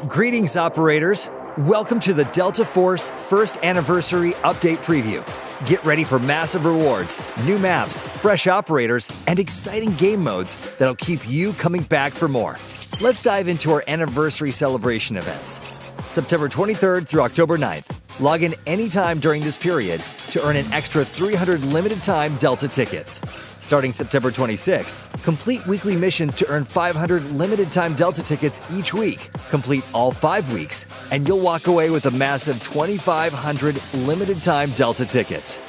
Greetings, operators. Welcome to the Delta Force first anniversary update preview. Get ready for massive rewards, new maps, fresh operators, and exciting game modes that'll keep you coming back for more. Let's dive into our anniversary celebration events. September 23rd through October 9th. Log in anytime during this period to earn an extra 300 limited-time Delta tickets. Starting September 26th, complete weekly missions to earn 500 limited-time Delta tickets each week. Complete all 5 weeks, and you'll walk away with a massive 2,500 limited-time Delta tickets.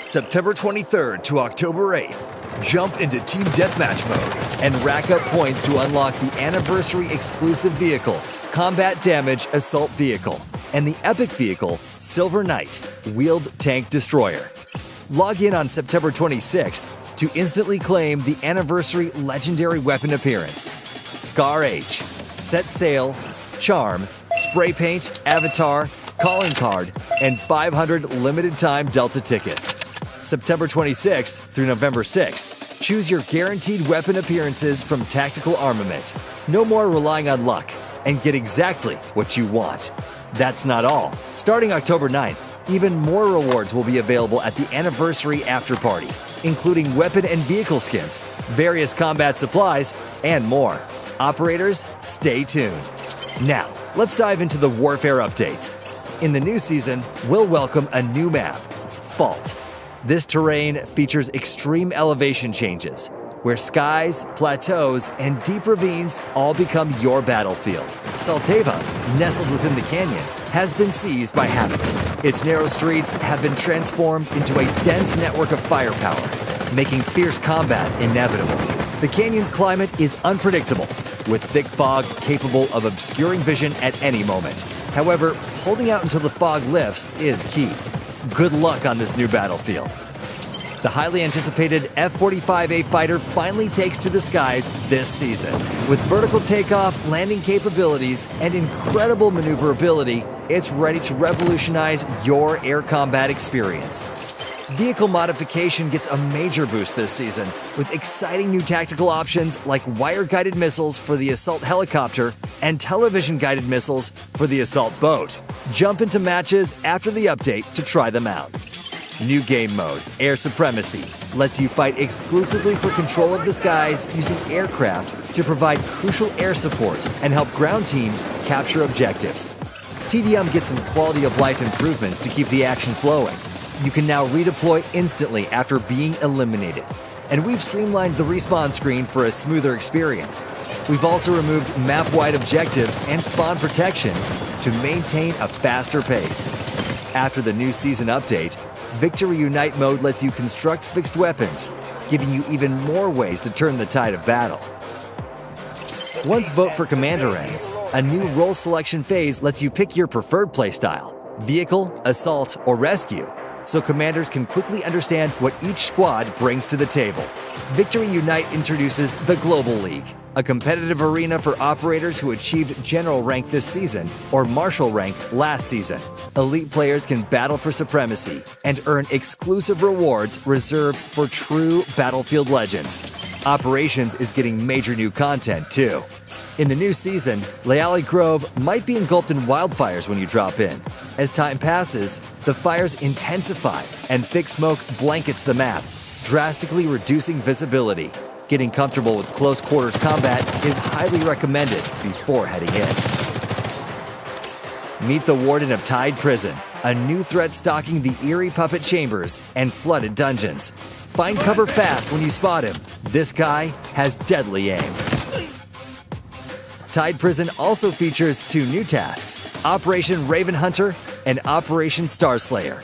September 23rd to October 8th, jump into Team Deathmatch mode and rack up points to unlock the anniversary-exclusive vehicle, Combat Damage Assault Vehicle, and the epic vehicle, Silver Knight, Wheeled Tank Destroyer. Log in on September 26th to instantly claim the anniversary legendary weapon appearance, Scar H, Set Sail, Charm, Spray Paint, Avatar, Calling Card, and 500 limited-time Delta tickets. September 26th through November 6th, choose your guaranteed weapon appearances from Tactical Armament. No more relying on luck, and get exactly what you want. That's not all. Starting October 9th, even more rewards will be available at the anniversary after party, including weapon and vehicle skins, various combat supplies, and more. Operators, stay tuned. Now, let's dive into the warfare updates. In the new season, we'll welcome a new map, Fault. This terrain features extreme elevation changes, where skies, plateaus, and deep ravines all become your battlefield. Salteva, nestled within the canyon, has been seized by Havoc. Its narrow streets have been transformed into a dense network of firepower, making fierce combat inevitable. The canyon's climate is unpredictable, with thick fog capable of obscuring vision at any moment. However, holding out until the fog lifts is key. Good luck on this new battlefield. The highly anticipated F-45A fighter finally takes to the skies this season. With vertical takeoff, landing capabilities, and incredible maneuverability, it's ready to revolutionize your air combat experience. Vehicle modification gets a major boost this season, with exciting new tactical options like wire-guided missiles for the assault helicopter and television-guided missiles for the assault boat. Jump into matches after the update to try them out. New game mode, Air Supremacy, lets you fight exclusively for control of the skies using aircraft to provide crucial air support and help ground teams capture objectives. TDM gets some quality of life improvements to keep the action flowing. You can now redeploy instantly after being eliminated. And we've streamlined the respawn screen for a smoother experience. We've also removed map-wide objectives and spawn protection to maintain a faster pace. After the new season update, Victory Unite mode lets you construct fixed weapons, giving you even more ways to turn the tide of battle. Once Vote for Commander ends, a new role selection phase lets you pick your preferred playstyle, vehicle, assault, or rescue, so commanders can quickly understand what each squad brings to the table. Victory Unite introduces the Global League, a competitive arena for operators who achieved General rank this season or Marshal rank last season. Elite players can battle for supremacy and earn exclusive rewards reserved for true battlefield legends. Operations is getting major new content too. In the new season, Leali Grove might be engulfed in wildfires when you drop in. As time passes, the fires intensify and thick smoke blankets the map, drastically reducing visibility. Getting comfortable with close quarters combat is highly recommended before heading in. Meet the Warden of Tide Prison, a new threat stalking the eerie puppet chambers and flooded dungeons. Find cover fast when you spot him. This guy has deadly aim. Tide Prison also features 2 new tasks, Operation Raven Hunter and Operation Starslayer.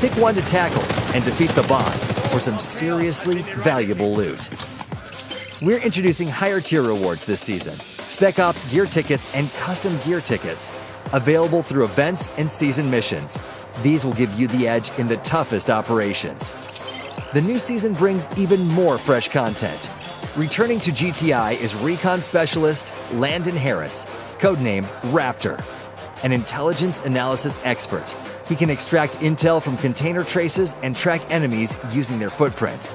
Pick one to tackle and defeat the boss for some seriously valuable loot. We're introducing higher tier rewards this season, Spec Ops gear tickets and custom gear tickets, available through events and season missions. These will give you the edge in the toughest operations. The new season brings even more fresh content. Returning to GTI is Recon Specialist Landon Harris, codename Raptor, an intelligence analysis expert. He can extract intel from container traces and track enemies using their footprints.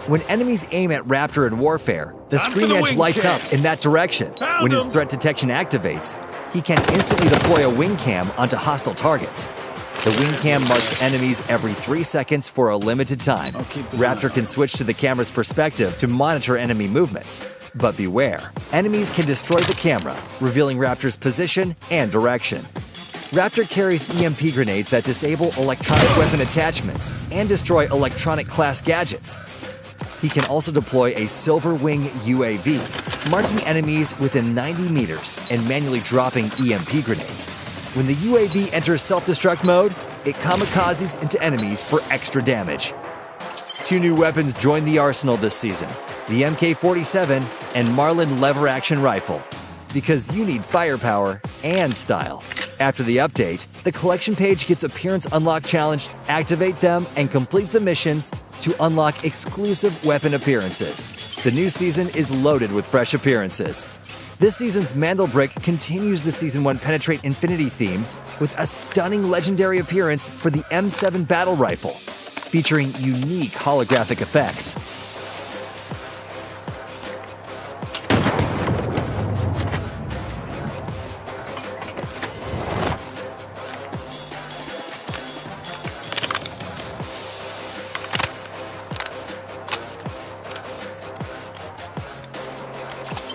When enemies aim at Raptor in Warfare, the Time for screen the edge wing lights cam. up in that direction. Found When his him. threat detection activates, he can instantly deploy a wing cam onto hostile targets. The wing cam marks enemies every 3 seconds for a limited time. Raptor can switch to the camera's perspective to monitor enemy movements. But beware, enemies can destroy the camera, revealing Raptor's position and direction. Raptor carries EMP grenades that disable electronic weapon attachments and destroy electronic class gadgets. He can also deploy a Silver Wing UAV, marking enemies within 90 meters and manually dropping EMP grenades. When the UAV enters self-destruct mode, it kamikazes into enemies for extra damage. 2 new weapons join the arsenal this season, the MK-47 and Marlin lever-action rifle. Because you need firepower and style. After the update, the collection page gets Appearance Unlock Challenge, activate them, and complete the missions to unlock exclusive weapon appearances. The new season is loaded with fresh appearances. This season's MandelBrick continues the Season 1 Penetrate Infinity theme with a stunning legendary appearance for the M7 Battle Rifle, featuring unique holographic effects.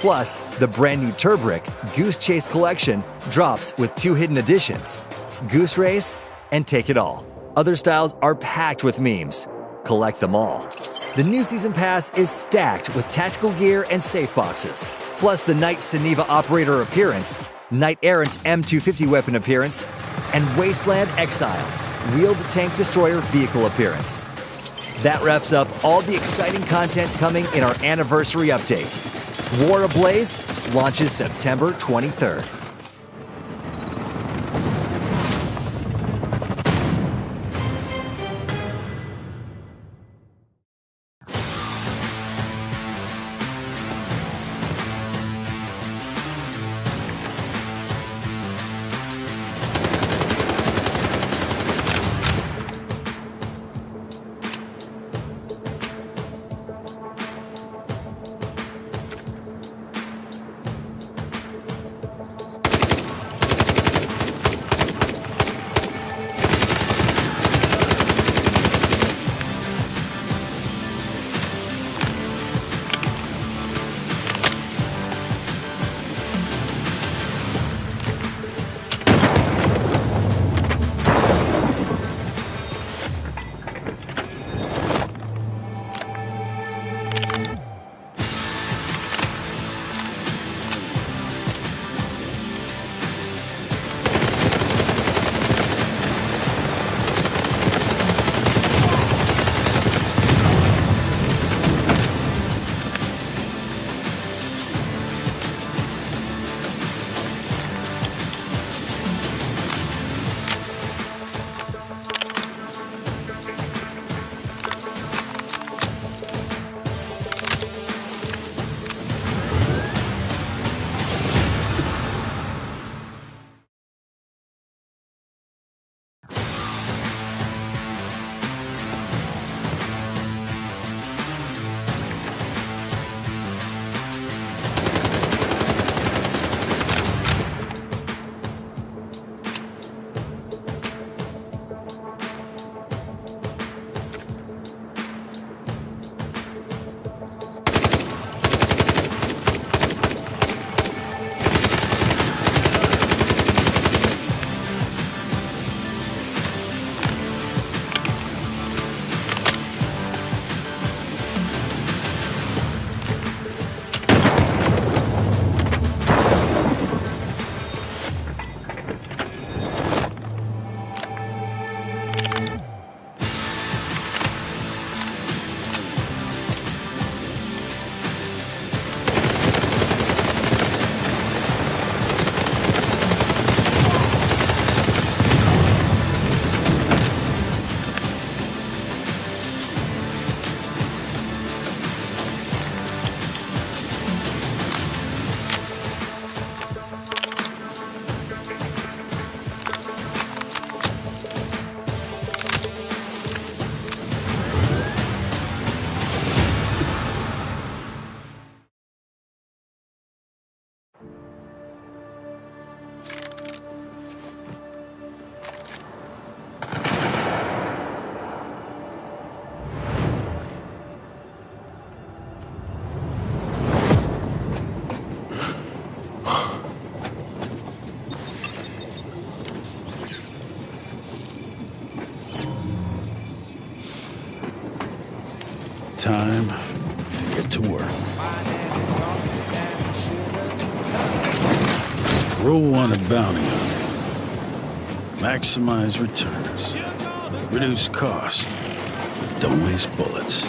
Plus, the brand new Turbrick Goose Chase Collection drops with 2 hidden editions, Goose Race and Take It All. Other styles are packed with memes. Collect them all. The new Season Pass is stacked with tactical gear and safe boxes, plus the Knight Seneva Operator appearance, Knight Errant M250 weapon appearance, and Wasteland Exile Wheeled Tank Destroyer vehicle appearance. That wraps up all the exciting content coming in our anniversary update. War Ablaze launches September 23rd. time to get to work. Rule 1 of bounty hunting. Maximize returns. Reduce cost. Don't waste bullets.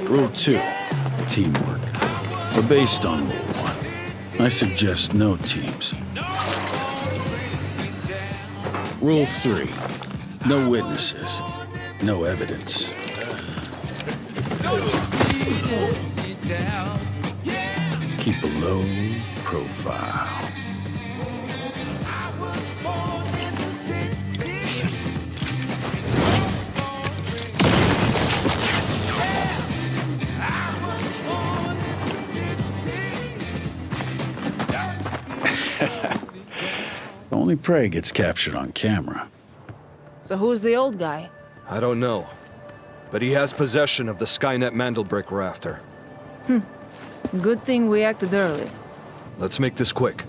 Rule 2. Teamwork. But based on Rule 1, I suggest no teams. Rule 3. No witnesses. No evidence. Keep a low profile. Only prey gets captured on camera. So who's the old guy? I don't know. But he has possession of the Skynet MandelBrick Raptor. Good thing we acted early. Let's make this quick.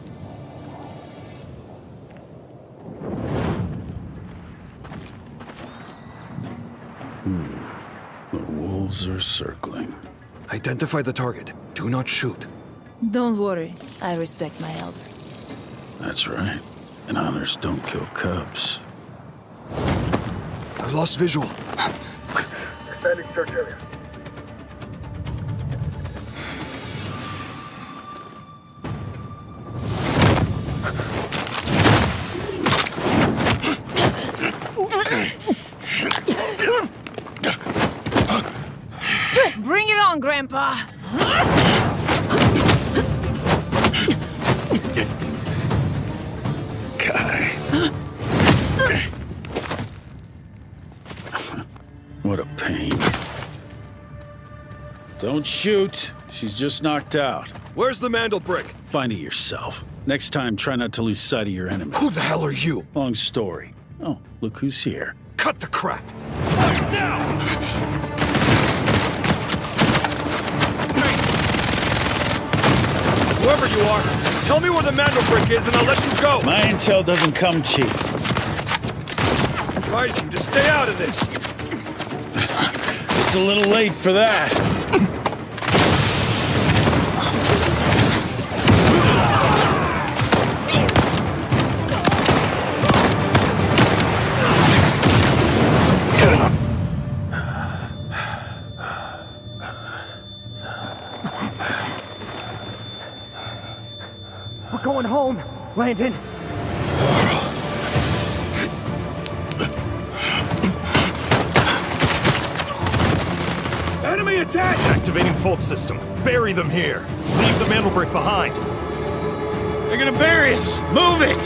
The wolves are circling. Identify the target. Do not shoot. Don't worry. I respect my elders. That's right. And honors don't kill cubs. I've lost visual. Expanding search area. Bring it on, Grandpa! Guy. What a pain. Don't shoot. She's just knocked out. Where's the MandelBrick? Find it yourself. Next time, try not to lose sight of your enemy. Who the hell are you? Long story. Oh, look who's here. Cut the crap! Whoever you are, just tell me where the MandelBrick is and I'll let you go! My intel doesn't come cheap. I advise you to stay out of this! It's a little late for that. We're going home, Landon. Enemy attack! Activating fault system. Bury them here. Leave the MandelBrick behind. They're gonna bury us! Move it!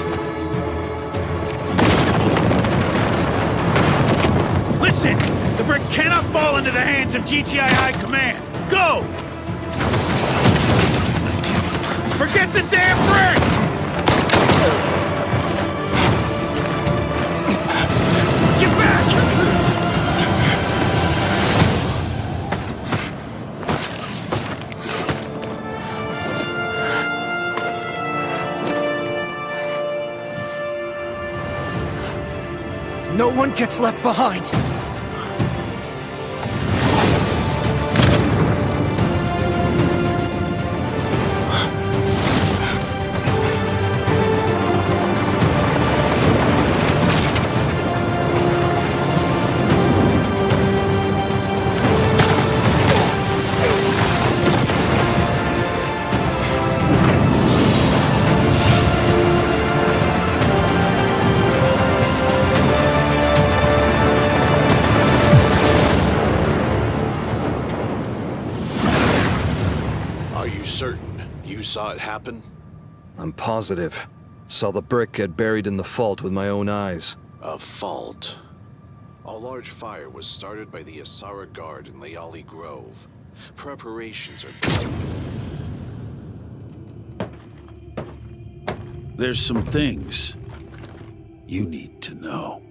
Listen! The brick cannot fall into the hands of GTI High Command! Go! Forget the damn brick! Get back! No one gets left behind. Saw it happen? I'm positive. Saw the brick get buried in the fault with my own eyes. A fault. A large fire was started by the Asara Guard in Layali Grove. Preparations are... There's some things you need to know.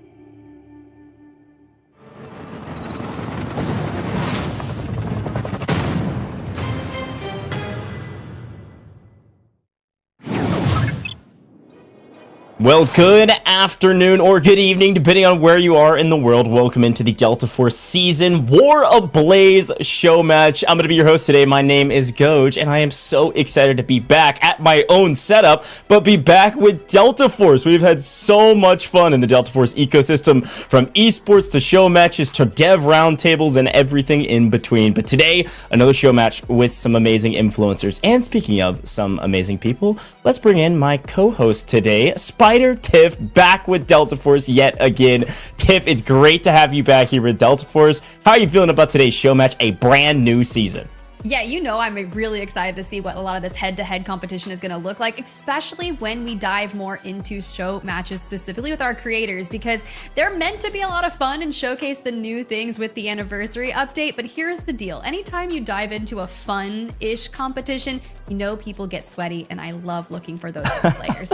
Well, good afternoon or good evening, depending on where you are in the world. Welcome into the Delta Force season War Ablaze Showmatch. I'm going to be your host today. My name is Goj, and I am so excited to be back at my own setup, but be back with Delta Force. We've had so much fun in the Delta Force ecosystem, from esports to show matches to dev roundtables and everything in between. But today, another show match with some amazing influencers. And speaking of some amazing people, let's bring in my co-host today, Spider Tiff, back with Delta Force yet again. Tiff, it's great to have you back here with Delta Force. How are you feeling about today's show match, a brand new season? Yeah, you know, I'm really excited to see what a lot of this head-to-head competition is going to look like, especially when we dive more into show matches specifically with our creators, because they're meant to be a lot of fun and showcase the new things with the anniversary update. But here's the deal. Anytime you dive into a fun-ish competition, you know people get sweaty, and I love looking for those players.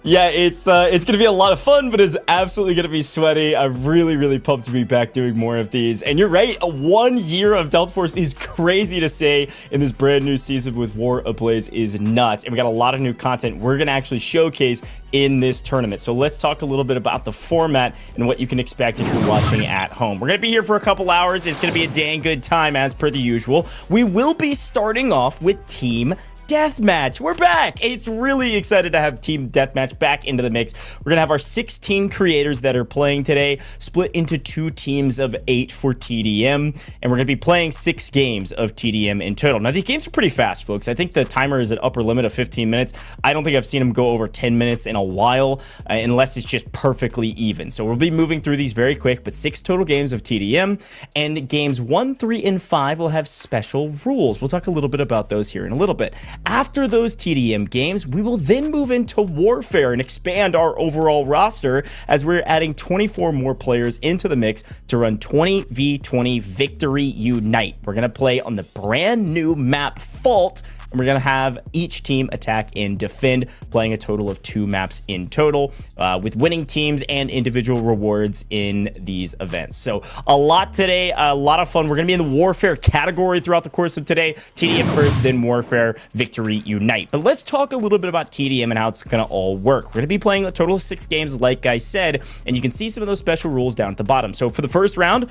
Yeah, it's going to be a lot of fun, but it's absolutely going to be sweaty. I'm really pumped to be back doing more of these. And you're right, 1 year of Delta Force is crazy to say in this brand new season with War Ablaze is nuts. And we got a lot of new content we're going to actually showcase in this tournament. So let's talk a little bit about the format and what you can expect if you're watching at home. We're going to be here for a couple hours. It's going to be a dang good time as per the usual. We will be starting off with Team Deathmatch. We're back. It's really excited to have Team Deathmatch back into the mix. We're gonna have our 16 creators that are playing today split into 2 teams of 8 for TDM, and we're gonna be playing 6 games of TDM in total. Now, these games are pretty fast, folks. I think the timer is an upper limit of 15 minutes. I don't think I've seen them go over 10 minutes in a while, unless it's just perfectly even. So we'll be moving through these very quick, but 6 total games of TDM, and games 1, 3, and 5 will have special rules. We'll talk a little bit about those here in a little bit. After those TDM games, we will then move into Warfare and expand our overall roster as we're adding 24 more players into the mix to run 20v20 Victory Unite. We're going to play on the brand new map Fault, and we're going to have each team attack and defend, playing a total of 2 maps in total, with winning teams and individual rewards in these events. So a lot today, a lot of fun. We're going to be in the Warfare category throughout the course of today. TDM first, then Warfare, Victory Unite. But let's talk a little bit about TDM and how it's going to all work. We're going to be playing a total of 6 games, like I said, and you can see some of those special rules down at the bottom. So for the first round,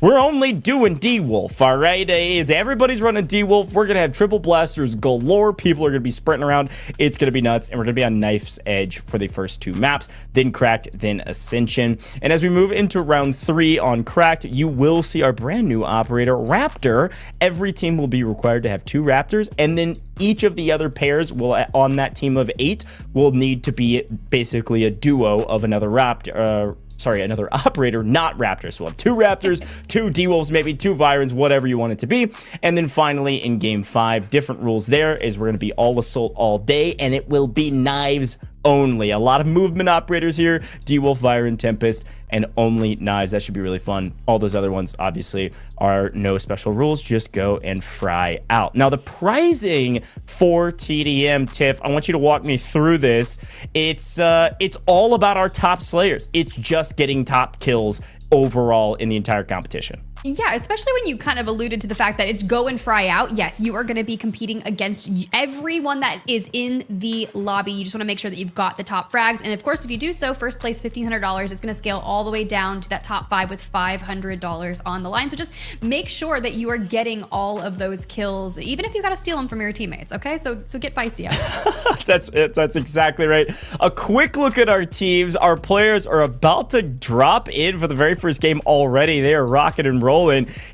we're only doing D-Wolf, all right? Everybody's running D-Wolf. We're going to have triple blasters galore. People are going to be sprinting around. It's going to be nuts, and we're going to be on Knife's Edge for the first 2 maps, then Cracked, then Ascension. And as we move into round 3 on Cracked, you will see our brand new operator, Raptor. Every team will be required to have 2 Raptors, and then each of the other pairs will, on that team of 8, will need to be basically a duo of another Raptor, another operator, not Raptor. So we'll have 2 Raptors, 2 D-Wolves, maybe 2 Virons, whatever you want it to be. And then finally, in game 5, different rules there is we're going to be all assault all day, and it will be knives only. A lot of movement operators here, D-Wolf, Viren, Tempest, and only knives. That should be really fun. All those other ones, obviously, are no special rules. Just go and fry out. Now, the pricing for TDM, Tiff, I want you to walk me through this. It's all about our top slayers. It's just getting top kills overall in the entire competition. Yeah, especially when you kind of alluded to the fact that it's go and fry out. Yes, you are going to be competing against everyone that is in the lobby. You just want to make sure that you've got the top frags. And of course, if you do so, first place $1,500. It's going to scale all the way down to that top 5 with $500 on the line. So just make sure that you are getting all of those kills, even if you got to steal them from your teammates. Okay, so get feisty out. That's it. That's exactly right. A quick look at our teams. Our players are about to drop in for the very first game already. They are rocking and rolling.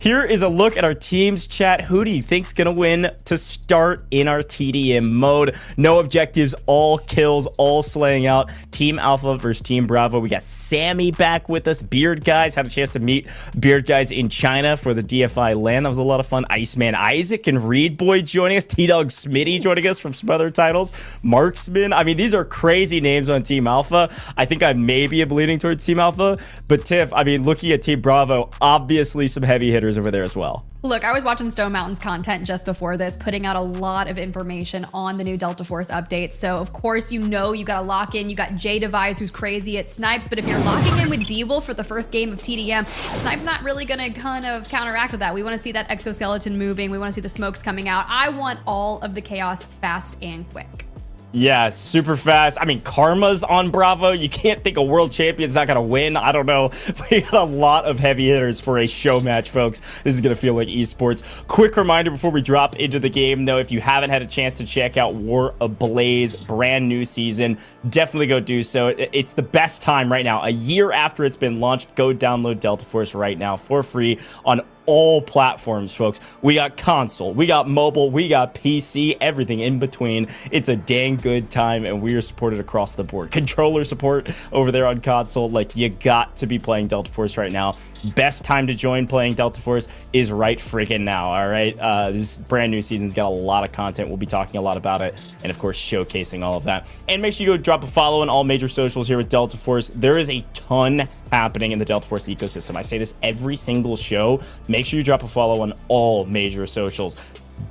Here is a look at our teams, chat. Who do you think's gonna win to start in our TDM mode? No objectives, all kills, all slaying out. Team Alpha versus Team Bravo. We got Sammy back with us. Beard Guys, had a chance to meet Beard Guys in China for the DFI LAN. That was a lot of fun. IceManIsaac and Reidboyy joining us. T-Dog Smitty joining us from some other titles. Marksman. I mean, these are crazy names on Team Alpha. I think I may be leaning towards Team Alpha, but Tiff, I mean, looking at Team Bravo, obviously some heavy hitters over there as well. Look, I was watching Stone Mountain's content just before this, putting out a lot of information on the new Delta Force updates. So, of course, you know you got to lock in. You got JDevise, who's crazy at snipes. But if you're locking in with D-Wolf for the first game of TDM, snipes not really going to kind of counteract with that. We want to see that exoskeleton moving. We want to see the smokes coming out. I want all of the chaos fast and quick. Yeah, super fast. I mean, Karma's on Bravo. You can't think a world champion's not going to win. I don't know. We got a lot of heavy hitters for a show match, folks. This is going to feel like esports. Quick reminder before we drop into the game, though, if you haven't had a chance to check out War Ablaze, brand new season, definitely go do so. It's the best time right now. A year after it's been launched, go download Delta Force right now for free on all platforms, folks. We got console, we got mobile, we got PC, everything in between. It's a dang good time, and we are supported across the board. Controller support over there on console. Like, you got to be playing Delta Force right now. Best time to join playing Delta Force is right friggin' now, all right? This brand new season's got a lot of content. We'll be talking a lot about it, and of course, showcasing all of that. And make sure you go drop a follow on all major socials here with Delta Force. There is a ton happening in the Delta Force ecosystem. I say this every single show. Make sure you drop a follow on all major socials.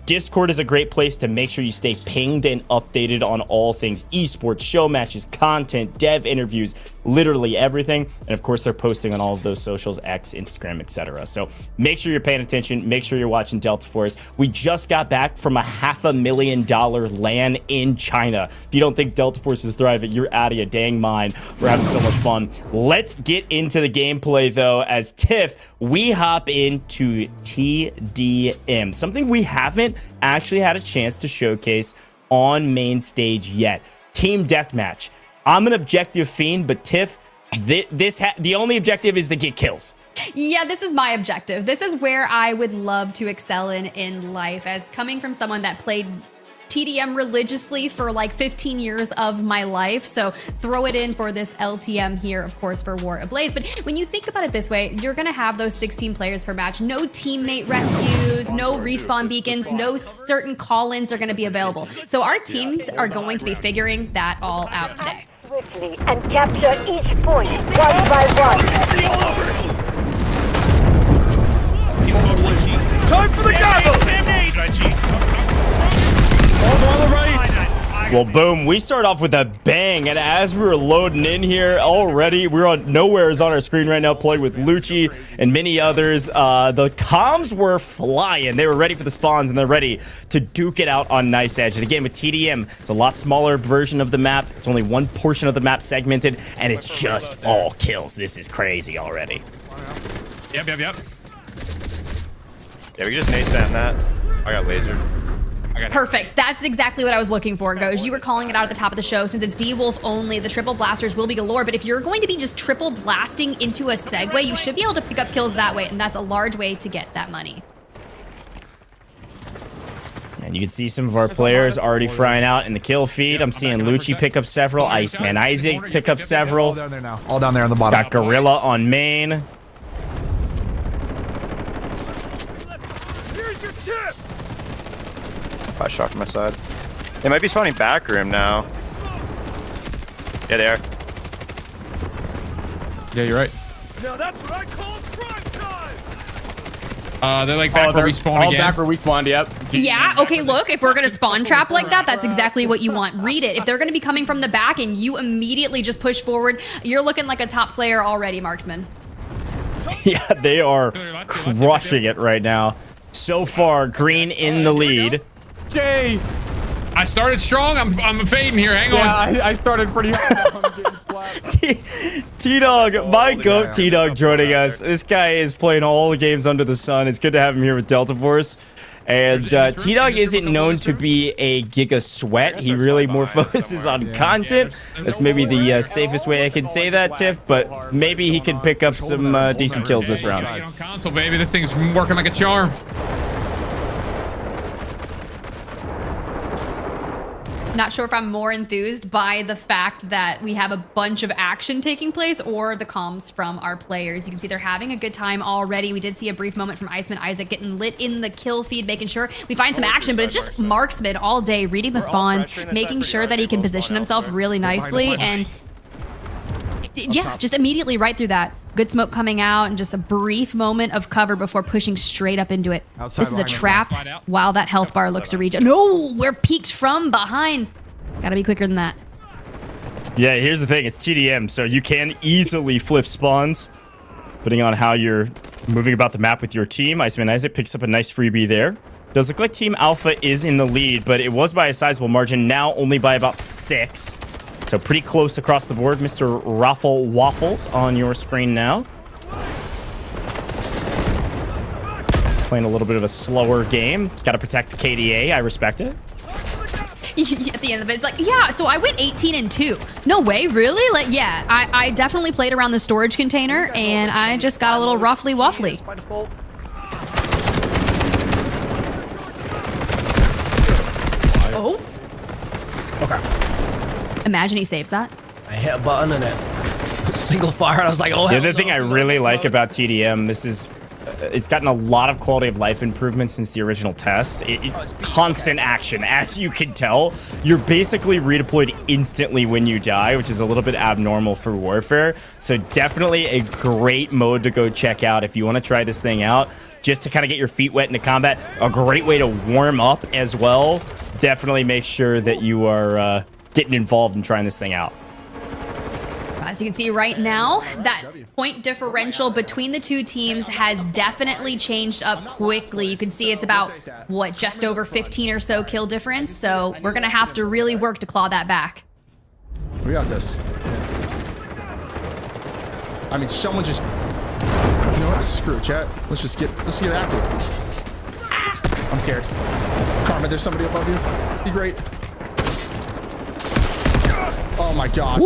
Discord is a great place to make sure you stay pinged and updated on all things esports, show matches, content, dev interviews, literally everything. And of course, they're posting on all of those socials, X, Instagram, etc. So make sure you're paying attention. Make sure you're watching Delta Force. We just got back from a $500,000 LAN in China. If you don't think Delta Force is thriving, you're out of your dang mind. We're having so much fun. Let's get into the gameplay, though, as Tiff, we hop into TDM, something we haven't actually had a chance to showcase on main stage yet. Team Deathmatch. I'm an objective fiend, but Tiff, the only objective is to get kills. Yeah, this is my objective. This is where I would love to excel in life, as coming from someone that played TDM religiously for like 15 years of my life. So throw it in for this LTM here, of course, for War Ablaze. But when you think about it this way, you're going to have those 16 players per match. No teammate rescues, no respawn beacons, no certain call-ins are going to be available. So our teams are going to be figuring that all out today. Swiftly and capture each point one by one. Time for the gavel! Well, boom, we start off with a bang, and as we were loading in here already, we're on Nowhere is on our screen right now, playing with Loochy and many others. The comms were flying. They were ready for the spawns, and they're ready to duke it out on Nice Edge. And again, with TDM, it's a lot smaller version of the map. It's only one portion of the map segmented, and it's just all kills. This is crazy already. Yep. Yeah, we can just nade that. I got laser. Perfect. That's exactly what I was looking for, Goj. You were calling it out at the top of the show. Since it's D-Wolf only, the triple blasters will be galore. But if you're going to be just triple blasting into a segue, you should be able to pick up kills that way. And that's a large way to get that money. And you can see some of our players already frying out in the kill feed. I'm seeing Loochy pick up several. IceManIsaac pick up several. All down there now. All down there on the bottom. Got Gorilla on main. I shot from my side. They might be spawning back room now. Yeah, they are. Yeah, you're right. Now that's what I call drive time! They're like back where we spawned again. Back where we spawned, yep. Yeah, okay, look, if we're going to spawn trap like that, that's exactly what you want. Read it. If they're going to be coming from the back and you immediately just push forward, you're looking like a top slayer already, Marksman. Yeah, they are crushing it right now. So far, Green in the lead. Jay! I started strong. I'm fading here. Hang on. I started pretty hard. T-Dog, my goat T-Dog joining us. This guy is playing all the games under the sun. It's good to have him here with Delta Force. And T-Dog isn't known to be a giga sweat. He really more focuses on content. That's maybe the safest way I can say that, Tiff, but maybe he can pick up some decent kills this round. Console, baby. This thing's working like a charm. Not sure if I'm more enthused by the fact that we have a bunch of action taking place or the comms from our players. You can see they're having a good time already. We did see a brief moment from IceManIsaac getting lit in the kill feed, making sure we find some action, but it's just Marksman all day, reading the spawns, making sure that he can position himself really nicely, and yeah, just immediately right through that. Good smoke coming out and just a brief moment of cover before pushing straight up into it. This is a trap while that health bar looks to reach. No, we're peeked from behind. Gotta be quicker than that. Yeah, here's the thing. It's TDM, so you can easily flip spawns depending on how you're moving about the map with your team. IceManIsaac picks up a nice freebie there. Does look like Team Alpha is in the lead, but it was by a sizable margin. Now only by about 6. So pretty close across the board. MrRoflWaffles on your screen now. Playing a little bit of a slower game. Got to protect the KDA. I respect it. At the end of it, it's like, yeah, so I went 18-2. No way, really? Like, yeah, I definitely played around the storage container, and I just got a little waffly. By default. Oh. Okay. Imagine he saves that. I hit a button and it single fire. I was like, oh, the other thing I really like about TDM, this is, it's gotten a lot of quality of life improvements since the original test. Constant action, as you can tell. You're basically redeployed instantly when you die, which is a little bit abnormal for Warfare. So definitely a great mode to go check out if you want to try this thing out, just to kind of get your feet wet into combat. A great way to warm up as well. Definitely make sure that you are getting involved in trying this thing out. As you can see right now, that point differential between the two teams has definitely changed up quickly. You can see it's about, what, just over 15 or so kill difference. So we're going to have to really work to claw that back. We got this. I mean, someone just... You know what? Screw it, chat. Let's get active. I'm scared. Karma, there's somebody above you. Be great. Oh my gosh.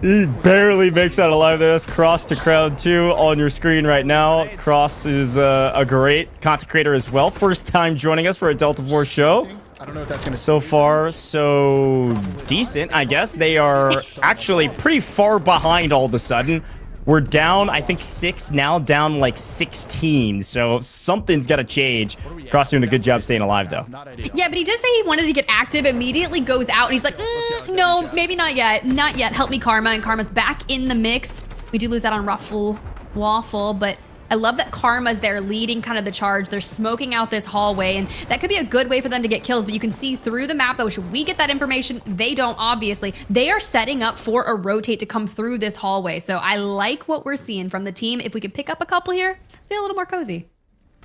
He barely makes that alive there. That's Cross to crowd 2 on your screen right now. Cross is a great content creator as well. First time joining us for a Delta Force show. I don't know if that's gonna... So far, so decent, I guess. They are actually pretty far behind all of a sudden. We're down, I think, 6, now down like 16. So something's got to change. Cross doing a good job staying alive, though. Yeah, but he did say he wanted to get active, immediately goes out, and he's like, no, maybe not yet. Not yet. Help me, Karma. And Karma's back in the mix. We do lose that on RoflWaffles, but I love that Karma's there leading kind of the charge. They're smoking out this hallway, and that could be a good way for them to get kills, but you can see through the map, though, should we get that information? They don't, obviously. They are setting up for a rotate to come through this hallway, so I like what we're seeing from the team. If we could pick up a couple here, feel a little more cozy.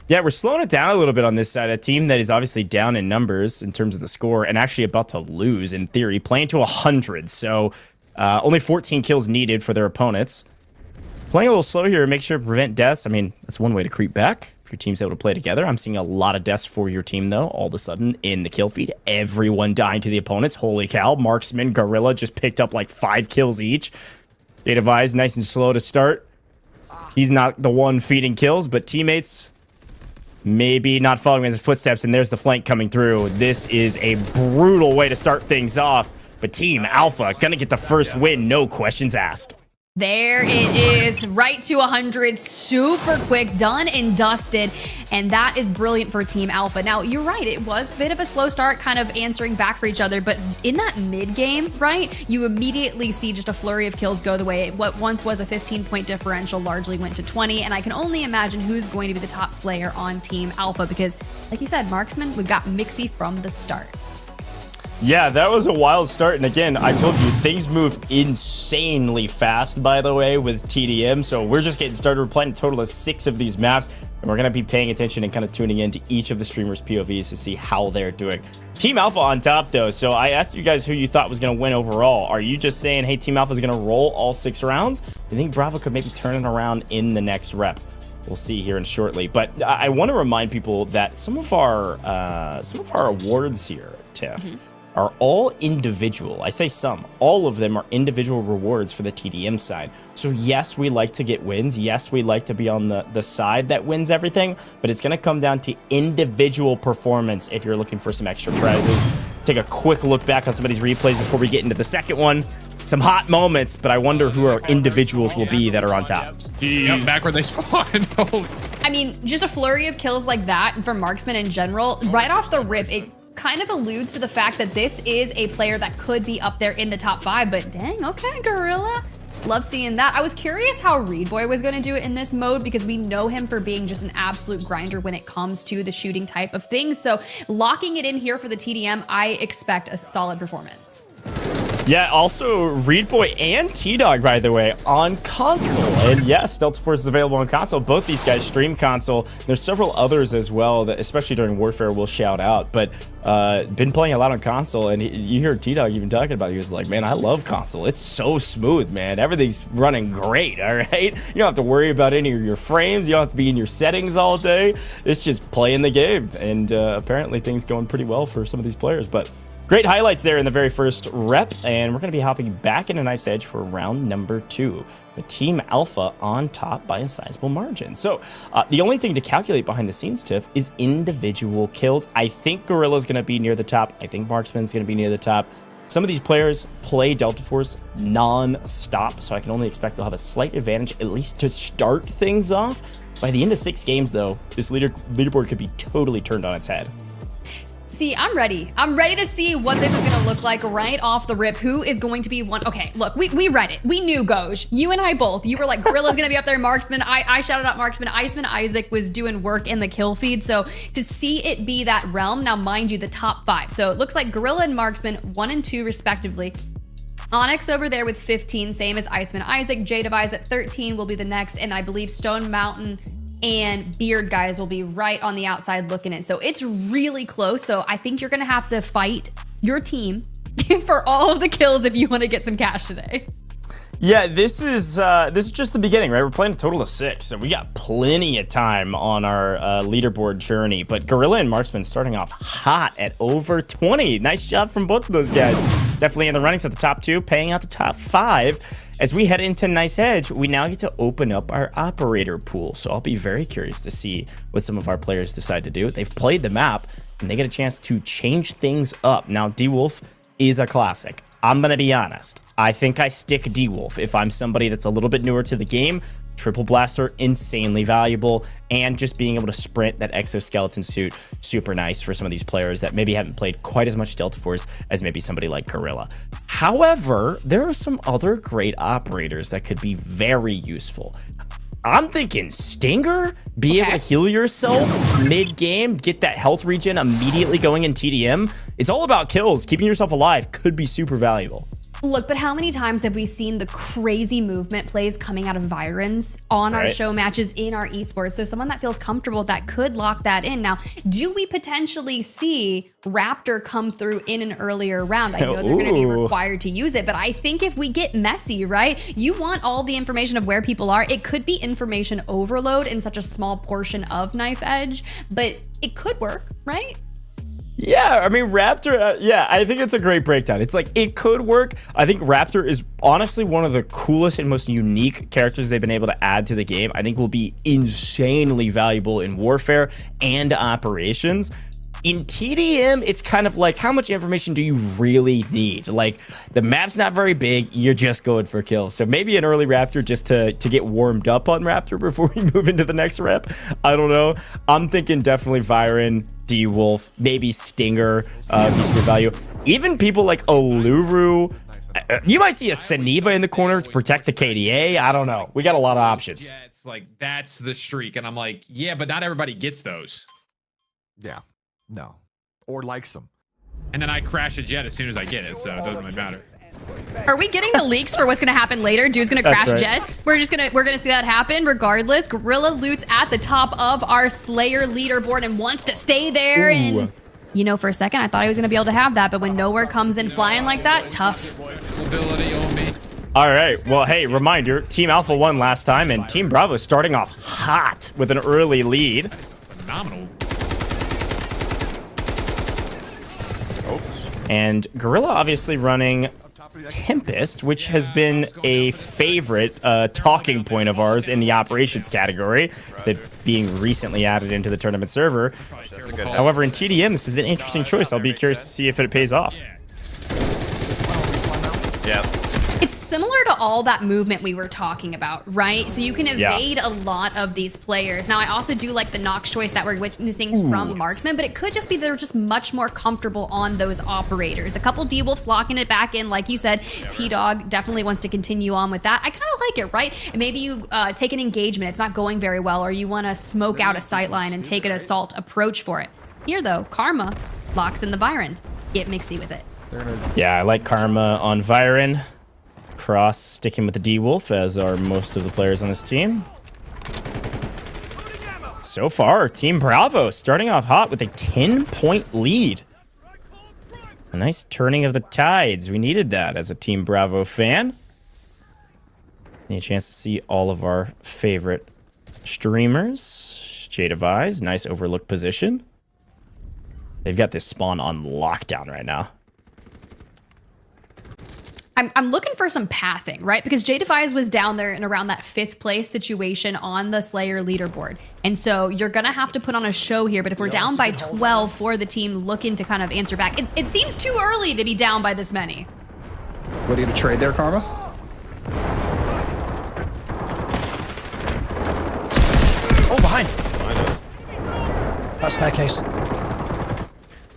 Yeah, we're slowing it down a little bit on this side. A team that is obviously down in numbers in terms of the score and actually about to lose, in theory, playing to 100, so only 14 kills needed for their opponents. Playing a little slow here to make sure to prevent deaths. I mean, that's one way to creep back if your team's able to play together. I'm seeing a lot of deaths for your team, though, all of a sudden in the kill feed. Everyone dying to the opponents. Holy cow. Marksman, Gorilla just picked up like 5 kills each. JDevise, nice and slow to start. He's not the one feeding kills, but teammates maybe not following in his footsteps, and there's the flank coming through. This is a brutal way to start things off, but Team Alpha gonna get the first win, no questions asked. There it is, right to 100, super quick, done and dusted, and that is brilliant for Team Alpha. Now, you're right, it was a bit of a slow start, kind of answering back for each other, but in that mid-game, right, you immediately see just a flurry of kills go the way. What once was a 15-point differential largely went to 20, and I can only imagine who's going to be the top slayer on Team Alpha, because, like you said, Marksman, we got mixy from the start. Yeah, that was a wild start. And again, I told you, things move insanely fast, by the way, with TDM. So we're just getting started. We're playing a total of 6 of these maps. And we're going to be paying attention and kind of tuning into each of the streamers' POVs to see how they're doing. Team Alpha on top, though. So I asked you guys who you thought was going to win overall. Are you just saying, hey, Team Alpha is going to roll all 6 rounds? Do you think Bravo could maybe turn it around in the next rep? We'll see here in shortly. But I want to remind people that some of our awards here, Tiff, are all individual. I say some. All of them are individual rewards for the TDM side. So yes, we like to get wins. Yes, we like to be on the side that wins everything, but it's going to come down to individual performance if you're looking for some extra prizes. Take a quick look back on some of these replays before we get into the second one. Some hot moments, but I wonder who our individuals will be that are on top. Yep, back where they spawned. I mean, just a flurry of kills like that from Marksman in general, right off the rip, it kind of alludes to the fact that this is a player that could be up there in the top 5, but dang, okay, Gorilla. Love seeing that. I was curious how Reidboyy was going to do it in this mode because we know him for being just an absolute grinder when it comes to the shooting type of things. So locking it in here for the TDM, I expect a solid performance. Yeah, also Reidboyy and T-Dog, by the way, on console. And yes, Delta Force is available on console. Both these guys stream console. There's several others as well that, especially during Warfare, we'll shout out. But been playing a lot on console, and you hear T-Dog even talking about it. He was like, man, I love console. It's so smooth, man. Everything's running great, all right? You don't have to worry about any of your frames. You don't have to be in your settings all day. It's just playing the game. And apparently things going pretty well for some of these players. But great highlights there in the very first rep, and we're going to be hopping back into Knife's Edge for round number 2. The Team Alpha on top by a sizable margin. So the only thing to calculate behind the scenes, Tiff, is individual kills. I think Gorilla's going to be near the top. I think Marksman's going to be near the top. Some of these players play Delta Force non-stop, so I can only expect they'll have a slight advantage, at least to start things off. By the end of 6 games, though, this leaderboard could be totally turned on its head. See, I'm ready. I'm ready to see what this is going to look like right off the rip. Who is going to be one? Okay, look, we read it. We knew Goj. You and I both. You were like, Gorilla's going to be up there. Marksman. I shouted out Marksman. IceManIsaac was doing work in the kill feed. So to see it be that realm, now mind you, the top 5. So it looks like Gorilla and Marksman, 1 and 2 respectively. Onyx over there with 15, same as IceManIsaac. JDevise at 13 will be the next. And I believe Stone Mountain and Beard guys will be right on the outside looking in. So it's really close. So I think you're going to have to fight your team for all of the kills if you want to get some cash today. Yeah, this is just the beginning, right? We're playing a total of 6, so we got plenty of time on our leaderboard journey. But Gorilla and Marksman starting off hot at over 20. Nice job from both of those guys. Definitely in the runnings at the top 2, paying out the top 5. As we head into Knife's Edge, we now get to open up our operator pool. So I'll be very curious to see what some of our players decide to do. They've played the map, and they get a chance to change things up. Now, D-Wolf is a classic. I'm going to be honest. I think I stick D-Wolf if I'm somebody that's a little bit newer to the game. Triple Blaster, insanely valuable, and just being able to sprint that exoskeleton suit, super nice for some of these players that maybe haven't played quite as much Delta Force as maybe somebody like Gorilla. However, there are some other great operators that could be very useful. I'm thinking Stinger, be able to heal yourself mid-game, get that health regen immediately going in TDM. It's all about kills. Keeping yourself alive could be super valuable. Look, but how many times have we seen the crazy movement plays coming out of Virons on our show matches in our esports? So someone that feels comfortable that could lock that in. Now, do we potentially see Raptor come through in an earlier round? I know they're going to be required to use it, but I think if we get messy, right? You want all the information of where people are. It could be information overload in such a small portion of Knife Edge, but it could work, right? Yeah, I mean, Raptor, yeah, I think it's a great breakdown. It's like, it could work. I think Raptor is honestly one of the coolest and most unique characters they've been able to add to the game. I think will be insanely valuable in Warfare and Operations. In TDM, it's kind of like, how much information do you really need? Like, the map's not very big, you're just going for kills. So maybe an early Raptor just to get warmed up on Raptor before we move into the next rep. I don't know. I'm thinking definitely Viren, D-Wolf, maybe Stinger, be super value. Even people like Oluru. You might see a Saniva in the corner to protect the KDA. I don't know. We got a lot of options. Yeah, it's like, that's the streak. And I'm like, yeah, but not everybody gets those. Yeah. No. Or likes them. And then I crash a jet as soon as I get it, so it doesn't really matter. Are we getting the leaks for what's gonna happen later? Dude's gonna crash jets. We're gonna see that happen regardless. Gorilla Loot's at the top of our Slayer leaderboard and wants to stay there. And you know, for a second I thought I was gonna be able to have that, but when nowhere comes in flying like that, tough. Mobility on me. All right, well, hey, reminder, Team Alpha won last time, and Team Bravo is starting off hot with an early lead. Phenomenal. And Gorilla obviously running Tempest, which has been a favorite talking point of ours in the operations category, that being recently added into the tournament server. However, in TDM, this is an interesting choice. I'll be curious to see if it pays off. Yeah. It's similar to all that movement we were talking about, right? So you can evade a lot of these players. Now, I also do like the Nox choice that we're witnessing from Marksman, but it could just be they're just much more comfortable on those operators. A couple D-Wolves locking it back in, like you said. T-Dog definitely wants to continue on with that. I kind of like it, right? And maybe you take an engagement, it's not going very well, or you want to smoke out a sightline and take an assault approach for it. Here, though, Karma locks in the Viren. Get mixy with it. Yeah, I like Karma on Viren. Cross sticking with the D-Wolf, as are most of the players on this team. So far, Team Bravo starting off hot with a 10-point lead. A nice turning of the tides. We needed that as a Team Bravo fan. Need a chance to see all of our favorite streamers. JDevise, nice overlook position. They've got this spawn on lockdown right now. I'm looking for some pathing, right? Because JDevise was down there and around that 5th place situation on the Slayer leaderboard. And so you're going to have to put on a show here. But if we're down by 12 for the team looking to kind of answer back, it seems too early to be down by this many. What are you going to trade there, Karma? Oh, behind. That staircase.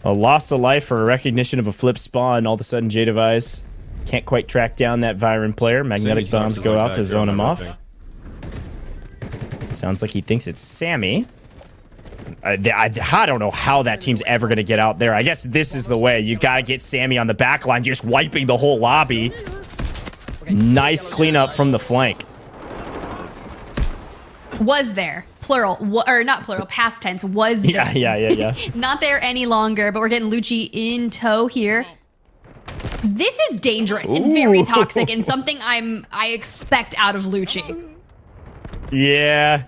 A loss of life for a recognition of a flip spawn. All of a sudden, JDevise can't quite track down that Viren player. Magnetic bombs go out to zone him off. Sounds like he thinks it's Sammy. I don't know how that team's ever going to get out there. I guess this is the way. You got to get Sammy on the back line, just wiping the whole lobby. Nice cleanup from the flank. Was there. Plural. Or not plural. Past tense. Was there. Yeah. Not there any longer, but we're getting Loochy in tow here. This is dangerous and very toxic and something I expect out of Loochy. Yeah.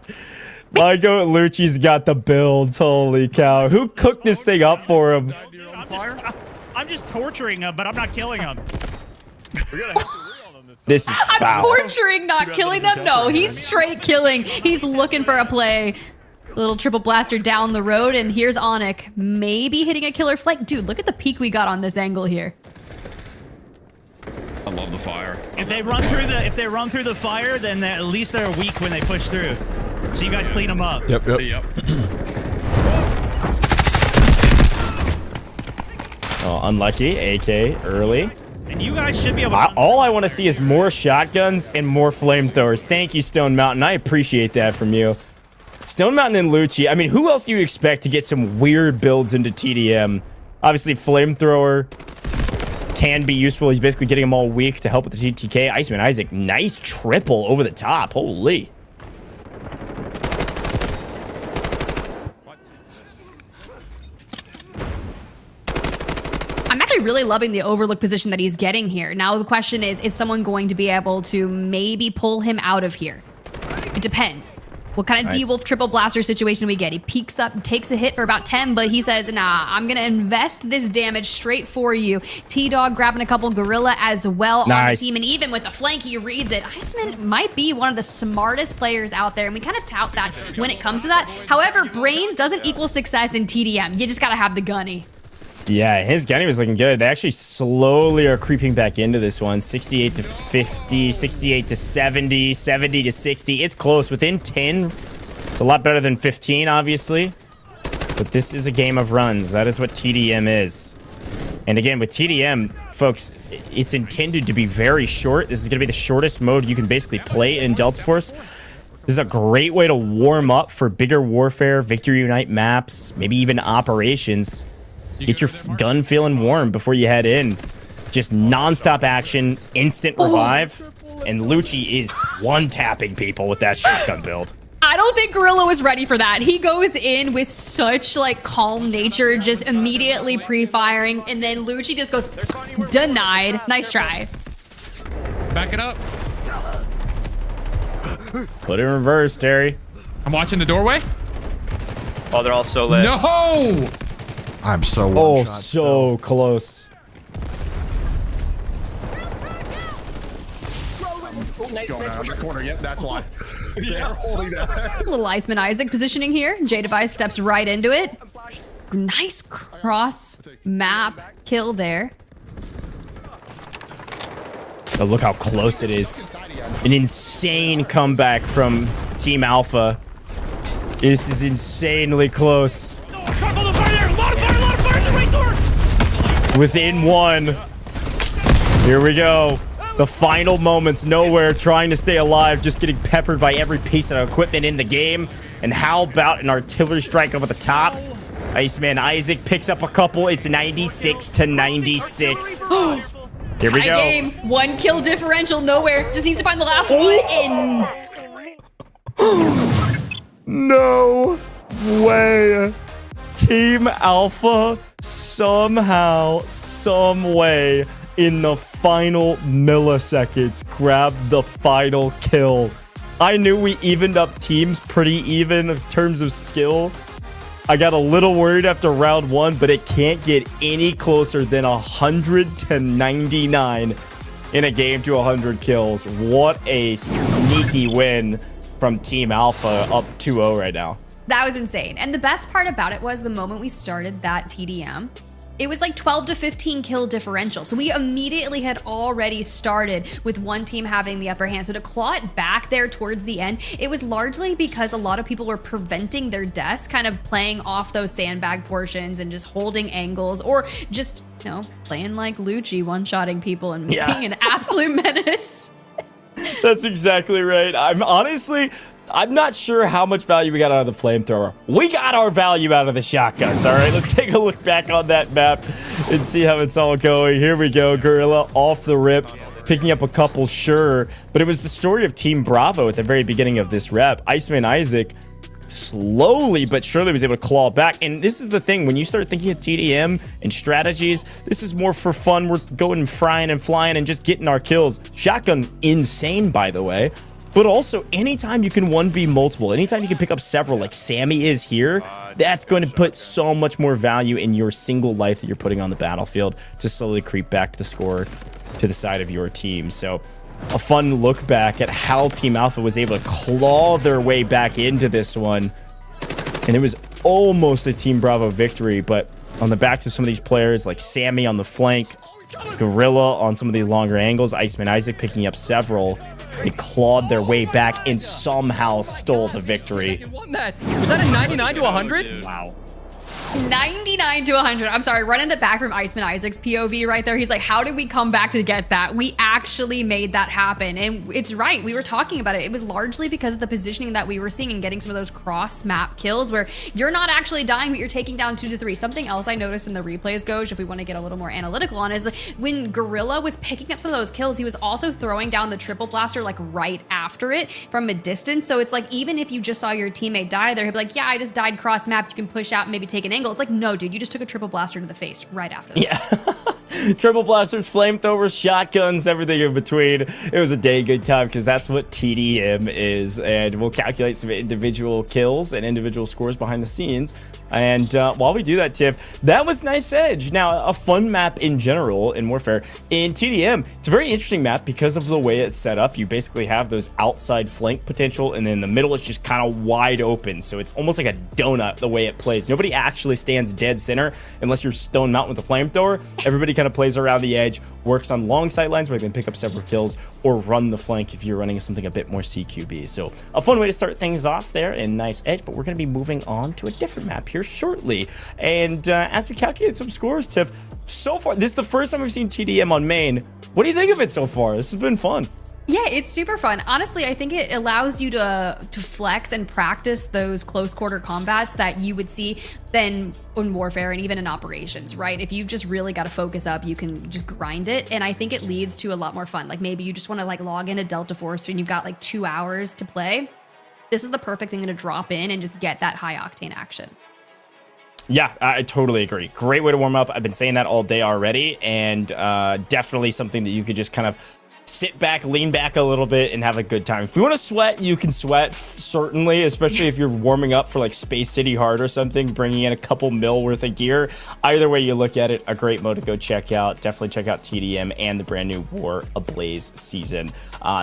My goat Lucci's got the builds. Holy cow. Who cooked this thing up for him? I'm just torturing him, but I'm not killing him. This is foul. I'm torturing, not killing them? No, he's straight killing. He's looking for a play. Little triple blaster down the road, and here's Onyx. Maybe hitting a killer flank. Dude, look at the peak we got on this angle here. I love the fire. If they run through the fire, then at least they're weak when they push through. So you guys clean them up. Yep. Oh, unlucky. AK early. And you guys should be able to... All I want to see is more shotguns and more flamethrowers. Thank you, Stone Mountain. I appreciate that from you. Stone Mountain and Loochy. I mean, who else do you expect to get some weird builds into TDM? Obviously, flamethrower can be useful. He's basically getting them all weak to help with the TTK. IceManIsaac, nice triple over the top. Holy. I'm actually really loving the overlook position that he's getting here. Now the question is someone going to be able to maybe pull him out of here? It depends. What kind of D-Wolf triple blaster situation we get? He peeks up, takes a hit for about 10, but he says, nah, I'm going to invest this damage straight for you. T-Dog grabbing a couple Gorilla as well on the team, and even with the flank, he reads it. Iceman might be one of the smartest players out there, and we kind of tout that when it comes to that. However, brains doesn't equal success in TDM. You just got to have the gunny. Yeah, his gunny was looking good. They actually slowly are creeping back into this one. 68 to 50, 68 to 70, 70 to 60. It's close. Within 10. It's a lot better than 15, obviously. But this is a game of runs. That is what TDM is. And again, with TDM, folks, it's intended to be very short. This is going to be the shortest mode you can basically play in Delta Force. This is a great way to warm up for bigger warfare, Victory Unite maps, maybe even operations. Get your gun feeling warm before you head in. Just non-stop action, instant revive. And Loochy is one-tapping people with that shotgun build. I don't think Gorilla was ready for that. He goes in with such like calm nature, just immediately pre-firing, and then Loochy just goes, denied. Nice try. Back it up. Put it in reverse, Terry. I'm watching the doorway. Oh, they're all so lit. No! I'm so oh, so close. Going out of the corner yet, that's why. They're holding that. Little IceManIsaac positioning here. JDevise steps right into it. Nice cross map kill there. Oh, look how close it is. An insane comeback from Team Alpha. This is insanely close. Within one. Here we go. The final moments, nowhere, trying to stay alive, just getting peppered by every piece of equipment in the game. And how about an artillery strike over the top? IceManIsaac picks up a couple. It's 96 to 96. Here we go. Game. 1 kill differential. Nowhere. Just needs to find the last one. No way. Team Alpha somehow, some way, in the final milliseconds, grabbed the final kill. I knew we evened up teams pretty even in terms of skill. I got a little worried after round 1, but it can't get any closer than 100 to 99 in a game to 100 kills. What a sneaky win from Team Alpha, up 2-0 right now. That was insane. And the best part about it was the moment we started that TDM, it was like 12 to 15 kill differential. So we immediately had already started with one team having the upper hand. So to claw it back there towards the end, it was largely because a lot of people were preventing their deaths, kind of playing off those sandbag portions and just holding angles, or just, you know, playing like Loochy, one-shotting people and being an absolute menace. That's exactly right. I'm not sure how much value we got out of the flamethrower. We got our value out of the shotguns, all right? Let's take a look back on that map and see how it's all going. Here we go. Gorilla off the rip, picking up a couple, sure. But it was the story of Team Bravo at the very beginning of this rep. IceManIsaac slowly but surely was able to claw back. And this is the thing. When you start thinking of TDM and strategies, this is more for fun. We're going and frying and flying and just getting our kills. Shotgun, insane, by the way. But also, anytime you can 1v multiple, anytime you can pick up several, like Sammy is here, that's going to put so much more value in your single life that you're putting on the battlefield to slowly creep back the score to the side of your team. So a fun look back at how Team Alpha was able to claw their way back into this one. And it was almost a Team Bravo victory, but on the backs of some of these players, like Sammy on the flank, Gorilla on some of the longer angles, IceManIsaac picking up several, they clawed their way back and somehow stole the victory. Was that a 99 to 100? Wow. 99 to 100. I'm sorry, running it back from IceManIsaac's POV right there. He's like, how did we come back to get that? We actually made that happen. And it's right. We were talking about it. It was largely because of the positioning that we were seeing and getting some of those cross map kills where you're not actually dying, but you're taking down 2 to 3. Something else I noticed in the replays, Goj, if we want to get a little more analytical on, is when Gorilla was picking up some of those kills, he was also throwing down the triple blaster like right after it from a distance. So it's like, even if you just saw your teammate die there, he'd be like, yeah, I just died cross map. You can push out and maybe take an angle. It's like, no, dude, you just took a triple blaster to the face right after that. Yeah. Triple blasters, flamethrowers, shotguns, everything in between. It was a dang good time because that's what TDM is. And we'll calculate some individual kills and individual scores behind the scenes. And while we do that, Tiff, that was Nice Edge. Now, a fun map in general in Warfare. In TDM, it's a very interesting map because of the way it's set up. You basically have those outside flank potential, and then the middle is just kind of wide open. So it's almost like a donut the way it plays. Nobody actually stands dead center unless you're Stone Mountain with a flamethrower. Everybody kind of plays around the edge, works on long sight lines where they can pick up several kills, or run the flank if you're running something a bit more CQB. So a fun way to start things off there in Nice Edge, but we're going to be moving on to a different map here shortly. And as we calculate some scores, Tiff, so far, this is the first time we've seen TDM on main. What do you think of it so far? This has been fun. Yeah, it's super fun. Honestly, I think it allows you to flex and practice those close quarter combats that you would see then in Warfare and even in Operations, right? If you've just really got to focus up, you can just grind it. And I think it leads to a lot more fun. Like maybe you just want to like log into Delta Force and you've got like 2 hours to play. This is the perfect thing to drop in and just get that high octane action. Yeah, I totally agree. Great way to warm up. I've been saying that all day already, and definitely something that you could just kind of sit back, lean back a little bit, and have a good time. If you want to sweat, you can sweat, certainly, especially if you're warming up for like Space City Hard or something, bringing in a couple mil worth of gear. Either way you look at it, a great mode to go check out. Definitely check out TDM and the brand new War Ablaze season.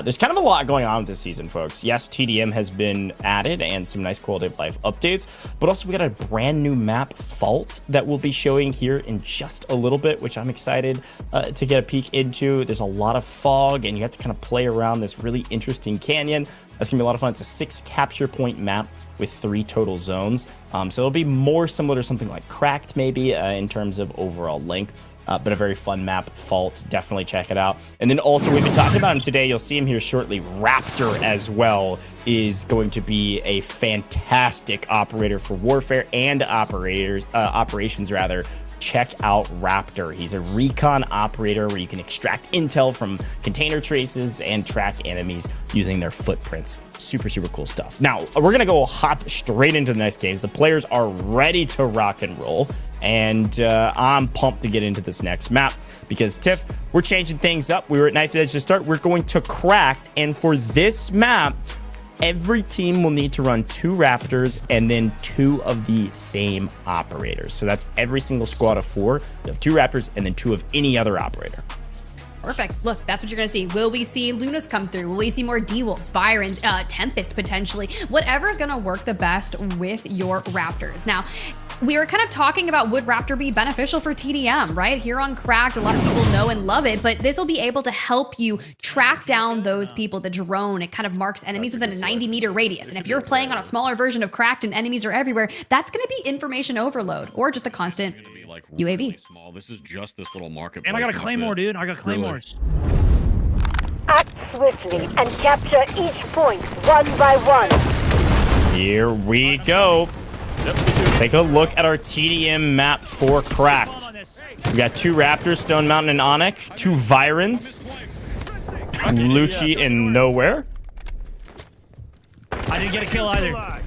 There's kind of a lot going on this season, folks. Yes, TDM has been added and some nice quality of life updates, but also we got a brand new map, Fault, that we'll be showing here in just a little bit, which I'm excited to get a peek into. There's a lot of fog, and you have to kind of play around this really interesting canyon. That's gonna be a lot of fun. It's a 6 capture point map with 3 total zones. So it'll be more similar to something like Cracked maybe in terms of overall length. but a very fun map. Fault, definitely check it out. And then also, we've been talking about him today. You'll see him here shortly. Raptor as well is going to be a fantastic operator for Warfare and operations rather. Check out Raptor. He's a recon operator where you can extract intel from container traces and track enemies using their footprints. Super, super cool stuff. Now, we're going to hop straight into the next games. The players are ready to rock and roll, and I'm pumped to get into this next map because, Tiff, we're changing things up. We were at Knife Edge to start. We're going to Cracked, and for this map, every team will need to run 2 Raptors and then 2 of the same operators. So that's every single squad of 4. You have 2 Raptors and then 2 of any other operator. Perfect. Look, that's what you're going to see. Will we see Lunas come through? Will we see more D-Wolves, Byron, Tempest potentially? Whatever's going to work the best with your Raptors. Now, we were kind of talking about would Raptor be beneficial for TDM, right? Here on Cracked, a lot of people know and love it, but this will be able to help you track down those people. The drone, it kind of marks enemies within a 90-meter radius. And if you're playing on a smaller version of Cracked and enemies are everywhere, that's going to be information overload or just a constant UAV. This is just this little market. And I got a claymore, dude. I got claymores. Act swiftly and capture each point one by one. Here we go. Take a look at our TDM map for Cracked. We got 2 Raptors, Stone Mountain and Onyx, 2 Virons, Loochy and Nowhere. I didn't get a kill either.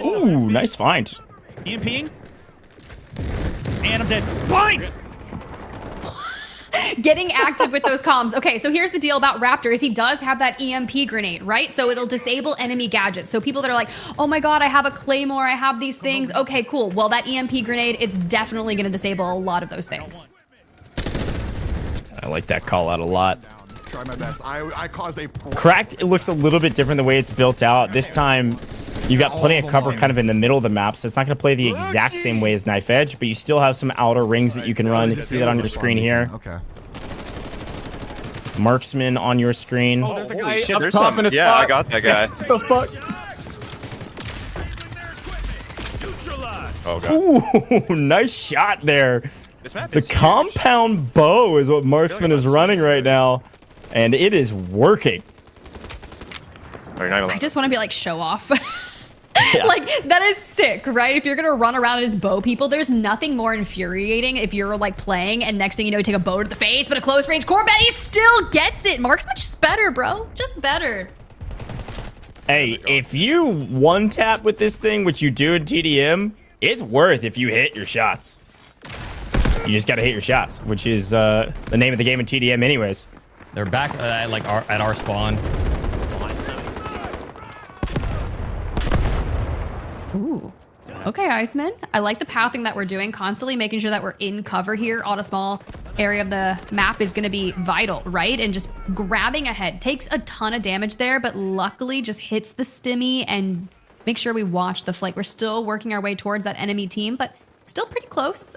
Ooh, nice find. EMPing. And I'm dead. Blind! Getting active with those comms. Okay, so here's the deal about Raptor is he does have that EMP grenade, right? So it'll disable enemy gadgets. So people that are like, oh my God, I have a claymore, I have these things. Okay, cool. Well, that EMP grenade, it's definitely going to disable a lot of those things. I like that call out a lot. Try my best. I caused a Cracked, it looks a little bit different the way it's built out. This time, you've got plenty of cover kind of in the middle of the map, so it's not going to play the exact same way as Knife Edge, but you still have some outer rings that you can run. You can see that on your screen here. Okay. Marksman on your screen. Oh, there's a guy shit, there's some. Yeah, I got that guy. What the fuck? Oh, God. Ooh, nice shot there. The compound bow is what Marksman is running right now, and it is working. I just want to be like, show off. Yeah. Like, that is sick, right? If you're gonna run around and just bow people, there's nothing more infuriating if you're like playing and next thing you know, you take a bow to the face, but a close range combat, he still gets it. Marksman's just better, bro. Just better. Hey, if you one tap with this thing, which you do in TDM, it's worth if you hit your shots. You just gotta hit your shots, which is the name of the game in TDM anyways. They're back at our spawn. Ooh. Okay, Iceman. I like the pathing that we're doing. Constantly making sure that we're in cover here on a small area of the map is going to be vital, right? And just grabbing ahead takes a ton of damage there, but luckily just hits the stimmy and make sure we watch the flight. We're still working our way towards that enemy team, but still pretty close.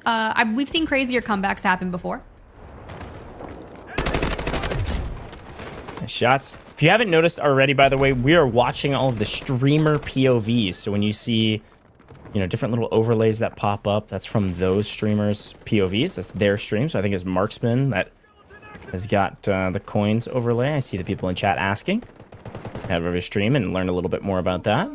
We've seen crazier comebacks happen before. Nice shots. If you haven't noticed already, by the way, we are watching all of the streamer POVs. So when you see, you know, different little overlays that pop up, that's from those streamers' POVs. That's their stream. So I think it's Marksman that has got the coins overlay. I see the people in chat asking. Have a stream and learn a little bit more about that.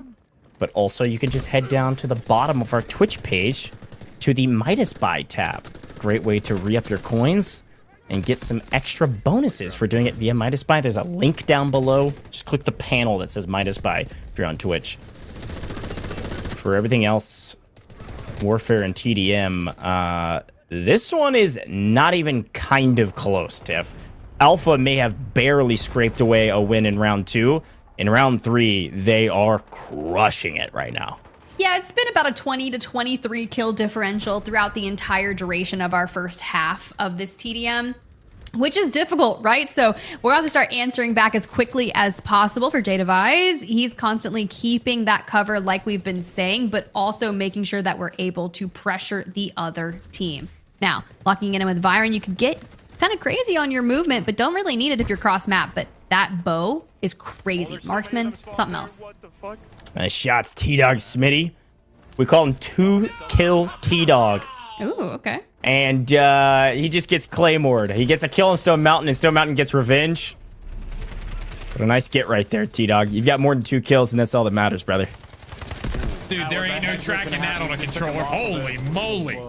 But also, you can just head down to the bottom of our Twitch page to the Midas Buy tab. Great way to re-up your coins and get some extra bonuses for doing it via Midas Buy. There's a link down below. Just click the panel that says Midas Buy if you're on Twitch. For everything else, Warfare and TDM, this one is not even kind of close, Tiff. Alpha may have barely scraped away a win in round 2. In round 3, they are crushing it right now. Yeah, it's been about a 20 to 23 kill differential throughout the entire duration of our first half of this TDM, which is difficult, right? So we're going to start answering back as quickly as possible for JDevise. He's constantly keeping that cover like we've been saying, but also making sure that we're able to pressure the other team. Now, locking in with Byron, you could get kind of crazy on your movement, but don't really need it if you're cross map. But that bow is crazy. Marksman, something else. Nice shots, T-Dog Smitty. We call him 2-kill T-Dog. Ooh, okay. And he just gets claymored. He gets a kill on Stone Mountain, and Stone Mountain gets revenge. But a nice get right there, T-Dog. You've got more than 2 kills, and that's all that matters, brother. Dude, there ain't no tracking that on a controller. Holy moly.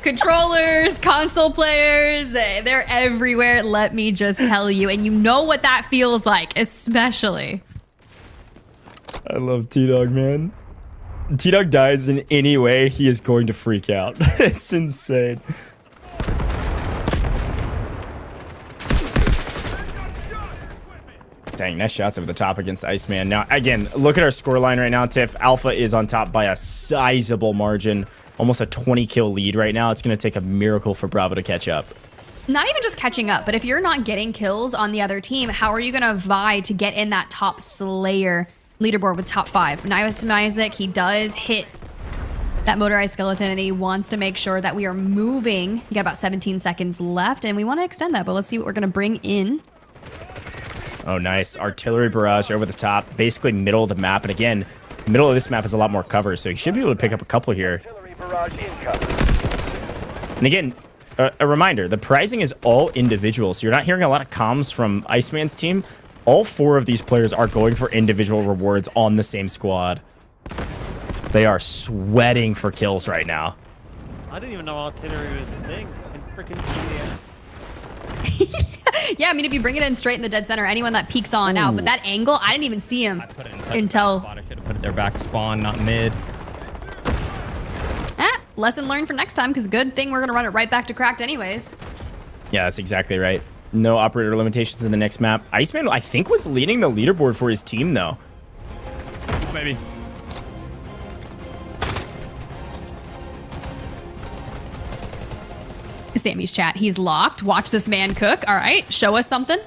Controllers, console players, they're everywhere, let me just tell you. And you know what that feels like, especially. I love T-Dog, man. T-Dog dies in any way, he is going to freak out. It's insane. Dang, nice shots over the top against Iceman. Now, again, look at our scoreline right now, Tiff. Alpha is on top by a sizable margin. Almost a 20-kill lead right now. It's going to take a miracle for Bravo to catch up. Not even just catching up, but if you're not getting kills on the other team, how are you going to vie to get in that top Slayer leaderboard with top 5? IceManIsaac, he does hit that motorized skeleton, and he wants to make sure that we are moving. You got about 17 seconds left, and we want to extend that, but let's see what we're going to bring in. Oh, nice. Artillery barrage over the top. Basically middle of the map. And again, middle of this map has a lot more cover, so you should be able to pick up a couple here. And again, a reminder, the pricing is all individual, so you're not hearing a lot of comms from Iceman's team. All 4 of these players are going for individual rewards on the same squad. They are sweating for kills right now. I didn't even know artillery was a thing in freaking TDM. Yeah, I mean, if you bring it in straight in the dead center, anyone that peeks on out, but that angle, I didn't even see him until... I should have put it there back spawn, not mid. Lesson learned for next time, because good thing we're going to run it right back to cracked anyways. Yeah, that's exactly right. No operator limitations in the next map. Iceman, I think, was leading the leaderboard for his team, though. Maybe. Sammy's chat, he's locked. Watch this man cook. All right, show us something.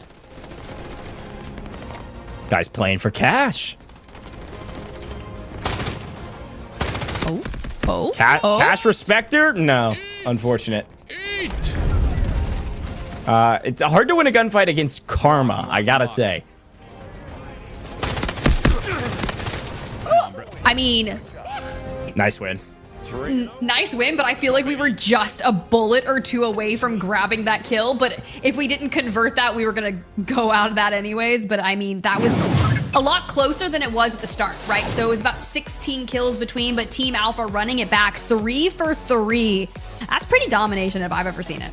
Guy's playing for cash. Oh. Cash respecter? No, unfortunate. It's hard to win a gunfight against Karma, I gotta say. I mean, nice win. Nice win, but I feel like we were just a bullet or 2 away from grabbing that kill. But if we didn't convert that, we were gonna go out of that anyways. But I mean, that was a lot closer than it was at the start, right? So it was about 16 kills between, but Team Alpha running it back 3 for 3. That's pretty domination if I've ever seen it.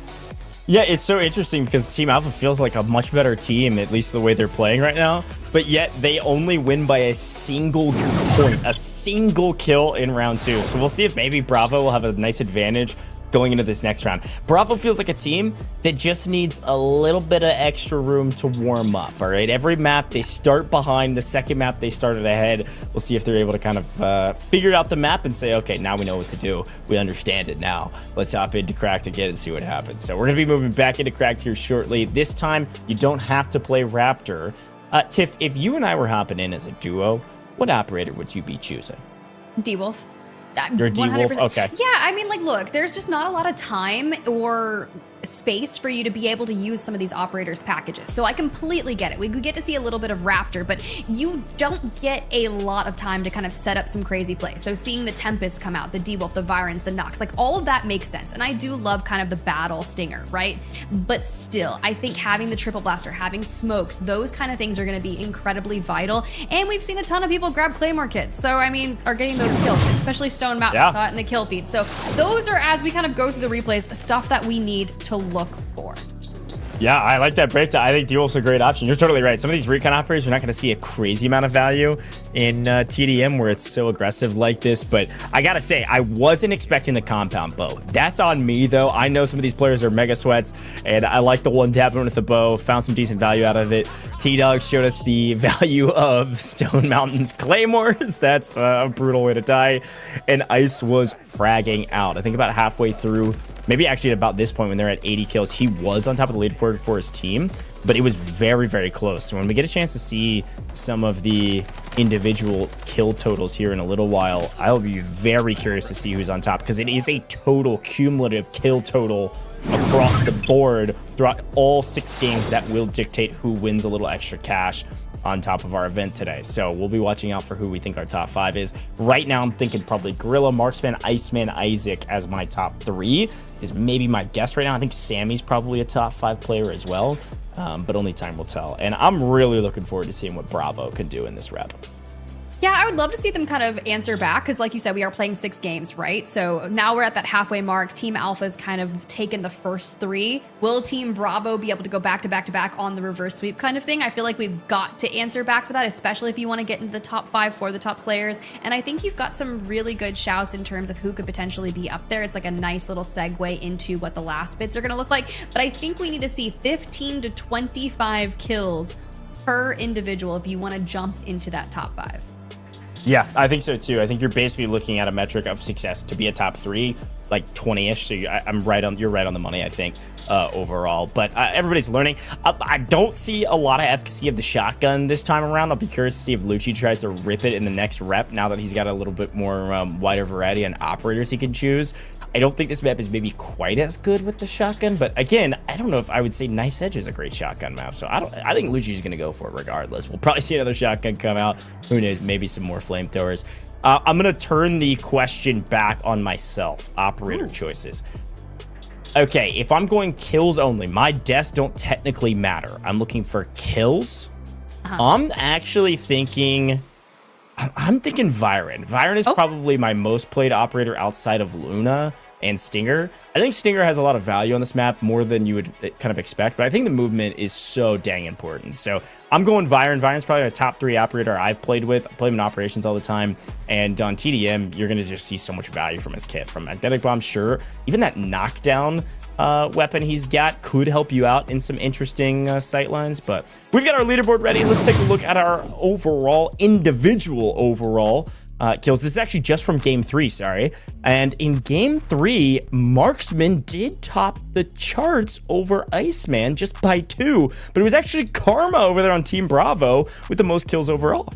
Yeah, it's so interesting because Team Alpha feels like a much better team, at least the way they're playing right now. But yet they only win by a single point, a single kill in round 2. So we'll see if maybe Bravo will have a nice advantage going into this next round. Bravo feels like a team that just needs a little bit of extra room to warm up, all right? Every map, they start behind. The second map, they started ahead. We'll see if they're able to kind of figure out the map and say, okay, now we know what to do. We understand it now. Let's hop into Cracked again and see what happens. So we're going to be moving back into Cracked here shortly. This time, you don't have to play Raptor. Tiff, if you and I were hopping in as a duo, what operator would you be choosing? D-Wolf. You're D-Wolf? Okay. Yeah, I mean, like, look, there's just not a lot of time or space for you to be able to use some of these operators packages. So I completely get it. We get to see a little bit of Raptor, but you don't get a lot of time to kind of set up some crazy plays. So seeing the Tempest come out, the D-Wolf, the Virons, the Nox, like all of that makes sense. And I do love kind of the battle stinger, right? But still, I think having the triple blaster, having smokes, those kind of things are going to be incredibly vital. And we've seen a ton of people grab Claymore kits. So, I mean, are getting those kills, especially Stone Mountain. Yeah. Saw it in the kill feed. So those are, as we kind of go through the replays, stuff that we need to look for. Yeah, I like that breakdown. I think D-Wolf's a great option. You're totally right. Some of these recon operators, you're not going to see a crazy amount of value in TDM where it's so aggressive like this. But I got to say, I wasn't expecting the compound bow. That's on me, though. I know some of these players are mega sweats, and I like the one tapping with the bow. Found some decent value out of it. T-Dog showed us the value of Stone Mountain's claymores. That's a brutal way to die. And Ice was fragging out. I think about halfway through, maybe actually at about this point when they're at 80 kills, he was on top of the leaderboard for his team, but it was very, very close. So when we get a chance to see some of the individual kill totals here in a little while, I'll be very curious to see who's on top, because it is a total cumulative kill total across the board throughout all 6 games that will dictate who wins a little extra cash on top of our event today. So we'll be watching out for who we think our top 5 is. Right now, I'm thinking probably Gorilla, Marksman, IceManIsaac as my top 3 is maybe my guess right now. I think Sammy's probably a top 5 player as well, but only time will tell. And I'm really looking forward to seeing what Bravo can do in this rep. Yeah, I would love to see them kind of answer back because like you said, we are playing 6 games, right? So now we're at that halfway mark. Team Alpha's kind of taken the first 3. Will Team Bravo be able to go back to back to back on the reverse sweep kind of thing? I feel like we've got to answer back for that, especially if you want to get into the top 5 for the top Slayers. And I think you've got some really good shouts in terms of who could potentially be up there. It's like a nice little segue into what the last bids are going to look like. But I think we need to see 15 to 25 kills per individual if you want to jump into that top 5. Yeah, I think so too. I think you're basically looking at a metric of success to be a top 3, like 20-ish. So you're right on the money, I think, overall. But everybody's learning. I don't see a lot of efficacy of the shotgun this time around. I'll be curious to see if Loochy tries to rip it in the next rep now that he's got a little bit more wider variety on operators he can choose. I don't think this map is maybe quite as good with the shotgun, but again, I don't know if I would say Knife's Edge is a great shotgun map. So I think Luchy's going to go for it regardless. We'll probably see another shotgun come out. Who knows? Maybe some more flamethrowers. I'm going to turn the question back on myself. Operator choices. Okay, if I'm going kills only, my deaths don't technically matter. I'm looking for kills. I'm actually thinking... I'm thinking Viren. Viren is probably my most played operator outside of Luna and Stinger. I think Stinger has a lot of value on this map, more than you would kind of expect, but I think the movement is so dang important. So I'm going Viren. Viren's probably a top 3 operator I've played with. I play him in operations all the time. And on TDM, you're going to just see so much value from his kit. From Magnetic Bomb, sure. Even that knockdown weapon he's got could help you out in some interesting sightlines, but we've got our leaderboard ready. Let's take a look at our individual overall kills. This is actually just from game 3, sorry. And in game 3, Marksman did top the charts over Iceman just by 2, but it was actually Karma over there on Team Bravo with the most kills overall.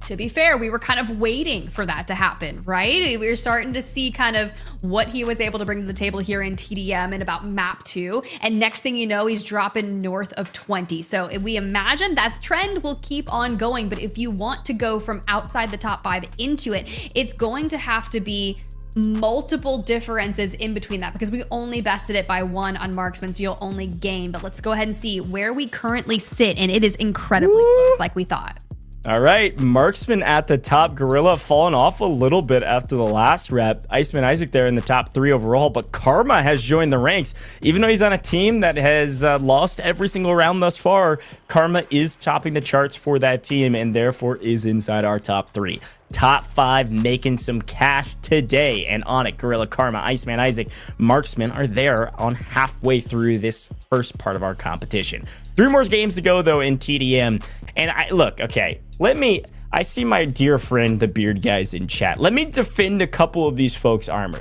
To be fair, we were kind of waiting for that to happen, right? We were starting to see kind of what he was able to bring to the table here in TDM and about map 2. And next thing you know, he's dropping north of 20. So if we imagine that trend will keep on going. But if you want to go from outside the top 5 into it, it's going to have to be multiple differences in between that because we only bested it by 1 on Marksman, so you'll only gain. But let's go ahead and see where we currently sit. And it is incredibly close like we thought. All right, Marksman at the top. Gorilla falling off a little bit after the last rep. IceManIsaac there in the top 3 overall, but Karma has joined the ranks. Even though he's on a team that has lost every single round thus far, Karma is topping the charts for that team and therefore is inside our top 3. Top 5 making some cash today, and on it, Gorilla, Karma, IceManIsaac, Marksman are there on halfway through this first part of our competition. 3 more games to go though in TDM, and I see my dear friend the Beard guys in chat. Let me defend a couple of these folks' honor.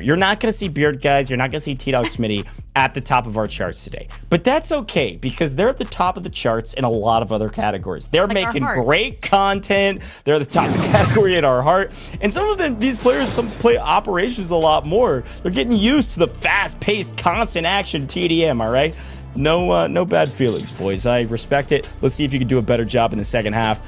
You're not going to see Beard guys, you're not going to see T-Dog Smitty at the top of our charts today. But that's okay, because they're at the top of the charts in a lot of other categories. They're like making great content. They're the top category in our heart. And some of them, these players, some play operations a lot more. They're getting used to the fast-paced, constant action TDM, all right? No bad feelings, boys. I respect it. Let's see if you can do a better job in the second half.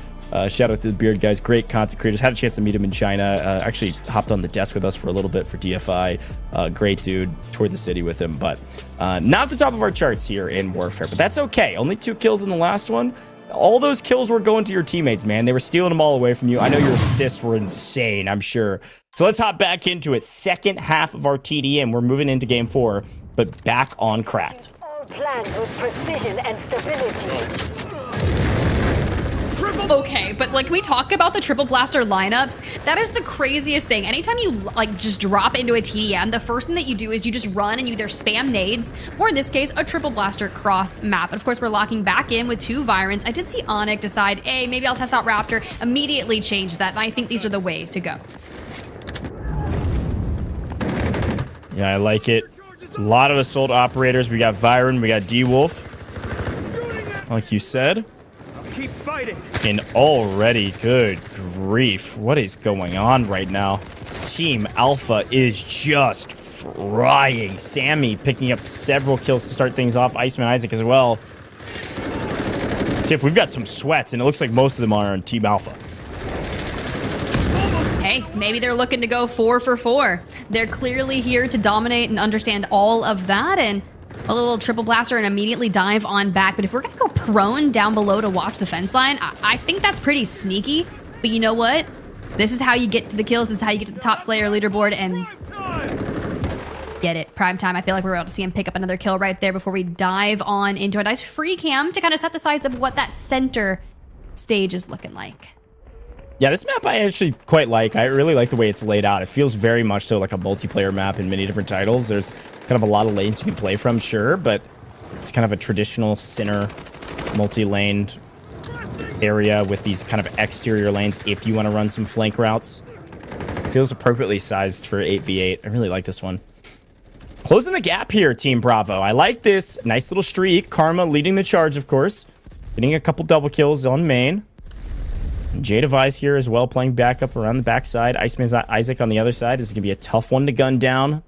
Shout out to the Beard guys, great content creators. Had a chance to meet him in China. Actually hopped on the desk with us for a little bit for DFI. Great dude. Toured the city with him, but not at the top of our charts here in Warfare. But that's okay. Only 2 kills in the last one. All those kills were going to your teammates, man. They were stealing them all away from you. I know your assists were insane, I'm sure. So let's hop back into it. Second half of our TDM. We're moving into game 4, but back on Cracked. Planned with precision and stability. Okay, but like, can we talk about the triple blaster lineups? That is the craziest thing. Anytime you like just drop into a TDM, the first thing that you do is you just run and you either spam nades, or in this case, a triple blaster cross map. And of course, we're locking back in with 2 Virens. I did see Onyx decide, hey, maybe I'll test out Raptor, immediately change that. And I think these are the ways to go. Yeah, I like it. A lot of assault operators. We got Viren, we got D-Wolf, like you said. Keep fighting. And already, good grief, what is going on right now? Team Alpha is just frying. Sammy picking up several kills to start things off. IceManIsaac as well. Tiff, we've got some sweats, and it looks like most of them are on Team Alpha. Hey, maybe they're looking to go 4 for 4. They're clearly here to dominate and understand all of that, and a little triple blaster and immediately dive on back. But if we're gonna go prone down below to watch the fence line, I think that's pretty sneaky. But you know what? This is how you get to the kills. This is how you get to the top Slayer leaderboard and get it. Prime time. I feel like we're able to see him pick up another kill right there before we dive on into a nice free cam to kind of set the sights of what that center stage is looking like. Yeah, this map I actually quite like. I really like the way it's laid out. It feels very much so like a multiplayer map in many different titles. There's kind of a lot of lanes you can play from, sure, but it's kind of a traditional center multi-laned area with these kind of exterior lanes if you want to run some flank routes. Feels appropriately sized for 8v8. I really like this one. Closing the gap here, Team Bravo. I like this. Nice little streak. Karma leading the charge, of course. Getting a couple double kills on main. JDevise here as well, playing backup around the backside. IceManIsaac on the other side. This is going to be a tough one to gun down.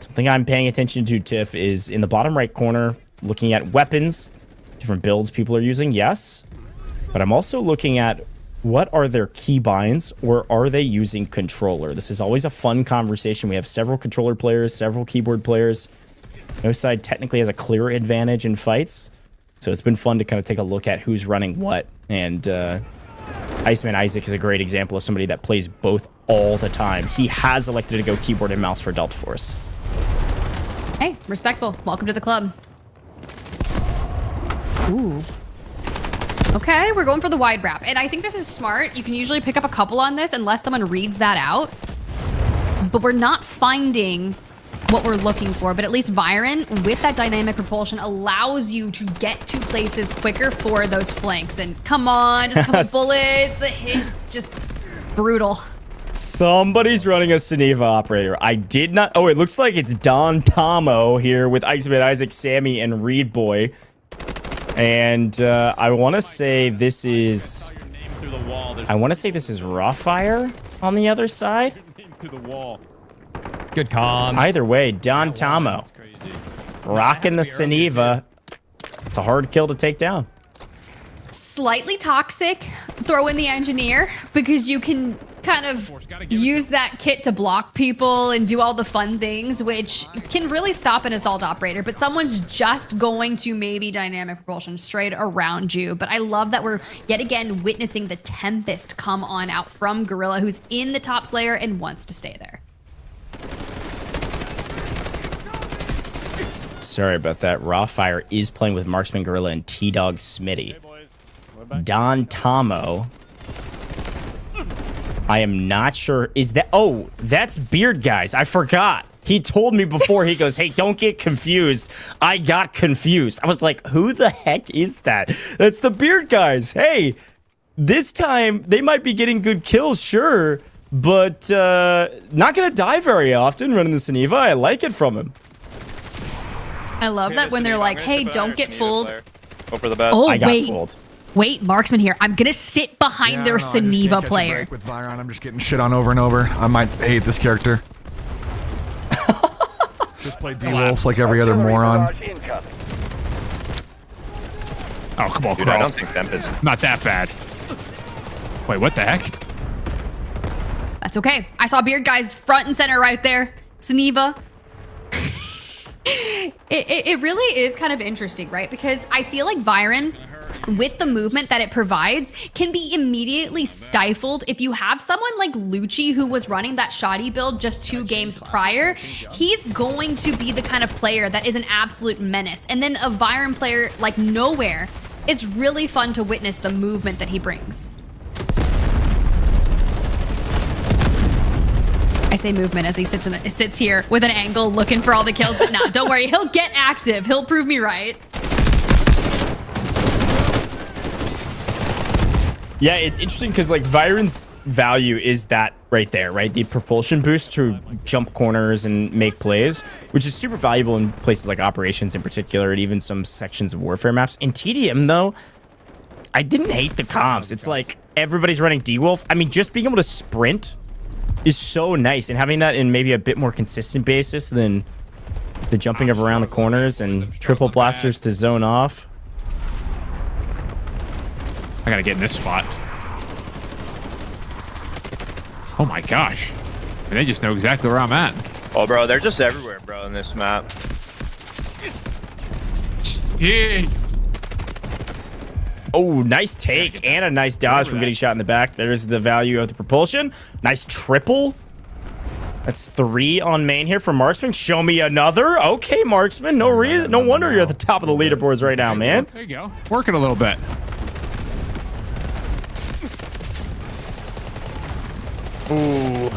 Something I'm paying attention to, Tiff, is in the bottom right corner, looking at weapons, different builds people are using, yes. But I'm also looking at what are their keybinds, or are they using controller? This is always a fun conversation. We have several controller players, several keyboard players. No side technically has a clear advantage in fights. So it's been fun to kind of take a look at who's running what. And IceManIsaac is a great example of somebody that plays both all the time. He has elected to go keyboard and mouse for Delta Force. Hey, respectful. Welcome to the club. Ooh. Okay, we're going for the wide wrap. And I think this is smart. You can usually pick up a couple on this unless someone reads that out. But we're not finding what we're looking for, but at least Viren with that dynamic propulsion allows you to get to places quicker for those flanks. And come on, just a couple bullets, the hits, just brutal. Somebody's running a Seneva operator. I did not. Oh, it looks like it's Don Tomo here with IceManIsaac, Sammy, and Reidboyy. And I want to say this is. I want to say this is Rafire on the other side. Good con. Either way, Don Tomo rocking the Seneva. It's a hard kill to take down. Slightly toxic. Throw in the engineer because you can kind of use that kit to block people and do all the fun things, which can really stop an assault operator. But someone's just going to maybe dynamic propulsion straight around you. But I love that we're yet again witnessing the Tempest come on out from Gorilla, who's in the top Slayer and wants to stay there. Sorry about that. Rafire is playing with Marksman Gorilla and T-Dog Smitty. Don Tomo. I am not sure. Is that... Oh, that's Beard Guys. I forgot. He told me before. He goes, hey, don't get confused. I got confused. I was like, who the heck is that? That's the Beard Guys. Hey, this time they might be getting good kills, sure. But not going to die very often running the Seneva. I like it from him. I love that when they're like, hey, don't get fooled. Go for the best. Oh, I got wait. fooled. Wait, Marksman here. I'm going to sit behind their Seneva player. With Viron, I'm just getting shit on over and over. I might hate this character. Just play D-Wolf like every other moron. Oh, come on, dude, I don't think Tempest is not that bad. Wait, what the heck? That's okay. I saw Beard Guys front and center right there. Seneva. It really is kind of interesting, right? Because I feel like Viren, with the movement that it provides, can be immediately stifled. If you have someone like Loochy, who was running that shoddy build just 2 games prior, he's going to be the kind of player that is an absolute menace. And then a Viren player like Nowhere, it's really fun to witness the movement that he brings. I say movement as he sits here with an angle looking for all the kills, but nah, don't worry, he'll get active. He'll prove me right. Yeah, it's interesting because like Viren's value is that right there, right? The propulsion boost to jump corners and make plays, which is super valuable in places like operations in particular, and even some sections of warfare maps. In TDM though, I didn't hate the comps. It's like everybody's running D-Wolf. I mean, just being able to sprint is so nice, and having that in maybe a bit more consistent basis than the jumping of around the corners and triple blasters to zone off. I gotta get in this spot. Oh my gosh. And they just know exactly where I'm at. Oh, bro, they're just everywhere, bro, in this map. Yeah. Oh, nice take and a nice dodge from getting shot in the back. There's the value of the propulsion. Nice triple. That's 3 on main here for Marksman. Show me another. Okay, Marksman. No reason. No wonder you're at the top of the leaderboards right now, man. There you go. Working a little bit. Ooh.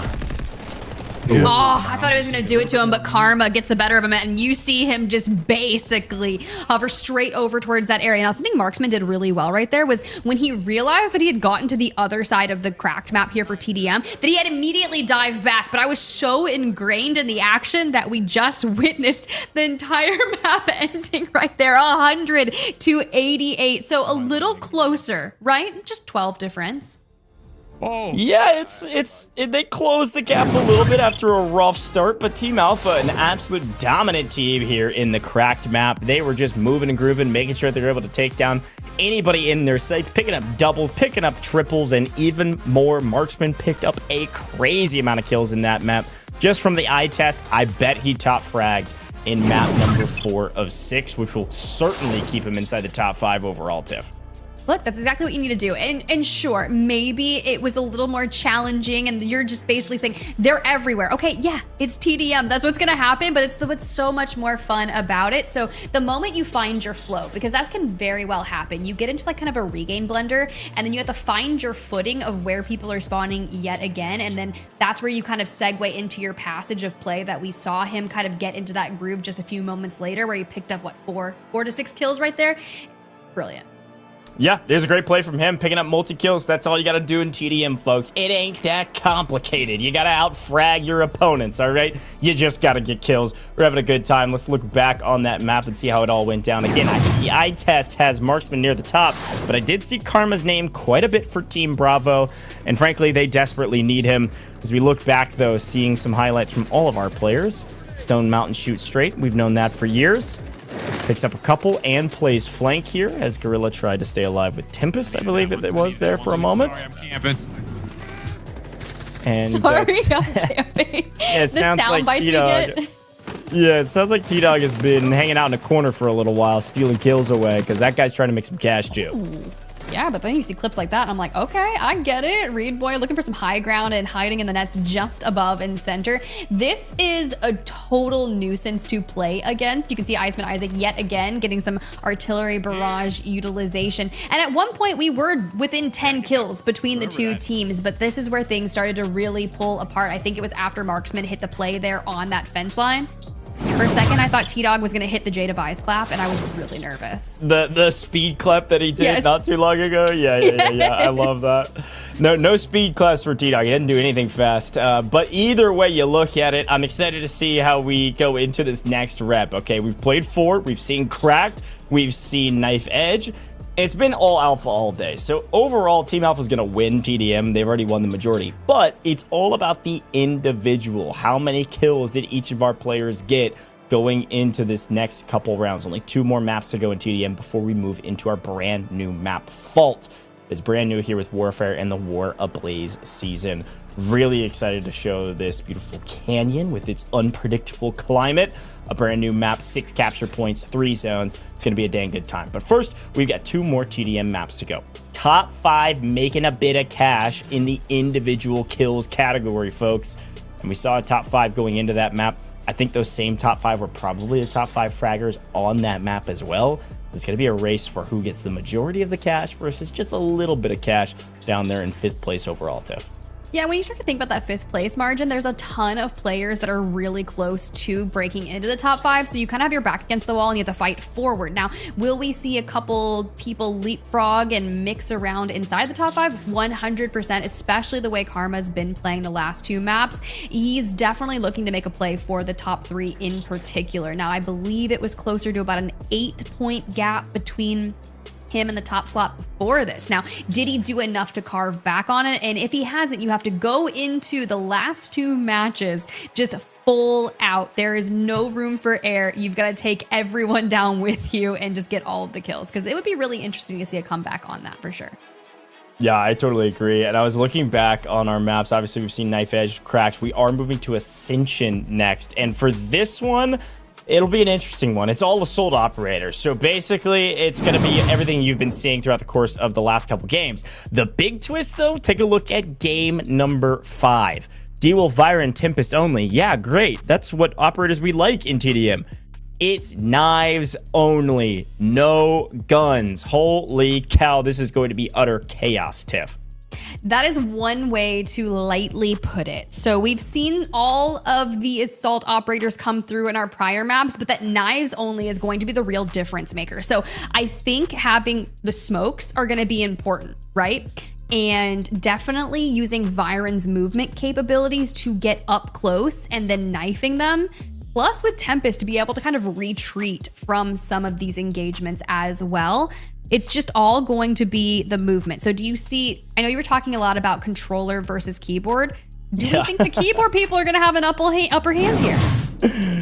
Oh, I thought I was going to do it to him, but Karma gets the better of him, and you see him just basically hover straight over towards that area. Now, something Marksman did really well right there was when he realized that he had gotten to the other side of the cracked map here for TDM, that he had immediately dived back, but I was so ingrained in the action that we just witnessed the entire map ending right there, 100 to 88. So a little closer, right? Just 12 difference. Oh. Yeah, they closed the gap a little bit after a rough start, but Team Alpha, an absolute dominant team here in the cracked map. They were just moving and grooving, making sure they were able to take down anybody in their sights, picking up doubles, picking up triples, and even more. Marksman picked up a crazy amount of kills in that map. Just from the eye test, I bet he top fragged in map number 4 of 6, which will certainly keep him inside the top 5 overall, Tiff. Look, that's exactly what you need to do. And sure, maybe it was a little more challenging and you're just basically saying they're everywhere. Okay, yeah, it's TDM. That's what's going to happen, but it's what's so much more fun about it. So the moment you find your flow, because that can very well happen, you get into like kind of a regain blender and then you have to find your footing of where people are spawning yet again. And then that's where you kind of segue into your passage of play that we saw him kind of get into that groove just a few moments later where he picked up, what, 4 to 6 kills right there. Brilliant. Yeah, there's a great play from him, picking up multi-kills. That's all you got to do in TDM, folks. It ain't that complicated. You got to out-frag your opponents, all right? You just got to get kills. We're having a good time. Let's look back on that map and see how it all went down. Again, the eye test has Marksman near the top, but I did see Karma's name quite a bit for Team Bravo, and frankly, they desperately need him. As we look back, though, seeing some highlights from all of our players. Stone Mountain shoots straight. We've known that for years. Picks up a couple and plays flank here as Gorilla tried to stay alive with Tempest, I believe it was there for a moment. Sorry, I'm camping. And sorry, I'm camping. Yeah, it sounds like T-Dog. Yeah, it sounds like T-Dog has been hanging out in a corner for a little while, stealing kills away, because that guy's trying to make some cash too. Ooh. Yeah, but then you see clips like that, and I'm like, okay, I get it. Reidboyy looking for some high ground and hiding in the nets just above and center. This is a total nuisance to play against. You can see IceManIsaac yet again getting some artillery barrage utilization. And at one point, we were within 10 kills between the two teams, but this is where things started to really pull apart. I think it was after Marksman hit the play there on that fence line. For a second, I thought T-Dog was going to hit the JDevise clap, and I was really nervous. The speed clap that he did not too long ago? Yeah. I love that. No speed claps for T-Dog. He didn't do anything fast. But either way you look at it, I'm excited to see how we go into this next rep. Okay, we've played 4. We've seen Cracked. We've seen Knife Edge. It's been all Alpha all day. So overall, Team Alpha is going to win TDM. They've already won the majority. But it's all about the individual. How many kills did each of our players get going into this next couple rounds? Only 2 more maps to go in TDM before we move into our brand new map, Fault. It's brand new here with Warfare and the War Ablaze season. Really excited to show this beautiful canyon with its unpredictable climate. A brand new map, 6 capture points, 3 zones. It's going to be a dang good time. But first, we've got 2 more TDM maps to go. Top 5 making a bit of cash in the individual kills category, folks. And we saw a top 5 going into that map. I think those same top 5 were probably the top 5 fraggers on that map as well. There's going to be a race for who gets the majority of the cash versus just a little bit of cash down there in 5th place overall, Tiff. Yeah, when you start to think about that 5th place margin, there's a ton of players that are really close to breaking into the top 5. So you kind of have your back against the wall and you have to fight forward. Now, will we see a couple people leapfrog and mix around inside the top 5? 100%, especially the way Karma's been playing the last 2 maps. He's definitely looking to make a play for the top 3 in particular. Now, I believe it was closer to about an 8-point gap between him in the top slot before this. Now, did he do enough to carve back on it? And if he hasn't, you have to go into the last 2 matches just full out. There is no room for error. You've got to take everyone down with you and just get all of the kills, because it would be really interesting to see a comeback on that for sure. Yeah, I totally agree. And I was looking back on our maps. Obviously, we've seen Knife Edge, Cracked. We are moving to Ascension next. And for this one, it'll be an interesting one. It's all assault operators. So basically, it's going to be everything you've been seeing throughout the course of the last couple games. The big twist, though, take a look at game number 5. D-Will, Fire, and Tempest only. Yeah, great. That's what operators we like in TDM. It's knives only, no guns. Holy cow, this is going to be utter chaos, Tiff. That is one way to lightly put it. So we've seen all of the assault operators come through in our prior maps, but that knives only is going to be the real difference maker. So I think having the smokes are going to be important, right? And definitely using Viren's movement capabilities to get up close and then knifing them. Plus with Tempest to be able to kind of retreat from some of these engagements as well. It's just all going to be the movement. So do you see, I know you were talking a lot about controller versus keyboard. Do you think the keyboard people are going to have an upper hand here?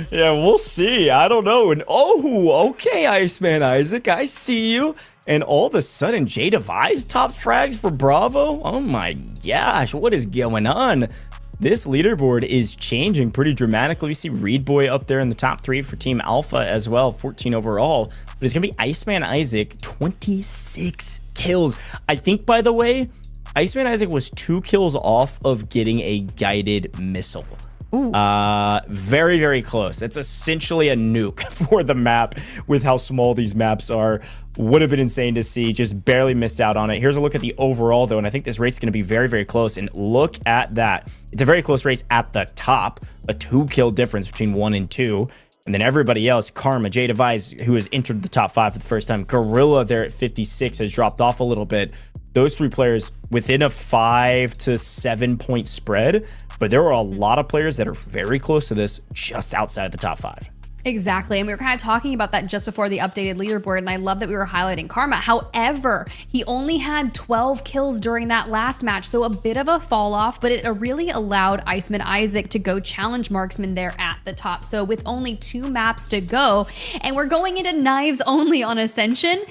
Yeah, we'll see. I don't know. And oh, okay, IceManIsaac, I see you. And all of a sudden, JDevise top frags for Bravo. Oh my gosh, what is going on? This leaderboard is changing pretty dramatically. We see Reidboyy up there in the top 3 for Team Alpha as well, 14 overall. But it's going to be IceManIsaac, 26 kills. I think, by the way, IceManIsaac was 2 kills off of getting a guided missile. Very, very close. It's essentially a nuke for the map with how small these maps are. Would have been insane to see. Just barely missed out on it. Here's a look at the overall, though, and I think this race is going to be very, very close. And look at that. It's a very close race at the top. A 2-kill difference between 1 and 2. And then everybody else, Karma, JDevise, who has entered the top 5 for the first time. Gorilla there at 56 has dropped off a little bit. Those 3 players within a 5 to 7 point spread. But there were a lot of players that are very close to this, just outside of the top 5. Exactly. And we were kind of talking about that just before the updated leaderboard. And I love that we were highlighting Karma. However, he only had 12 kills during that last match. So a bit of a fall off, but it really allowed IceManIsaac to go challenge Marksman there at the top. So with only 2 maps to go, and we're going into knives only on Ascension,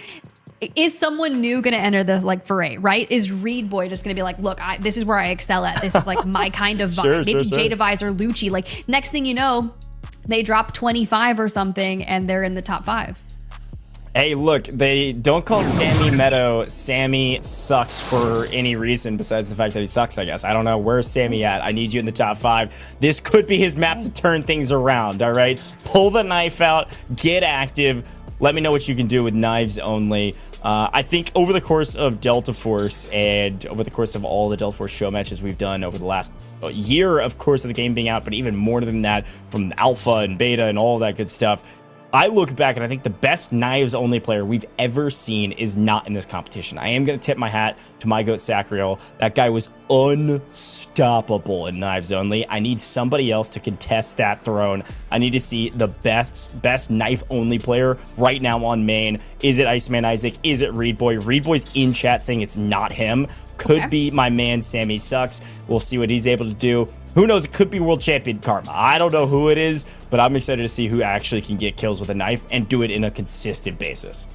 is someone new going to enter the foray, right? Is Reidboyy just going to be like, look, this is where I excel at. This is like my kind of vibe. Maybe JDevise or Loochy. Like next thing you know, they drop 25 or something and they're in the top 5. Hey, look, they don't call Sammy Meadow Sammy sucks for any reason besides the fact that he sucks, I guess. I don't know. Where's Sammy at? I need you in the top 5. This could be his map to turn things around, all right? Pull the knife out, get active. Let me know what you can do with knives only. I think over the course of Delta Force and over the course of all the Delta Force show matches we've done over the last year, of course, of the game being out, but even more than that from alpha and beta and all that good stuff, I look back and I think the best knives only player we've ever seen is not in this competition. I am going to tip my hat to my goat Sacriel. That guy was unstoppable in knives only. I need somebody else to contest that throne. I need to see the best knife only player right now on main. Is it IceManIsaac? Is it Reidboyy? Reidboyy's in chat saying it's not him. Could be my man Sammy Sucks. We'll see what he's able to do. Who knows? It could be world champion Karma. I don't know who it is, but I'm excited to see who actually can get kills with a knife and do it in a consistent basis.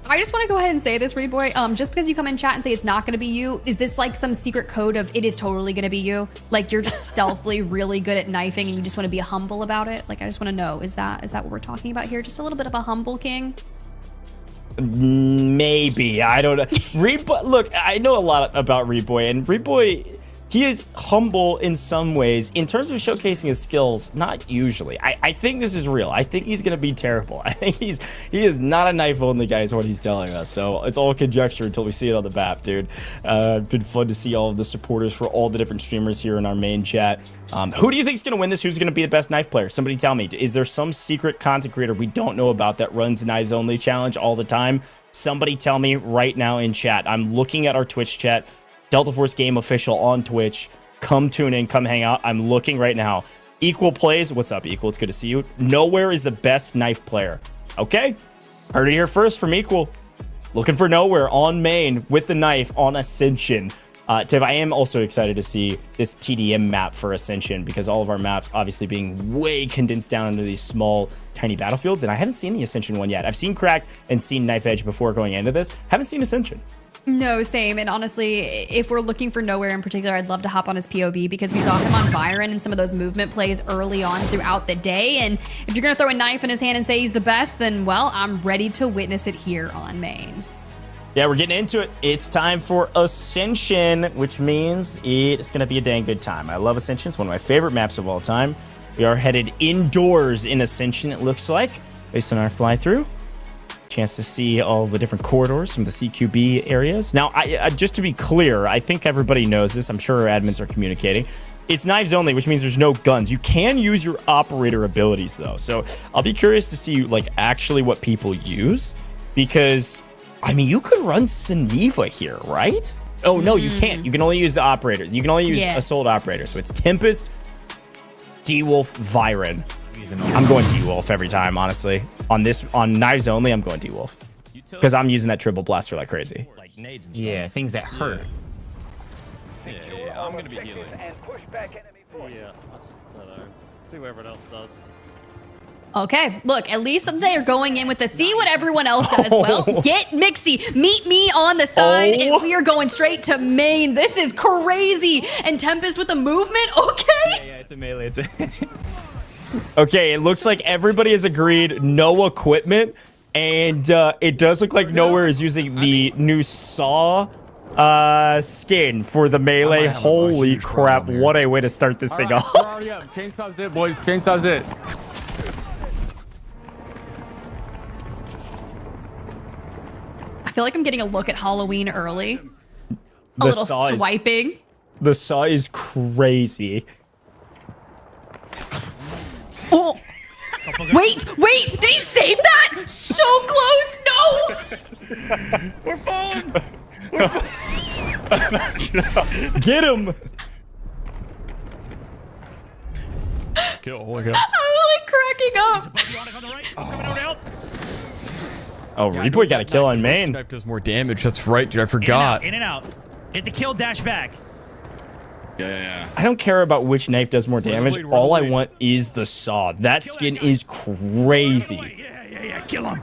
I just want to go ahead and say this, Reidboyy. Just because you come in chat and say it's not going to be you, is this like some secret code of it is totally going to be you? Like you're just stealthily really good at knifing and you just want to be humble about it? Like I just want to know, is that what we're talking about here? Just a little bit of a humble king? Maybe. I don't know. Reidboyy, look, I know a lot about Reidboyy, and Reidboyy, he is humble in some ways. In terms of showcasing his skills, not usually. I think this is real. I think he's going to be terrible. I think he is not a knife-only guy is what he's telling us. So it's all conjecture until we see it on the map, dude. It's been fun to see all of the supporters for all the different streamers here in our main chat. Who do you think is going to win this? Who's going to be the best knife player? Somebody tell me. Is there some secret content creator we don't know about that runs knives only challenge all the time? Somebody tell me right now in chat. I'm looking at our Twitch chat. Delta Force Game Official on Twitch. Come tune in. Come hang out. I'm looking right now. Equal plays. What's up, Equal? It's good to see you. Nowhere is the best knife player. Okay. Heard it here first from Equal. Looking for Nowhere on main with the knife on Ascension. Tiff, I am also excited to see this TDM map for Ascension because all of our maps obviously being way condensed down into these small, tiny battlefields. And I haven't seen the Ascension one yet. I've seen Crack and seen Knife Edge before going into this. Haven't seen Ascension. No, same. And honestly, if we're looking for Nowhere in particular, I'd love to hop on his POV because we saw him on Byron and some of those movement plays early on throughout the day. And if you're going to throw a knife in his hand and say he's the best, then, well, I'm ready to witness it here on main. Yeah, we're getting into it. It's time for Ascension, which means it's going to be a dang good time. I love Ascension. It's one of my favorite maps of all time. We are headed indoors in Ascension, it looks like, based on our fly-through. Chance to see all the different corridors from the CQB areas. Now, just to be clear, I think everybody knows this. I'm sure our admins are communicating. It's knives only, which means there's no guns. You can use your operator abilities, though. So I'll be curious to see, like, actually what people use. Because, I mean, you could run Seneva here, right? Oh, no, you can't. You can only use the operator. You can only use assault operator. So it's Tempest, D-Wolf, Viren. I'm going D-Wolf every time, honestly. On knives only, I'm going D-Wolf. Because I'm using that triple blaster like crazy. Like nades and stuff. Yeah, things that hurt. Yeah, I'm gonna be healing. Yeah, I'll just, I don't know. See what everyone else does. Okay, look, at least they're going in with the see what everyone else does. Well, get Mixie, meet me on the side, and we are going straight to main. This is crazy. And Tempest with the movement, okay? Yeah, it's a melee. Okay, it looks like everybody has agreed no equipment, and it does look like Nowhere is using the new Saw skin for the melee. Holy crap, what a way to start this thing off. Chainsaw's it, boys. Chainsaw's it. I feel like I'm getting a look at Halloween early. The a little Saw swiping. The Saw is crazy. Oh. Wait, did he save that? So close, no! We're falling. Get him. Kill, holy cow. I'm like cracking up. Oh, Reidboyy got a kill on main. Knife does more damage. That's right, dude. I forgot. In and out. Get the kill, dash back. Yeah. I don't care about which knife does more damage. All I want is the Saw. That skin is crazy. Yeah, kill him.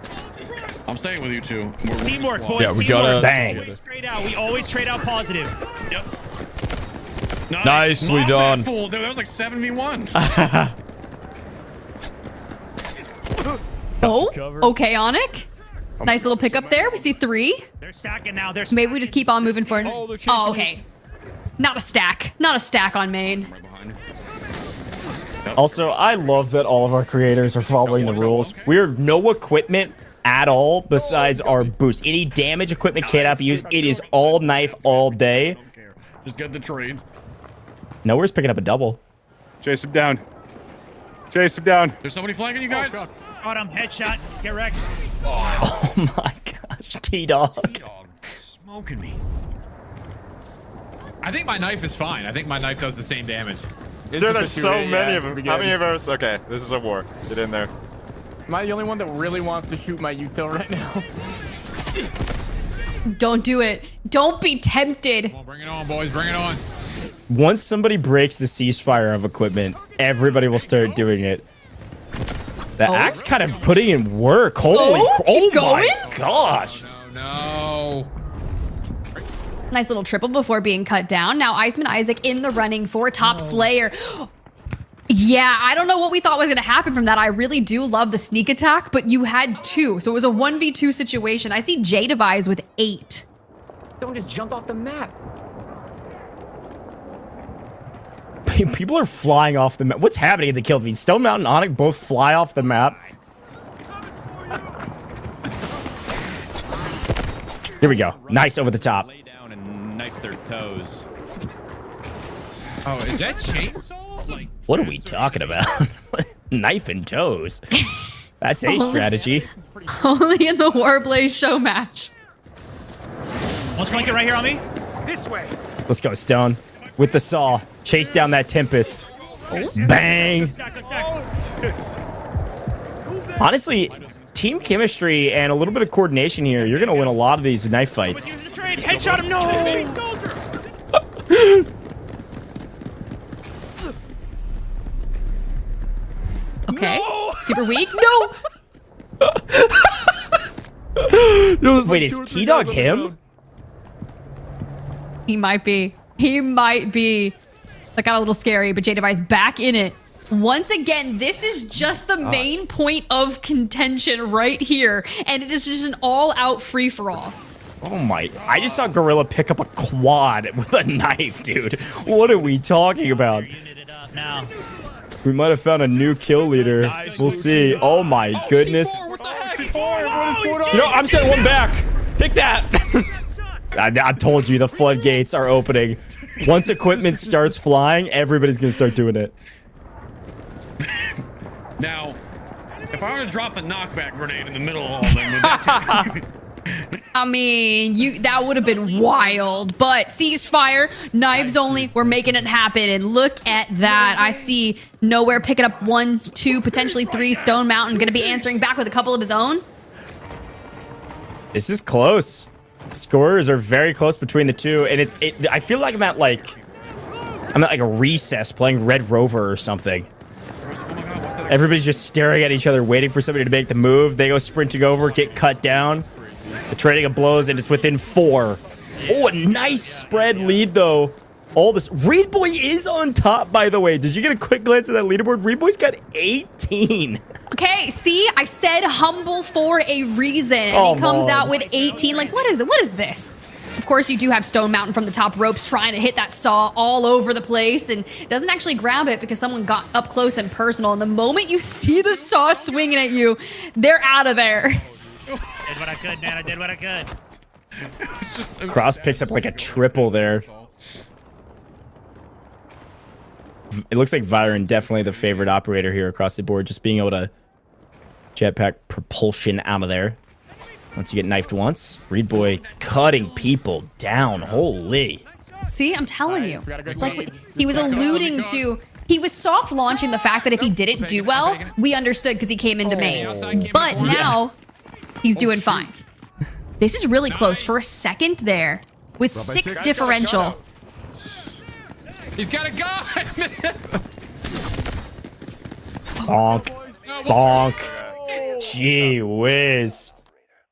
I'm staying with you two. Teamwork, boys. Yeah, we gotta bang. We always trade out positive. Yep. Nicely done. Dude, that was like 7v1. Oh, okay, Onyx. Nice little pickup there. We see 3. They're stacking now. Maybe we just keep on moving forward. Oh, okay. Not a stack. Not a stack on main. Also, I love that all of our creators are following the rules. We're no equipment at all besides our boost. Any damage equipment cannot be used. It is all knife all day. Just get the trades. Nowhere's picking up a double. Chase him down. Chase him down. There's somebody flagging you guys. Got him. Headshot. Get wrecked. Oh my gosh. T-Dog. T-Dog smoking me. I think my knife is fine. I think my knife does the same damage. Dude, there's so many of them. How many of us? Okay, this is a war. Get in there. Am I the only one that really wants to shoot my util right now? Don't do it. Don't be tempted. Come on, bring it on, boys. Bring it on. Once somebody breaks the ceasefire of equipment, everybody will start doing it. The axe kind of putting in work. Holy my gosh. No. Nice little triple before being cut down. Now IceManIsaac in the running for top Slayer. Yeah, I don't know what we thought was going to happen from that. I really do love the sneak attack, but you had 2. So it was a 1v2 situation. I see JDevise with 8. Don't just jump off the map. People are flying off the map. What's happening in the kill feed? Stone Mountain and Onyx both fly off the map. Here we go. Nice over the top. Lay down and knife their toes. Oh, is that chainsaw? Like, what are we talking about? Knife and toes. That's a strategy. Only in the War Ablaze Showmatch. Let's flank it right here on me. This way. Let's go, Stone. With the Saw. Chase down that Tempest. Bang. Honestly, team chemistry and a little bit of coordination here. You're going to win a lot of these knife fights. Headshot him. No. Okay. No. Super weak. No. Wait, is T-Dog him? He might be. He might be. That got a little scary, but JDevise back in it. Once again, this is just the main point of contention right here. And it is just an all-out free-for-all. Oh my, I just saw Gorilla pick up a quad with a knife, dude. What are we talking about? Now. We might have found a new kill leader. We'll see. Oh my goodness. What the heck? C4, You know, I'm setting one back. Take that. I told you the floodgates are opening. Once equipment starts flying, everybody's gonna start doing it. Now, if I were to drop the knockback grenade in the middle of all of them, would that I mean, that would have been wild, but ceasefire, knives only, we're making it happen, and look at that. I see Nowhere picking up 1, 2, potentially 3, Stone Mountain gonna be answering back with a couple of his own. This is close. Scorers are very close between the two, and I feel like I'm at like a recess playing Red Rover or something. Everybody's just staring at each other, waiting for somebody to make the move. They go sprinting over, get cut down. The trading of blows, and it's within 4. Oh, a nice spread lead, though. All this. Reidboyy is on top, by the way. Did you get a quick glance at that leaderboard? Reidboy's got 18. Okay, see, I said humble for a reason, and he comes out with 18. Like, what is it? What is this? Of course, you do have Stone Mountain from the top ropes trying to hit that saw all over the place, and doesn't actually grab it because someone got up close and personal. And the moment you see the saw swinging at you, they're out of there. Did what I could, man. I did what I could. Cross picks up like a triple there. It looks like Viren definitely the favorite operator here across the board, just being able to jetpack propulsion out of there. Once you get knifed once, Reidboyy cutting people down. Holy. See, I'm telling you. It's like he was alluding to, he was soft launching the fact that if he didn't do well, we understood because he came into main. But now, he's doing fine. This is really close for a second there with 6 differential. He's got a gun! Bonk. Bonk. Gee whiz.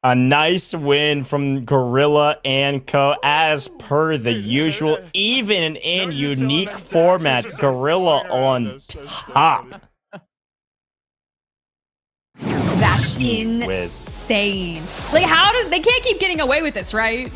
A nice win from Gorilla and Co. As per the usual, even in unique format, Gorilla on top. That's insane. Like, they can't keep getting away with this, right?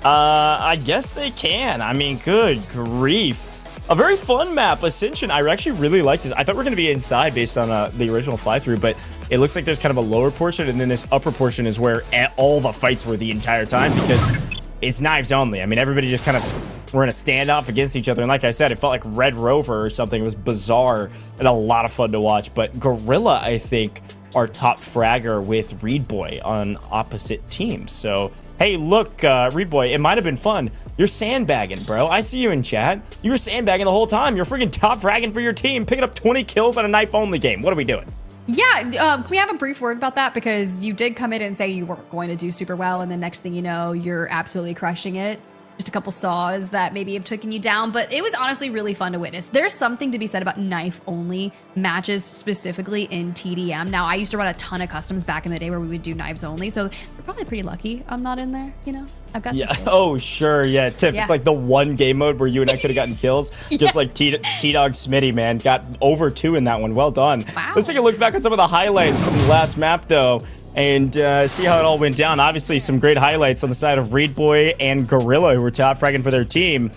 I guess they can. I mean, good grief. A very fun map, Ascension. I actually really like this. I thought we were going to be inside based on the original fly-through, but it looks like there's kind of a lower portion, and then this upper portion is where all the fights were the entire time because it's knives only. I mean, everybody just kind of were in a standoff against each other, and like I said, it felt like Red Rover or something. It was bizarre and a lot of fun to watch, but Gorilla, I think, are top fragger with Reidboyy on opposite teams. So, hey, look, Reidboyy, it might have been fun. You're sandbagging, bro. I see you in chat. You were sandbagging the whole time. You're freaking top fragging for your team, picking up 20 kills on a knife-only game. What are we doing? Yeah, we have a brief word about that because you did come in and say you weren't going to do super well, and the next thing you know, you're absolutely crushing it. Just a couple saws that maybe have taken you down, but it was honestly really fun to witness. There's something to be said about knife-only matches, specifically in TDM. Now, I used to run a ton of customs back in the day where we would do knives only, so we're probably pretty lucky I'm not in there, you know? I've got some skills. Oh, sure, yeah. Tiff, Yeah. it's like the one game mode where you and I could have gotten kills. Just like T-Dog Smitty, man. Got over 2 in that one. Well done. Wow. Let's take a look back at some of the highlights from the last map, though, and see how it all went down. Obviously, some great highlights on the side of Reidboyy and Gorilla, who were top fragging for their team.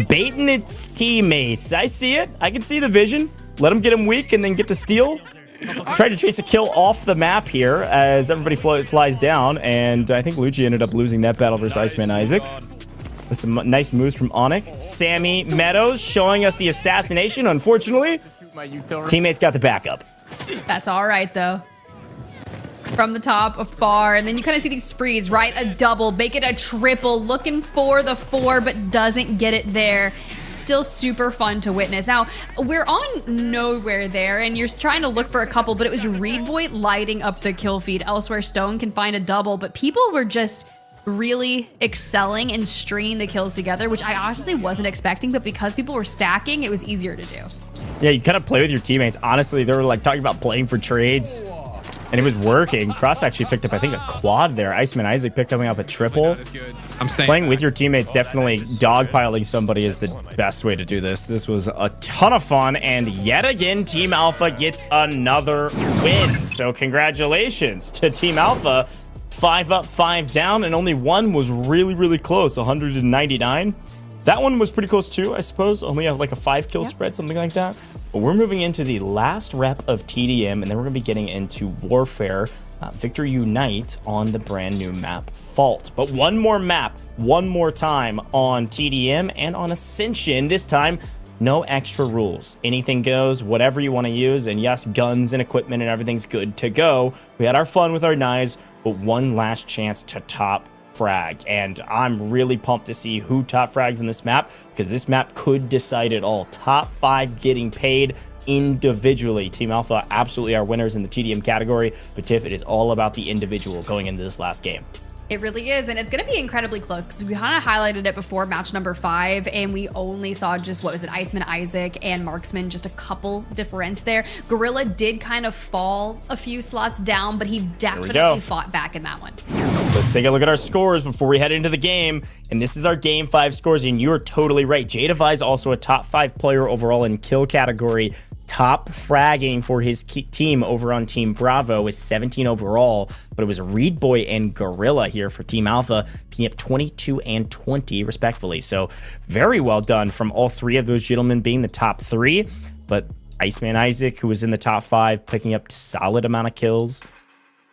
Baiting its teammates. I see it. I can see the vision. Let them get him weak and then get the steal. Tried to chase a kill off the map here as everybody flies down, and I think Loochy ended up losing that battle versus IceManIsaac. With some nice moves from Onyx. Sammy Meadows showing us the assassination, unfortunately. Teammates got the backup. That's all right, though. From the top afar, and then you kind of see these sprees, right? A double, make it a triple, looking for the 4, but doesn't get it there. Still super fun to witness. Now, we're on nowhere there, and you're trying to look for a couple, but it was Reidboyy lighting up the kill feed. Elsewhere, Stone can find a double, but people were just really excelling and stringing the kills together, which I honestly wasn't expecting, but because people were stacking, it was easier to do. Yeah, you kind of play with your teammates. Honestly, they were like talking about playing for trades. and it was working. Cross actually picked up, I think, a quad there. IceManIsaac picked up a triple. I'm staying Playing with your teammates, definitely dogpiling somebody is the best way to do this. This was a ton of fun, and yet again, Team Alpha gets another win. So congratulations to Team Alpha. 5 up, 5 down, and only one was really, really close, 199. That one was pretty close too, I suppose. Only have like a 5 kill spread, something like that. But we're moving into the last rep of TDM, and then we're going to be getting into Warfare, Victory Unite on the brand new map Fault. But one more map, one more time on TDM and on Ascension. This time, no extra rules. Anything goes, whatever you want to use. And yes, guns and equipment and everything's good to go. We had our fun with our knives, but one last chance to top frag. And I'm really pumped to see who top frags in this map, because this map could decide it all. Top 5 getting paid individually. Team Alpha absolutely are winners in the TDM category, but Tiff, it is all about the individual going into this last game. It really is, and it's going to be incredibly close because we kind of highlighted it before match number 5, and we only saw just, what was it, IceManIsaac and Marksman, just a couple difference there. Gorilla did kind of fall a few slots down, but he definitely fought back in that one. Let's take a look at our scores before we head into the game, and this is our Game 5 scores, and you're totally right. JDevise also a top 5 player overall in kill category. Top fragging for his team over on Team Bravo is 17 overall, but it was Reidboyy and Gorilla here for Team Alpha, picking up 22 and 20 respectively. So very well done from all 3 of those gentlemen being the top 3, but IceManIsaac, who was in the top 5, picking up solid amount of kills.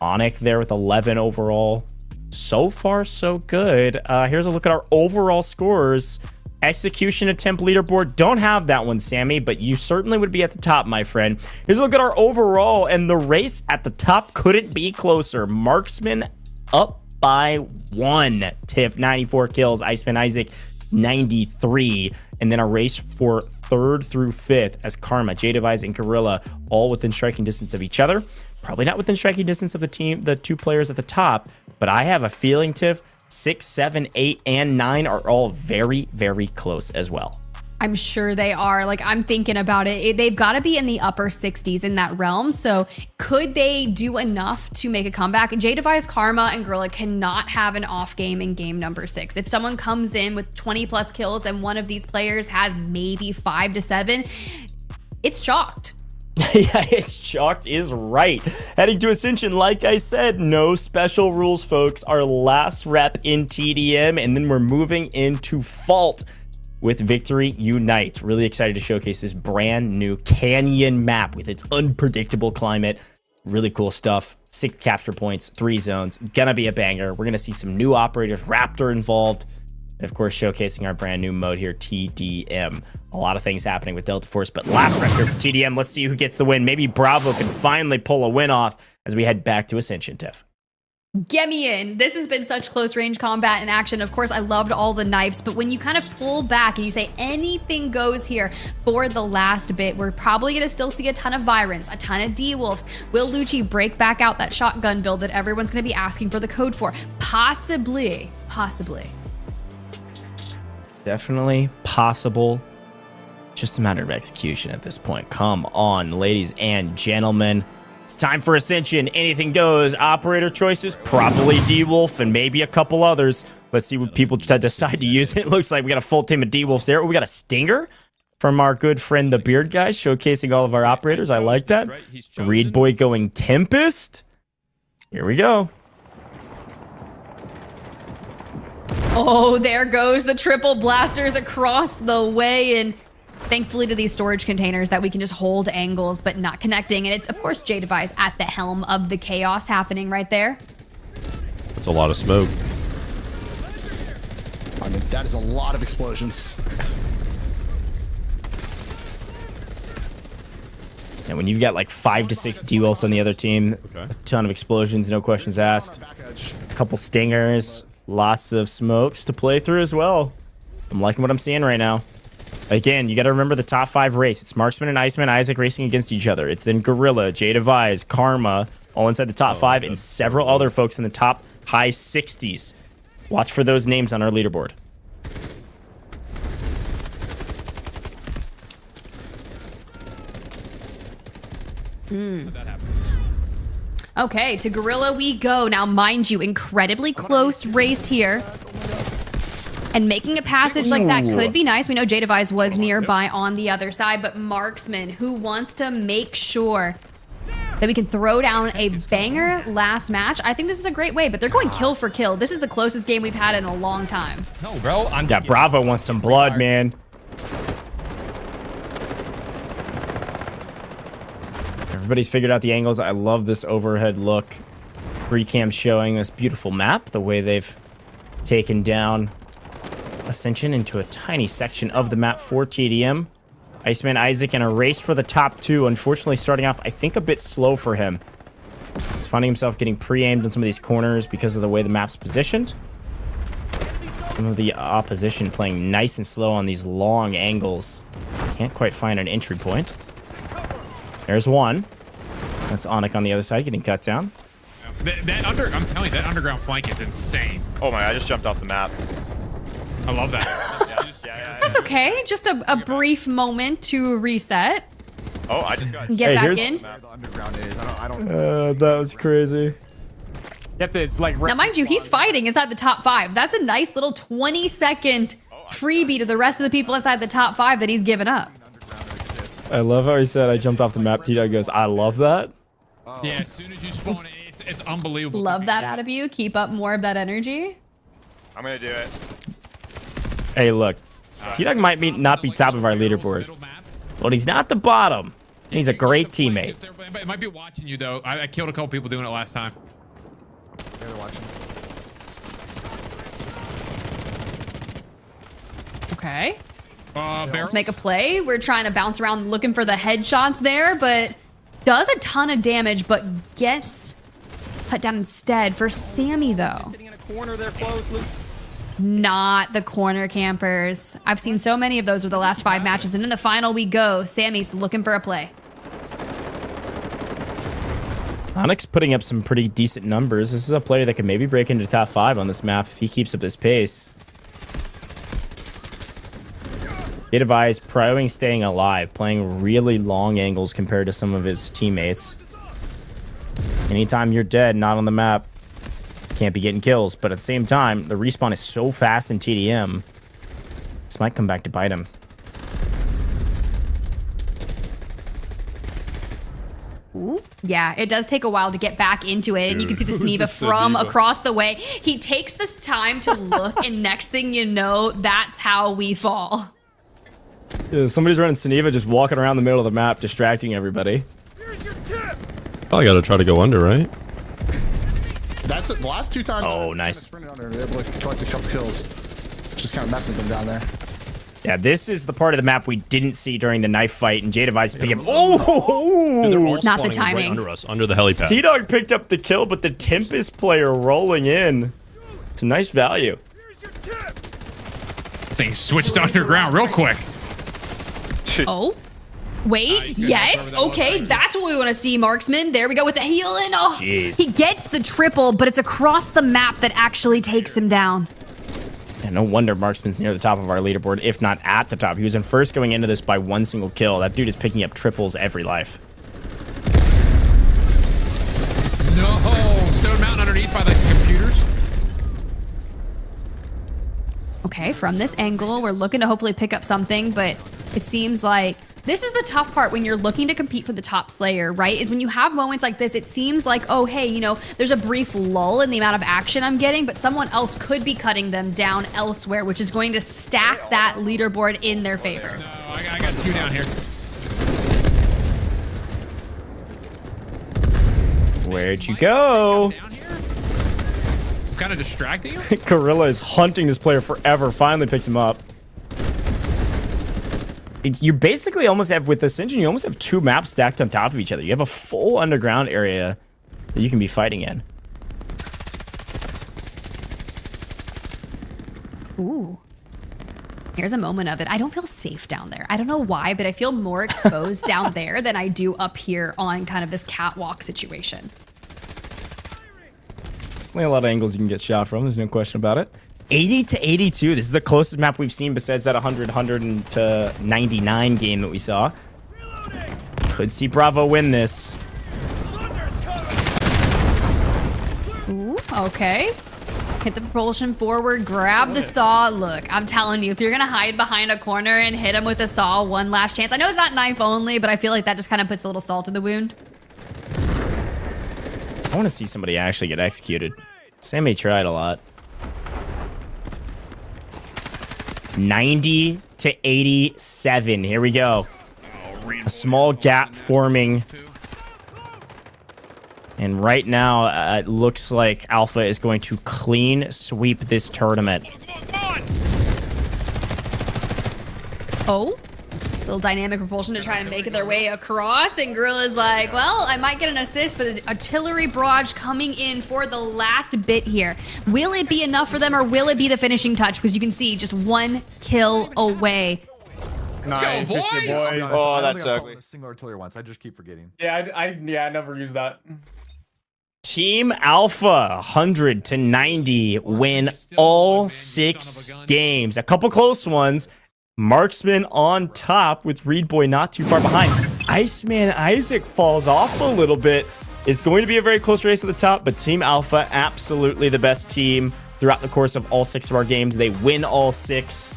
Onyx there with 11 overall. So far, so good. Here's a look at our overall scores. Execution attempt leaderboard, don't have that one, Sammy, but you certainly would be at the top, my friend. Here's a look at our overall, and the race at the top couldn't be closer. Marksman up by 1. Tiff, 94 kills. IceManIsaac, 93. And then a race for 3rd through 5th as Karma, JDevise, and Gorilla all within striking distance of each other. Probably not within striking distance of the team, the 2 players at the top, but I have a feeling, Tiff, 6, 7, 8, and 9 are all very, very close as well. I'm sure they are. Like, I'm thinking about it. They've got to be in the upper 60s in that realm. So could they do enough to make a comeback? JDevise, Karma, and Gorilla cannot have an off game in game number 6. If someone comes in with 20 plus kills and one of these players has maybe 5 to 7, it's chalked. Yeah, it's chalked is right. Heading to Ascension, like I said, no special rules, folks. Our last rep in TDM, and then we're moving into Fault with Victory Unite. Really excited to showcase this brand new canyon map with its unpredictable climate. Really cool stuff. 6 capture points, 3 zones. Gonna be a banger. We're gonna see some new operators, Raptor involved, and of course, showcasing our brand new mode here, TDM. A lot of things happening with Delta Force, but last rep here for TDM. Let's see who gets the win. Maybe Bravo can finally pull a win off as we head back to Ascension, Tiff. Get me in. This has been such close range combat and action. Of course, I loved all the knives, but when you kind of pull back and you say anything goes here for the last bit, we're probably going to still see a ton of Virons, a ton of D-Wolves. Will Loochy break back out that shotgun build that everyone's going to be asking for the code for? Possibly. Definitely possible. Just a matter of execution at this point. Come on, ladies and gentlemen. It's time for Ascension. Anything goes. Operator choices, probably D-Wolf and maybe a couple others. Let's see what people decide to use. It looks like we got a full team of D-Wolves there. We got a Stinger from our good friend, the Beard Guy, showcasing all of our operators. I like that. Reidboyy going Tempest. Here we go. Oh, there goes the triple blasters across the way, and thankfully to these storage containers that we can just hold angles but not connecting. And it's, of course, JDevise at the helm of the chaos happening right there. That's a lot of smoke. I mean, that is a lot of explosions. And when you've got like 5 to 6 D-Wolves on the other team, a ton of explosions, no questions asked. A couple Stingers, lots of smokes to play through as well. I'm liking what I'm seeing right now. Again, you got to remember the top 5 race. It's Marksman and IceManIsaac racing against each other. It's then Gorilla, JDevise, Karma, all inside the top 5, and several other folks in the top high 60s. Watch for those names on our leaderboard. Okay, to Gorilla we go. Now, mind you, incredibly close race here. And making a passage like that could be nice. We know JDevise was nearby on the other side, but Marksman, who wants to make sure that we can throw down a banger last match. I think this is a great way, but they're going kill for kill. This is the closest game we've had in a long time. No, bro. Yeah, Bravo wants some blood, man. Everybody's figured out the angles. I love this overhead look. Recam showing this beautiful map, the way they've taken down Ascension into a tiny section of the map for TDM. IceManIsaac in a race for the top 2. Unfortunately, starting off, I think, a bit slow for him. He's finding himself getting pre-aimed in some of these corners because of the way the map's positioned. Some of the opposition playing nice and slow on these long angles. Can't quite find an entry point. There's one. That's Onyx on the other side getting cut down. I'm telling you, that underground flank is insane. Oh my, I just jumped off the map. I love that. That's okay. Just a brief moment to reset. Oh, I just got get back in. That was crazy. Now, mind you, he's fighting inside the top 5. That's a nice little 20-second freebie to the rest of the people inside the top 5 that he's given up. I love how he said, I jumped off the map. T-Dog goes, I love that. Yeah, as soon as you spawn, it's unbelievable. Love that out of you. Keep up more of that energy. I'm going to do it. Hey, look. T-Dog might not be top of our leaderboard, but he's not the bottom. He's a great teammate. It might be watching you, though. I killed a couple people doing it last time. They're watching. Okay. Let's Let's make a play. We're trying to bounce around looking for the headshots there, but does a ton of damage, but gets cut down instead. For Sammy, though. Sitting in a corner there close, Luke. Not the corner campers. I've seen so many of those over the last 5 matches, and in the final we go. Sammy's looking for a play. Onyx putting up some pretty decent numbers. This is a player that could maybe break into top 5 on this map if he keeps up this pace. JDevise proing staying alive, playing really long angles compared to some of his teammates. Anytime you're dead, not on the map, can't be getting kills. But at the same time, the respawn is so fast in TDM. This might come back to bite him. Ooh, yeah, it does take a while to get back into it. And you can see the Sneva from across the way. He takes this time to look, and next thing you know, that's how we fall. Yeah, somebody's running Sneva just walking around the middle of the map, distracting everybody. Probably gotta try to go under, right? That's it. The last 2 times. Oh, nice. Under, they able to collect a couple kills. Just kind of messing with them down there. Yeah, this is the part of the map we didn't see during the knife fight, and JDevise picked up. Oh! Not the timing. Right under us, under the helipad. T-Dog picked up the kill, but the Tempest player rolling in. It's a nice value. Thing switched underground real quick. Oh. Wait, yes, okay, that's what we want to see, Marksman. There we go with the healing. Oh, jeez. He gets the triple, but it's across the map that actually takes him down. Yeah, no wonder Marksman's near the top of our leaderboard, if not at the top. He was in first going into this by 1 single kill. That dude is picking up triples every life. No, Stone Mountain underneath by the computers. Okay, from this angle, we're looking to hopefully pick up something, but it seems like this is the tough part when you're looking to compete for the top Slayer, right? Is when you have moments like this, it seems like, oh, hey, you know, there's a brief lull in the amount of action I'm getting, but someone else could be cutting them down elsewhere, which is going to stack that leaderboard in their favor. No, I got 2 down here. Where'd you go? I'm kind of distracting you. Gorilla is hunting this player forever, finally picks him up. You basically almost have, with this engine, you almost have 2 maps stacked on top of each other. You have a full underground area that you can be fighting in. Ooh. Here's a moment of it. I don't feel safe down there. I don't know why, but I feel more exposed down there than I do up here on kind of this catwalk situation. Definitely a lot of angles you can get shot from. There's no question about it. 80 to 82. This is the closest map we've seen besides that 100 to 99 game that we saw. Could see Bravo win this. Okay. Hit the propulsion forward, grab the saw. Look, I'm telling you, if you're gonna hide behind a corner and hit him with the saw, one last chance. I know it's not knife only, but I feel like that just kind of puts a little salt in the wound. I want to see somebody actually get executed. Sammy tried a lot. 90 to 87. Here we go. A small gap forming. And right now, it looks like Alpha is going to clean sweep this tournament. Oh, little dynamic propulsion to try and make their way across. And Gorilla's like, well, I might get an assist, but the artillery barrage coming in for the last bit here. Will it be enough for them, or will it be the finishing touch? Because you can see just one kill away. Nice. Go, boys! Oh, that's ugly. Single artillery once. I just keep forgetting. Yeah, I never use that. Team Alpha, 100 to 90, win all 6 games. A couple close ones. Marksman on top with Reidboyy not too far behind. IceManIsaac falls off a little bit. It's going to be a very close race at the top, but Team Alpha, absolutely the best team throughout the course of all 6 of our games. They win all 6.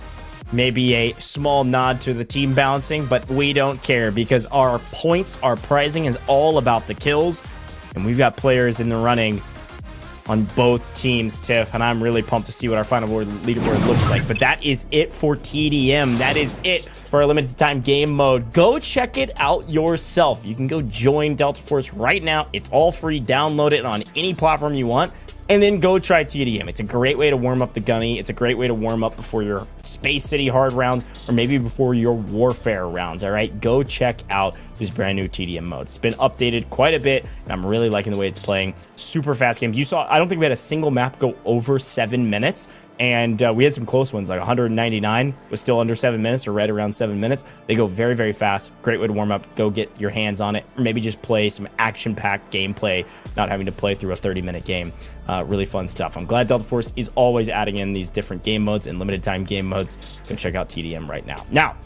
Maybe a small nod to the team balancing, but we don't care because our points, our prizing is all about the kills. And we've got players in the running on both teams, Tiff, and I'm really pumped to see what our final leaderboard looks like. But that is it for TDM. That is it for our limited time game mode. Go check it out yourself. You can go join Delta Force right now. It's all free. Download it on any platform you want. And then go try TDM. It's a great way to warm up the gunny. It's a great way to warm up before your Space City hard rounds, or maybe before your Warfare rounds, all right? Go check out this brand new TDM mode. It's been updated quite a bit, and I'm really liking the way it's playing. Super fast games. You saw, I don't think we had a single map go over 7 minutes, and we had some close ones, like 199 was still under 7 minutes, or right around 7 minutes. They go very, very fast. Great way to warm up. Go get your hands on it, or maybe just play some action-packed gameplay, not having to play through a 30-minute game. Really fun stuff. I'm glad Delta Force is always adding in these different game modes and limited time game modes. Go check out TDM right now. Now,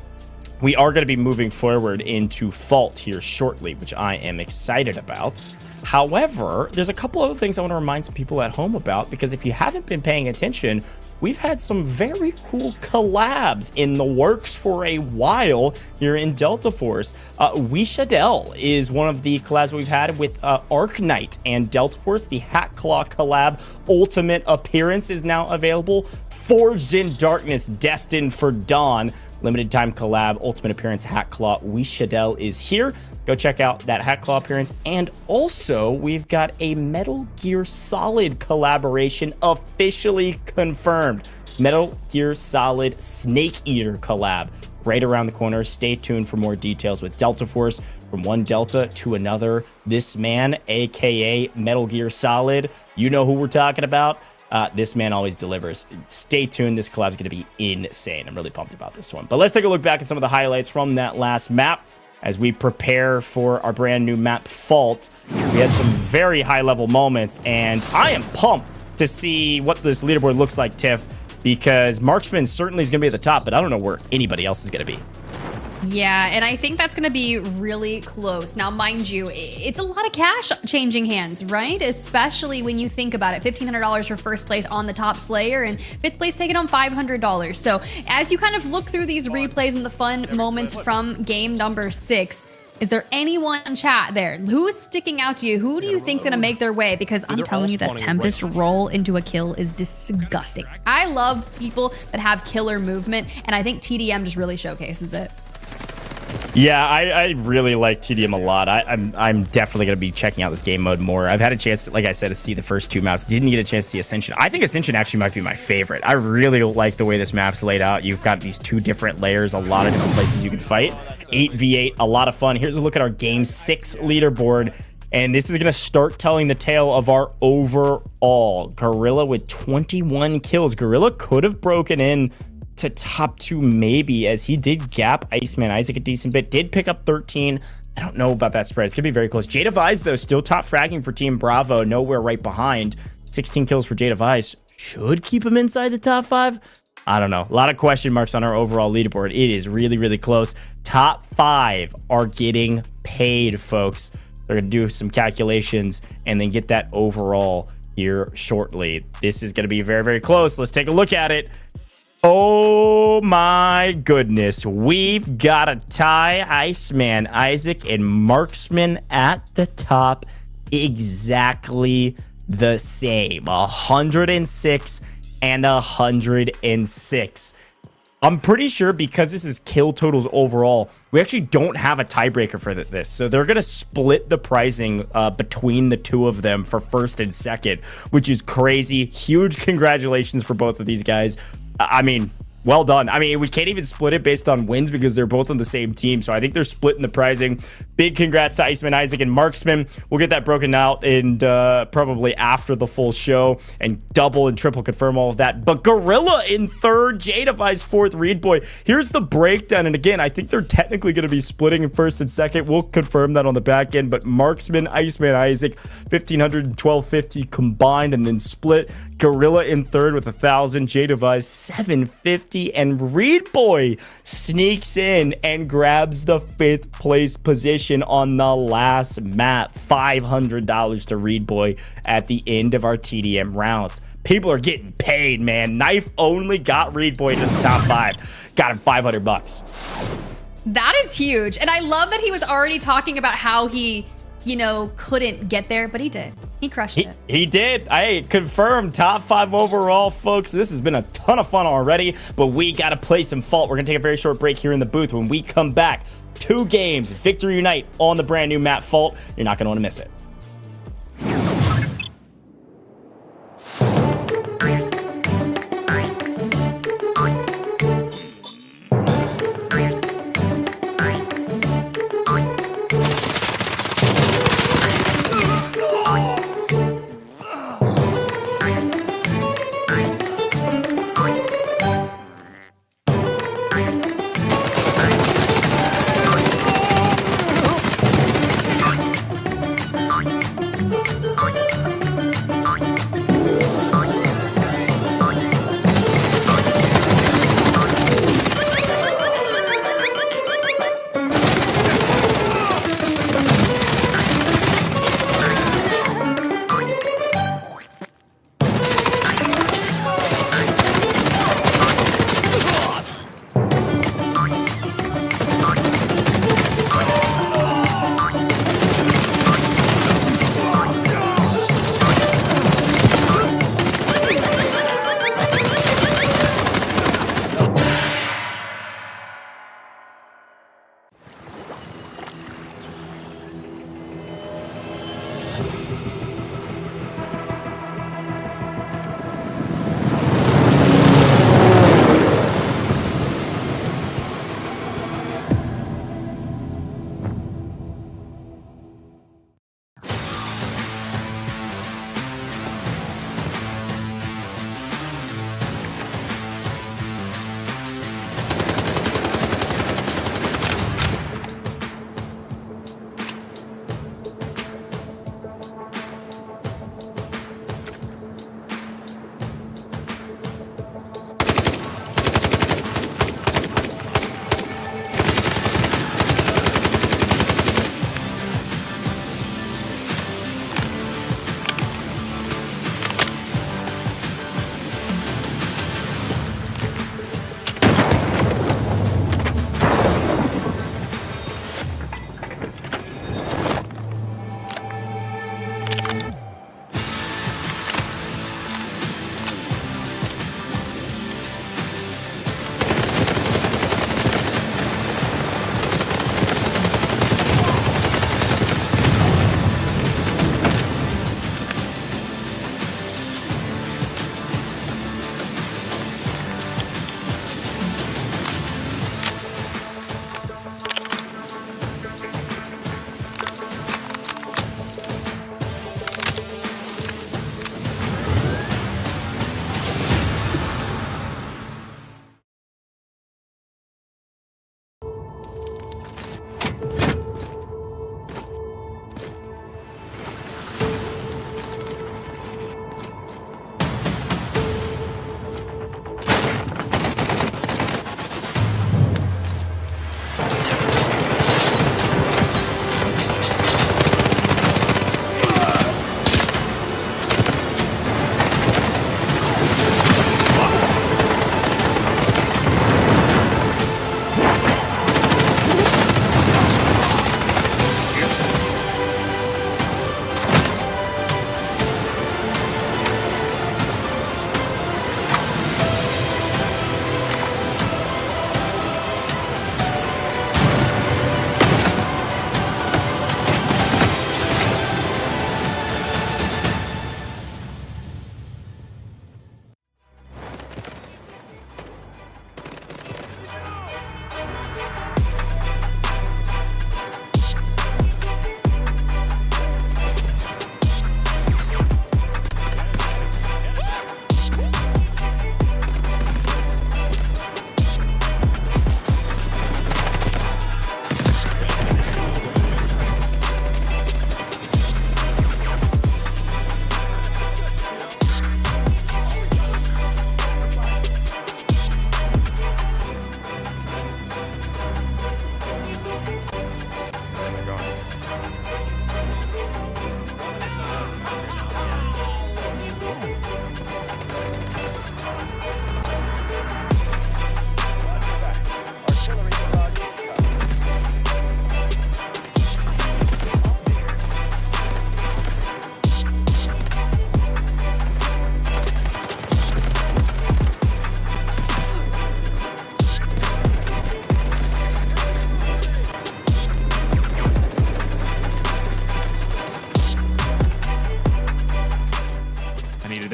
we are going to be moving forward into Fault here shortly, which I am excited about. However, there's a couple other things I want to remind some people at home about, because if you haven't been paying attention, we've had some very cool collabs in the works for a while here in Delta Force. We Shadell is one of the collabs we've had with Arc Knight and Delta Force. The Hat Claw collab Ultimate Appearance is now available. Forged in Darkness, Destined for Dawn. Limited time collab, Ultimate Appearance, Hat Claw. We Shadell is here. Go check out that Hat Claw appearance. And also, we've got a Metal Gear Solid collaboration officially confirmed. Metal Gear Solid Snake Eater collab right around the corner. Stay tuned for more details with Delta Force. From one Delta to another, this man, aka Metal Gear Solid, you know who we're talking about. This man always delivers. Stay tuned. This collab's going to be insane. I'm really pumped about this one. But let's take a look back at some of the highlights from that last map as we prepare for our brand new map, Fault. We had some very high-level moments, and I am pumped to see what this leaderboard looks like, Tiff, because Marksman certainly is going to be at the top, but I don't know where anybody else is going to be. Yeah, and I think that's going to be really close. Now, mind you, it's a lot of cash changing hands, right? Especially when you think about it. $1,500 for first place on the top Slayer, and fifth place taking home $500. So as you kind of look through these replays and the fun moments from game number 6, is there anyone in chat there? Who is sticking out to you? Who do you think's gonna make their way? Because I'm telling you that Tempest roll into a kill is disgusting. I love people that have killer movement, and I think TDM just really showcases it. Yeah, I really like TDM a lot. I'm definitely going to be checking out this game mode more. I've had a chance, like I said, to see the first 2 maps. Didn't get a chance to see Ascension. I think Ascension actually might be my favorite. I really like the way this map's laid out. You've got these 2 different layers, a lot of different places you can fight. 8v8, a lot of fun. Here's a look at our Game 6 leaderboard. And this is going to start telling the tale of our overall. Gorilla with 21 kills. Gorilla could have broken in to top 2 maybe, as he did gap IceManIsaac a decent bit, did pick up 13. I don't know about that spread. It's gonna be very close. JDevise, though, still top fragging for Team Bravo, nowhere right behind. 16 kills for JDevise should keep him inside the top 5. I don't know. A lot of question marks on our overall leaderboard. It is really, really close. Top 5 are getting paid, folks. They're gonna do some calculations and then get that overall here shortly. This is going to be very, very close. Let's take a look at it. Oh my goodness. We've got a tie. IceManIsaac and Marksman at the top. Exactly the same. 106 and 106. I'm pretty sure because this is kill totals overall, we actually don't have a tiebreaker for this. So they're going to split the pricing between the two of them for first and second, which is crazy. Huge congratulations for both of these guys. I mean, well done. I mean, we can't even split it based on wins because they're both on the same team. So I think they're splitting the pricing. Big congrats to IceManIsaac and Marksman. We'll get that broken out and probably after the full show and double and triple confirm all of that. But Gorilla in third, JDevise fourth, Reidboyy. Here's the breakdown. And again, I think they're technically going to be splitting in first and second. We'll confirm that on the back end. But Marksman, IceManIsaac, 1,500 and 1,250 combined and then split. Gorilla in third with 1,000. JDevise 750. And Reidboyy sneaks in and grabs the 5th place position on the last map. $500 to Reidboyy at the end of our TDM rounds. People are getting paid, man. Knife only got Reidboyy to the top 5. Got him $500. That is huge. And I love that he was already talking about how he, you know, couldn't get there, but he did. He crushed it. He did. I confirmed top 5 overall, folks. This has been a ton of fun already, but we got to play some Fault. We're going to take a very short break here in the booth. When we come back, 2 games, Victory Unite on the brand new map Fault. You're not going to want to miss it.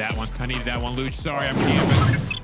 that one. I needed that one, Loochy. Sorry, I'm camping.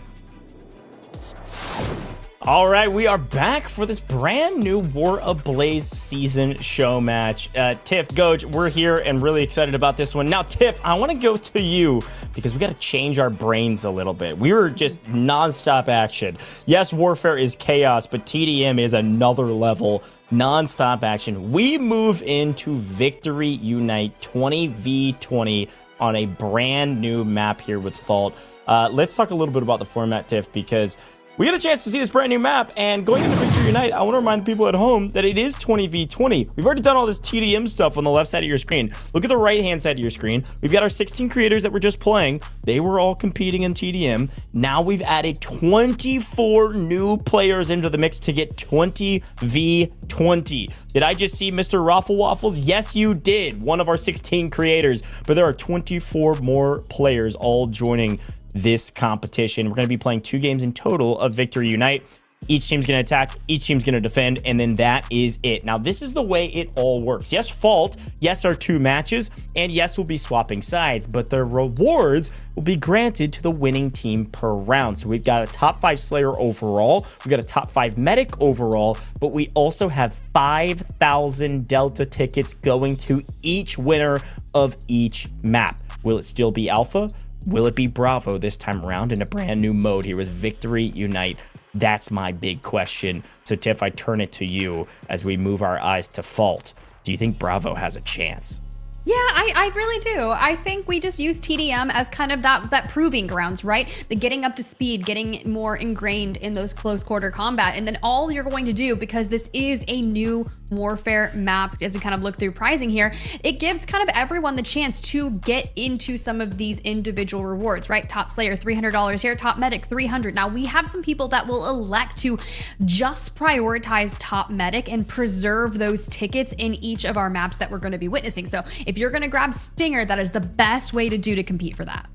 All right, we are back for this brand new War Ablaze season show match. Tiff, Goj, we're here and really excited about this one. Now, Tiff, I want to go to you because we got to change our brains a little bit. We were just nonstop action. Yes, Warfare is chaos, but TDM is another level. Nonstop action. We move into Victory Unite 20v20 on a brand new map here with Fault. Let's talk a little bit about the format, Tiff, because we get a chance to see this brand new map, and going into Victory Unite, I want to remind the people at home that it is 20v20. We've already done all this TDM stuff on the left side of your screen. Look at the right-hand side of your screen. We've got our 16 creators that were just playing. They were all competing in TDM. Now we've added 24 new players into the mix to get 20v20. Did I just see MrRoflWaffles? Yes, you did. One of our 16 creators, but there are 24 more players all joining this competition. We're going to be playing 2 games in total of Victory Unite. Each team's going to attack, each team's going to defend, and then that is it. Now, this is the way it all works. Yes, Fault, yes, our 2 matches, and yes, we'll be swapping sides, but the rewards will be granted to the winning team per round. So we've got a top 5 Slayer overall, we've got a top 5 Medic overall, but we also have 5,000 Delta tickets going to each winner of each map. Will it still be Alpha? Will it be Bravo this time around in a brand new mode here with Victory Unite? That's my big question. So, Tiff, I turn it to you as we move our eyes to Fault. Do you think Bravo has a chance? Yeah, I really do. I think we just use TDM as kind of that proving grounds, right? The getting up to speed, getting more ingrained in those close quarter combat. And then all you're going to do, because this is a new Warfare map, as we kind of look through pricing here, it gives kind of everyone the chance to get into some of these individual rewards, right? Top Slayer, $300 here, top Medic, $300. Now, we have some people that will elect to just prioritize top Medic and preserve those tickets in each of our maps that we're going to be witnessing. So if you're going to grab Stinger, that is the best way to compete for that.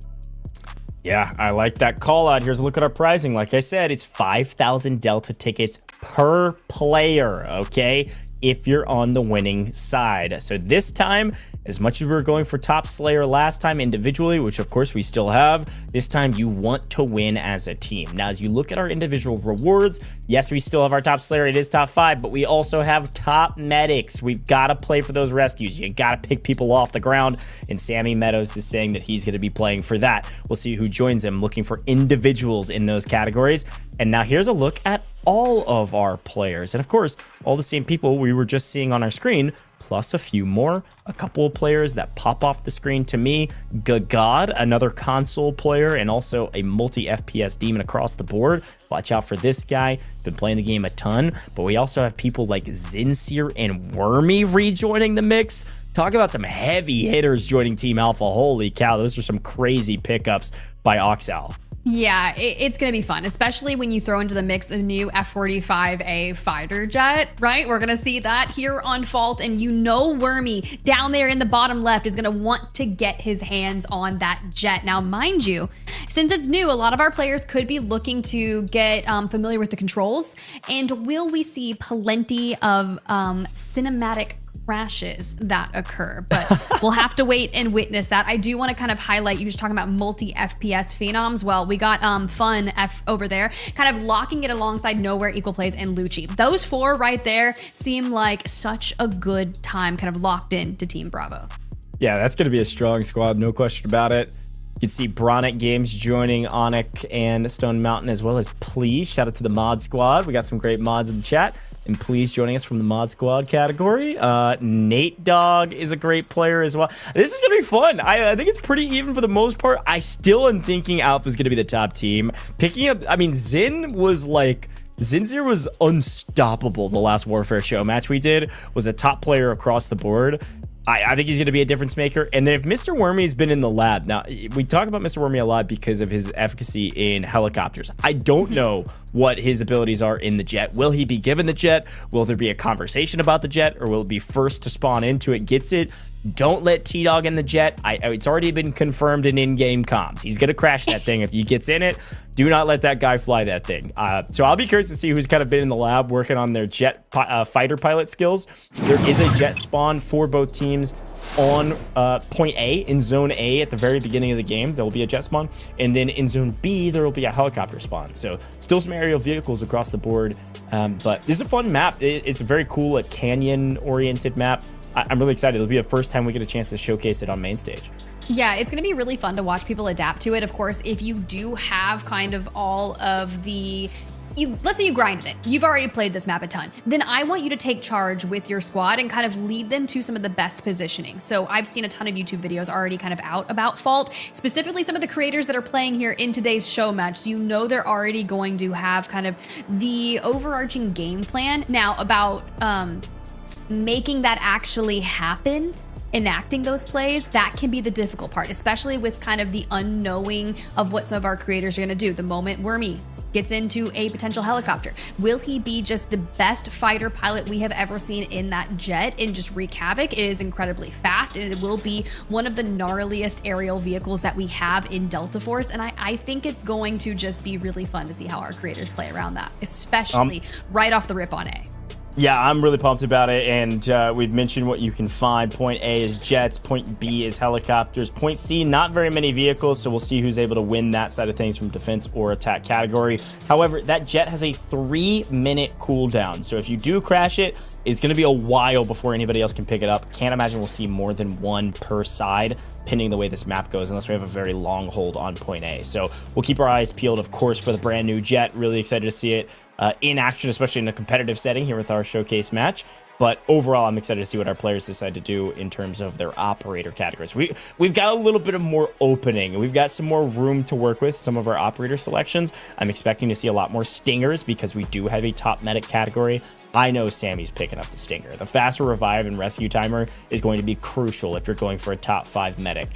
Yeah, I like that call out. Here's a look at our pricing. Like I said, it's 5,000 Delta tickets per player, okay? If you're on the winning side. So this time, as much as we were going for top Slayer last time individually, which of course we still have, this time you want to win as a team. Now, as you look at our individual rewards, yes, we still have our top Slayer. It is top 5, but we also have top Medics. We've got to play for those rescues. You got to pick people off the ground, and Sammy Meadows is saying that he's going to be playing for that. We'll see who joins him, looking for individuals in those categories. And now here's a look at all of our players. And of course, all the same people we were just seeing on our screen, plus a few more, a couple of players that pop off the screen to me. Gagad, another console player, and also a multi-FPS demon across the board. Watch out for this guy. Been playing the game a ton. But we also have people like Zinseer and Wormy rejoining the mix. Talk about some heavy hitters joining Team Alpha. Holy cow, those are some crazy pickups by Oxal. Yeah, it's going to be fun, especially when you throw into the mix the new F-45A fighter jet, right? We're going to see that here on Fault, and you know Wormy down there in the bottom left is going to want to get his hands on that jet. Now, mind you, since it's new, a lot of our players could be looking to get familiar with the controls, and will we see plenty of cinematic crashes that occur, but we'll have to wait and witness that. I do want to kind of highlight, you were just talking about multi-FPS phenoms. Well, we got Fun F over there, kind of locking it alongside Nowhere, Equal Plays, and Loochy. Those 4 right there seem like such a good time, kind of locked in to Team Bravo. Yeah, that's going to be a strong squad, no question about it. You can see Bronic Games joining Onic and Stone Mountain, as well as Please. Shout out to the mod squad. We got some great mods in the chat. And Please joining us from the mod squad category. Nate Dogg is a great player as well. This is going to be fun. I think it's pretty even for the most part. I still am thinking Alpha's going to be the top team. Picking up, I mean, Zinseer was unstoppable. The last Warfare show match we did was a top player across the board. I think he's going to be a difference maker. And then if Mr. Wormy's been in the lab, now we talk about Mr. Wormy a lot because of his efficacy in helicopters. I don't know what his abilities are in the jet. Will he be given the jet? Will there be a conversation about the jet, or will it be first to spawn into it, gets it? Don't let T-Dog in the jet. It's already been confirmed in in-game comms. He's going to crash that thing if he gets in it. Do not let that guy fly that thing. So I'll be curious to see who's kind of been in the lab working on their jet fighter pilot skills. There is a jet spawn for both teams on point A, in zone A at the very beginning of the game. There will be a jet spawn. And then in zone B, there will be a helicopter spawn. So still some aerial vehicles across the board. But this is a fun map. It's a very cool, canyon-oriented map. I'm really excited. It'll be the first time we get a chance to showcase it on main stage. Yeah, it's going to be really fun to watch people adapt to it. Of course, if you do have kind of all of the... let's say you grinded it. You've already played this map a ton. Then I want you to take charge with your squad and kind of lead them to some of the best positioning. So I've seen a ton of YouTube videos already kind of out about Fault, specifically some of the creators that are playing here in today's show match. So you know they're already going to have kind of the overarching game plan. Now about making that actually happen, enacting those plays, that can be the difficult part, especially with kind of the unknowing of what some of our creators are going to do. The moment Wormy gets into a potential helicopter, will he be just the best fighter pilot we have ever seen in that jet and just wreak havoc? It is incredibly fast, and it will be one of the gnarliest aerial vehicles that we have in Delta Force, and I think it's going to just be really fun to see how our creators play around that, especially right off the rip on A. Yeah, I'm really pumped about it, and we've mentioned what you can find. Point A is jets, point B is helicopters, point C, not very many vehicles, so we'll see who's able to win that side of things from defense or attack category. However, that jet has a 3-minute cooldown, so if you do crash it, it's going to be a while before anybody else can pick it up. Can't imagine we'll see more than one per side, pending the way this map goes, unless we have a very long hold on point A. So we'll keep our eyes peeled, of course, for the brand new jet. Really excited to see it in action, especially in a competitive setting here with our showcase match. But overall, I'm excited to see what our players decide to do in terms of their operator categories. We've got a little bit of more opening. We've got some more room to work with some of our operator selections. I'm expecting to see a lot more stingers because we do have a top medic category. I know Sammy's picking up the stinger. The faster revive and rescue timer is going to be crucial if you're going for a top 5 medic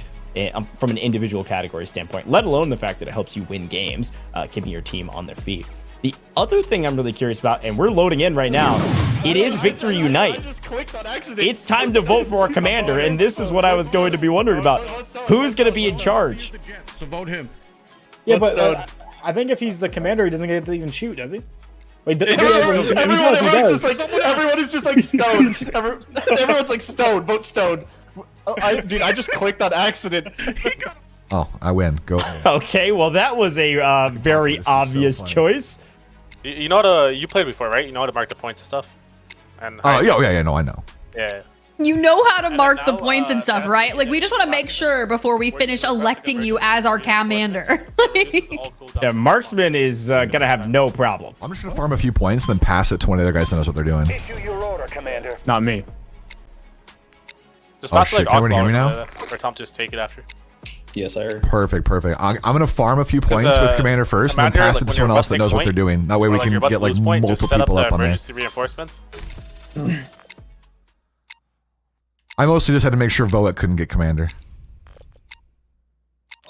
from an individual category standpoint, let alone the fact that it helps you win games, keeping your team on their feet. The other thing I'm really curious about, and we're loading in right now, it is Victory Unite. It's time to vote for our commander, and this is what I was going to be wondering about. Who's going to be in charge? So vote him. Yeah, but I think if he's the commander, he doesn't get to even shoot, does he? Wait, everyone is just like stoned. Everyone's like stoned. Vote stoned. Dude, I just clicked on accident. Oh, I win. Go. Okay, well, that was a very obvious choice. You know how to, you played before, right? You know how to mark the points and stuff? And yeah, no, I know. Yeah. You know how to mark the points and stuff, right? Like, we just want to make sure before we finish electing you as our commander. Yeah, Marksman is going to have no problem. I'm just going to farm a few points, then pass it to one of the other guys that knows what they're doing. Issue your order, Commander. Not me. Just pass shit, can everyone hear me now? Or Tom, just take it after. Yes, sir. Perfect. I'm going to farm a few points with Commander first, and then pass it to someone else that knows what they're doing. That way we can get like multiple people up on there. Reinforcements. I mostly just had to make sure Voet couldn't get Commander.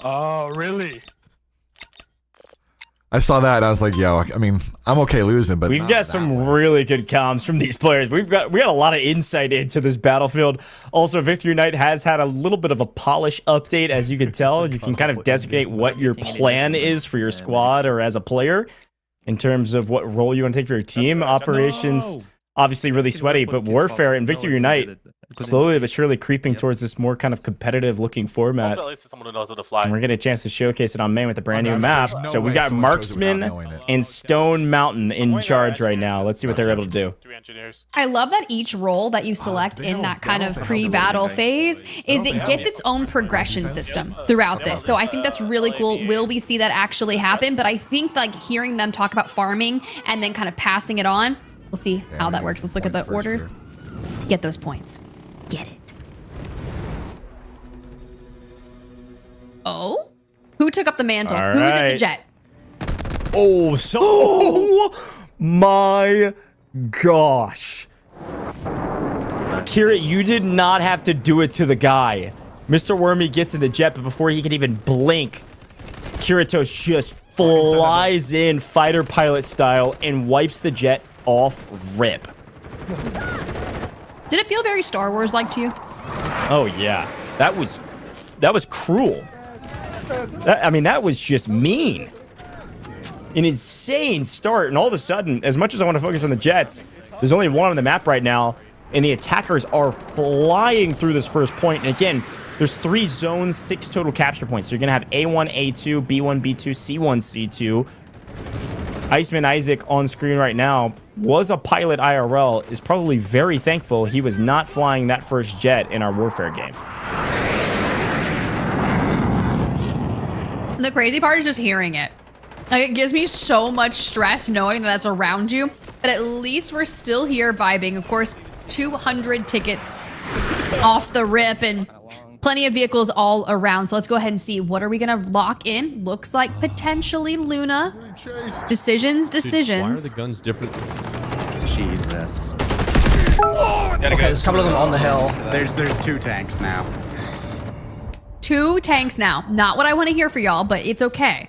Oh, really? I saw that and I was like, yo, I mean, I'm okay losing, but we've got some really good comms from these players. We got a lot of insight into this battlefield. Also, Victory Unite has had a little bit of a polish update, as you can tell. You can kind of designate what your plan is for your squad or as a player in terms of what role you want to take for your team. Operations, obviously really sweaty, but Warfare and Victory Unite slowly but surely creeping towards this more kind of competitive looking format. At least someone who knows how to fly. And we're getting a chance to showcase it on main with the brand new map. So we got Marksman and Stone Mountain in charge right now. Let's see what they're able to do. I love that each role that you select in that kind of pre-battle phase is it gets its own progression system throughout this. So I think that's really cool. Will we see that actually happen? But I think like hearing them talk about farming and then kind of passing it on, we'll see how that works. Let's look at the orders. Get those points. Get it. Oh? Who took up the mantle? All Who's right. in the jet? Oh my gosh. Kira, you did not have to do it to the guy. Mr. Wormy gets in the jet, but before he can even blink, Kiratos just flies in fighter pilot style and wipes the jet off rip. Did it feel very Star Wars-like to you? Oh yeah, that was cruel. I mean, that was just mean. An insane start, and all of a sudden, as much as I want to focus on the Jets, there's only one on the map right now, and the attackers are flying through this first point. And again, there's 3 zones, 6 total capture points. So you're gonna have A1, A2, B1, B2, C1, C2. IceManIsaac on screen right now was a pilot IRL, is probably very thankful he was not flying that first jet in our Warfare game. The crazy part is just hearing it. Like, it gives me so much stress knowing that that's around you, but at least we're still here vibing. Of course, 200 tickets off the rip and plenty of vehicles all around. So let's go ahead and see. What are we going to lock in? Looks like potentially Luna. Decisions. Dude, why are the guns different? Jesus. Okay, there's a couple of them on the hill. There's 2 tanks now. 2 tanks now. Not what I want to hear for y'all, but it's okay.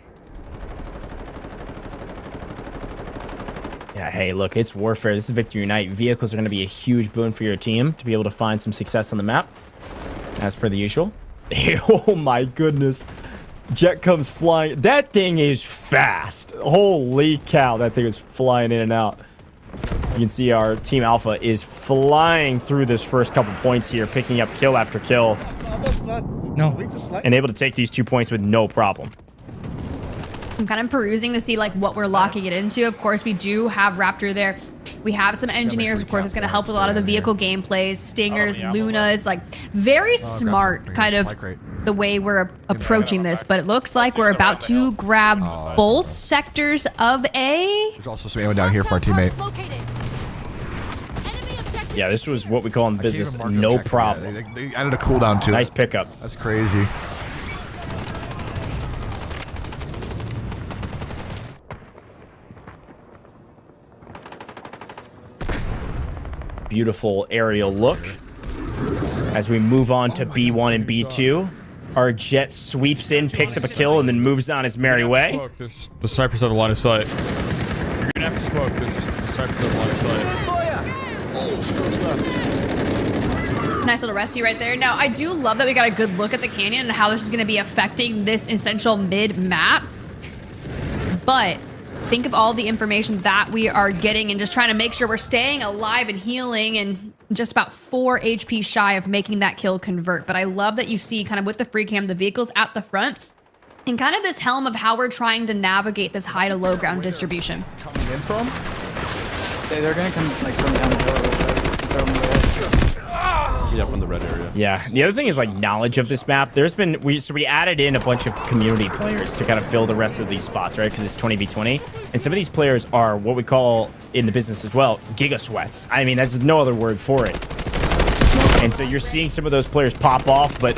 Yeah, hey, look, it's Warfare. This is Victory Unite. Vehicles are going to be a huge boon for your team to be able to find some success on the map, as per the usual. Oh my goodness. Jet comes flying. That thing is fast. Holy cow, that thing is flying in and out. You can see our Team Alpha is flying through this first couple points here, picking up kill after kill. No. And able to take these 2 points with no problem. I'm kind of perusing to see like what we're locking it into. Of course, we do have Raptor there. We have some engineers. Of course, it's going to help with a lot of the vehicle gameplays, stingers, Lunas, like very smart kind of the way we're approaching this. But it looks like we're about to grab both sectors of A. There's also some ammo down here for our teammate. Yeah, this was what we call in business no problem. They added a cooldown to it. Nice pickup. That's crazy. Beautiful aerial look. As we move on to B1 and B2, our jet sweeps in, picks up a kill, and then moves on his merry way. The snipers have a line of sight. You're gonna have to smoke because the snipers have a line of sight. Nice little rescue right there. Now, I do love that we got a good look at the canyon and how this is going to be affecting this essential mid-map. But think of all the information that we are getting and just trying to make sure we're staying alive and healing and just about 4 HP shy of making that kill convert. But I love that you see kind of with the free cam, the vehicles at the front and kind of this helm of how we're trying to navigate this high to low ground distribution. Coming in from? They're going to come like from down the hill a little bit. Yeah, from the red area. Yeah, the other thing is like knowledge of this map. There's been, we added in a bunch of community players to kind of fill the rest of these spots, right? Because it's 20v20. And some of these players are what we call in the business as well, giga sweats. I mean, there's no other word for it. And so you're seeing some of those players pop off, but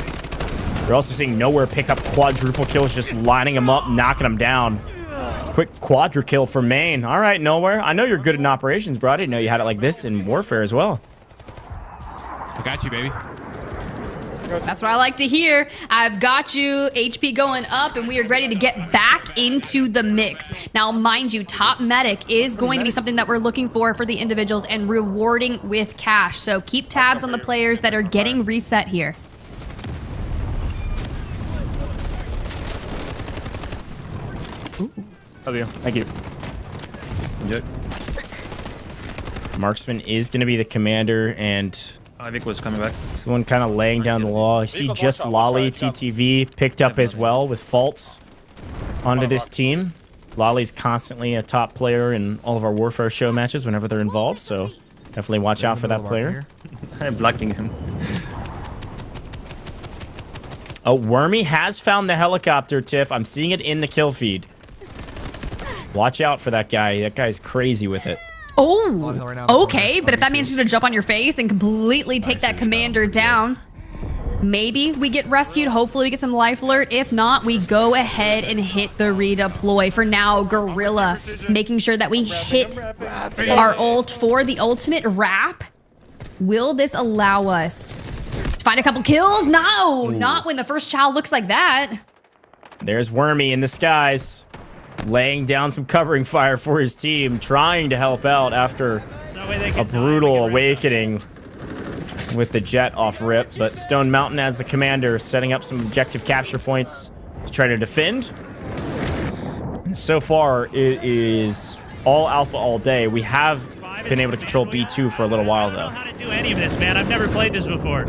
you're also seeing Nowhere pick up quadruple kills, just lining them up, knocking them down. Quick quadra kill for Maine. All right, Nowhere. I know you're good in operations, bro. I didn't know you had it like this in Warfare as well. I got you, baby. That's what I like to hear. I've got you. HP going up, and we are ready to get back into the mix. Now, mind you, top medic is going to be something that we're looking for the individuals and rewarding with cash. So keep tabs on the players that are getting reset here. Love you. Thank you. Enjoy. Marksman is going to be the commander, and I think was coming back. Someone kind of laying down the law. I see just Lolly TTV picked up as well with faults onto this team. Lolly's constantly a top player in all of our Warfare show matches whenever they're involved, so definitely watch out for that player. I'm blocking him. Oh, Wormy has found the helicopter, Tiff. I'm seeing it in the kill feed. Watch out for that guy. That guy's crazy with it. Oh, okay, but if that means he's gonna jump on your face and completely take that commander down, maybe we get rescued. Hopefully we get some life alert. If not, we go ahead and hit the redeploy. For now, Gorilla, making sure that we hit our ult for the ultimate wrap. Will this allow us to find a couple kills? No, not when the first child looks like that. There's Wormy in the skies, laying down some covering fire for his team, trying to help out after a brutal awakening. with the jet off rip, but Stone Mountain as the commander, setting up some objective capture points to try to defend. And so far, it is all alpha all day. We have been able to control B2 for a little while, though. I don't know how to do any of this, man. I've never played this before.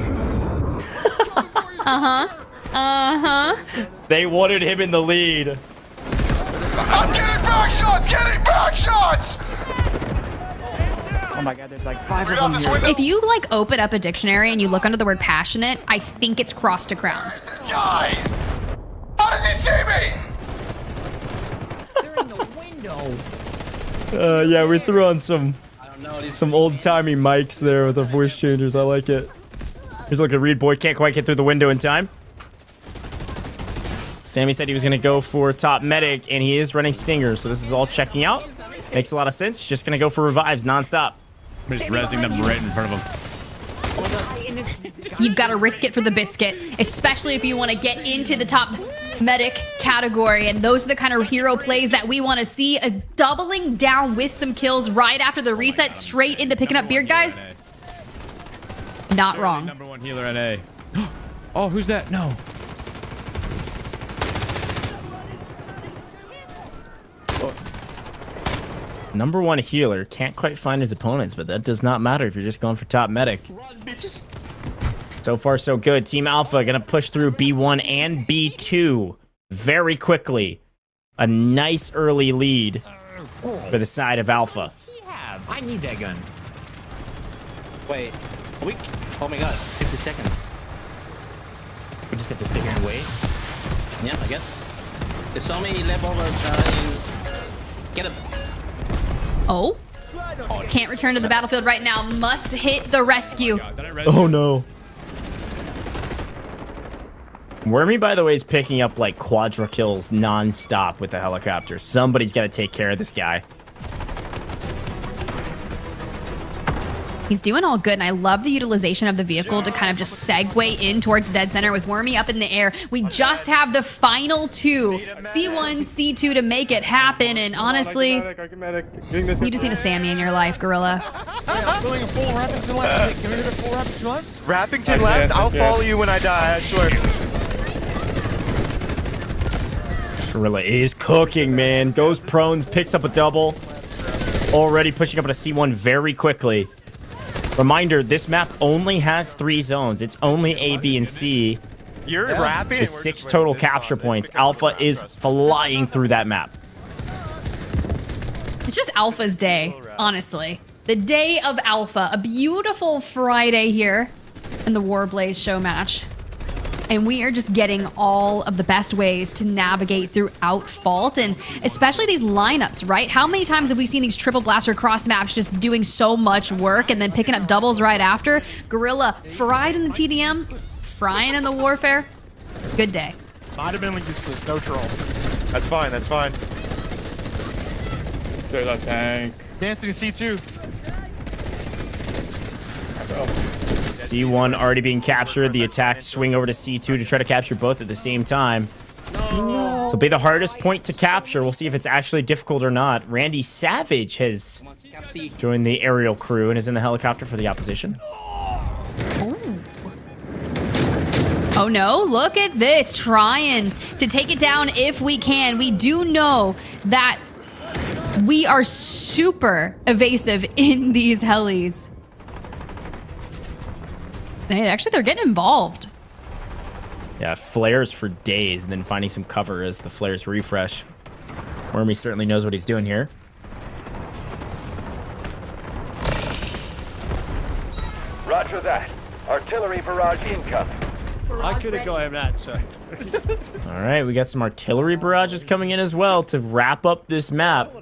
They wanted him in the lead. I'm getting back shots! Getting back shots! Oh my god, there's like 5 of them here. If you like open up a dictionary and you look under the word passionate, I think it's cross to crown. Guy! How does he see me? They're in the window. Yeah, we threw on some old-timey mics there with the voice changers. I like it. Here's a look at Reidboyy. Can't quite get through the window in time. Sammy said he was going to go for top medic, and he is running Stinger, so this is all checking out. Makes a lot of sense. He's just going to go for revives nonstop. I'm just rezzing them right in front of him. You've got to risk it for the biscuit, especially if you want to get into the top medic category, and those are the kind of hero plays that we want to see. A doubling down with some kills right after the reset, straight into picking up beard guys. Not wrong. Number 1 healer at A. Oh, who's that? No. Number 1 healer can't quite find his opponents, but that does not matter if you're just going for top medic. So far, so good. Team Alpha gonna push through B1 and B2 very quickly. A nice early lead for the side of Alpha. I need that gun. Wait, oh my god, 50 seconds. We just have to sit here and wait. Yeah, I guess. There's so many leftovers. Get him. Oh, can't return to the battlefield right now. Must hit the rescue. Oh no. Wormy, by the way, is picking up like quadra kills non-stop with the helicopter. Somebody's got to take care of this guy. He's doing all good, and I love the utilization of the vehicle to kind of just segue in towards the dead center with Wormy up in the air. We just have the final 2, C1, C2 to make it happen, and honestly, you just need a Sammy in your life, Gorilla. I'm doing a full Rappington left. Can we do a full Rappington left? Rappington left? I'll follow you when I die, I swear. Gorilla is cooking, man. Goes prone, picks up a double. Already pushing up to C1 very quickly. Reminder, this map only has 3 zones. It's only A, B, and C. You're rapping? With 6 total capture points. Alpha is flying through that map. It's just Alpha's day, honestly. The day of Alpha. A beautiful Friday here in the War Ablaze Showmatch. And we are just getting all of the best ways to navigate throughout Fault, and especially these lineups, right? How many times have we seen these triple blaster cross maps just doing so much work and then picking up doubles right after? Gorilla fried in the TDM, frying in the warfare. Good day. Might have been useless, no troll. That's fine, that's fine. There's a tank. Dancing in C2. C1 already being captured. The attacks swing over to C2 to try to capture both at the same time. No. So it'll be the hardest point to capture. We'll see if it's actually difficult or not. Randy Savage has joined the aerial crew and is in the helicopter for the opposition. Oh no, look at this. Trying to take it down if we can. We do know that we are super evasive in these helis. Hey, actually, they're getting involved. Yeah, flares for days and then finding some cover as the flares refresh. Wormy certainly knows what he's doing here. Roger that. Artillery barrage incoming. I could have gone that, sorry. All right, we got some artillery barrages coming in as well to wrap up this map.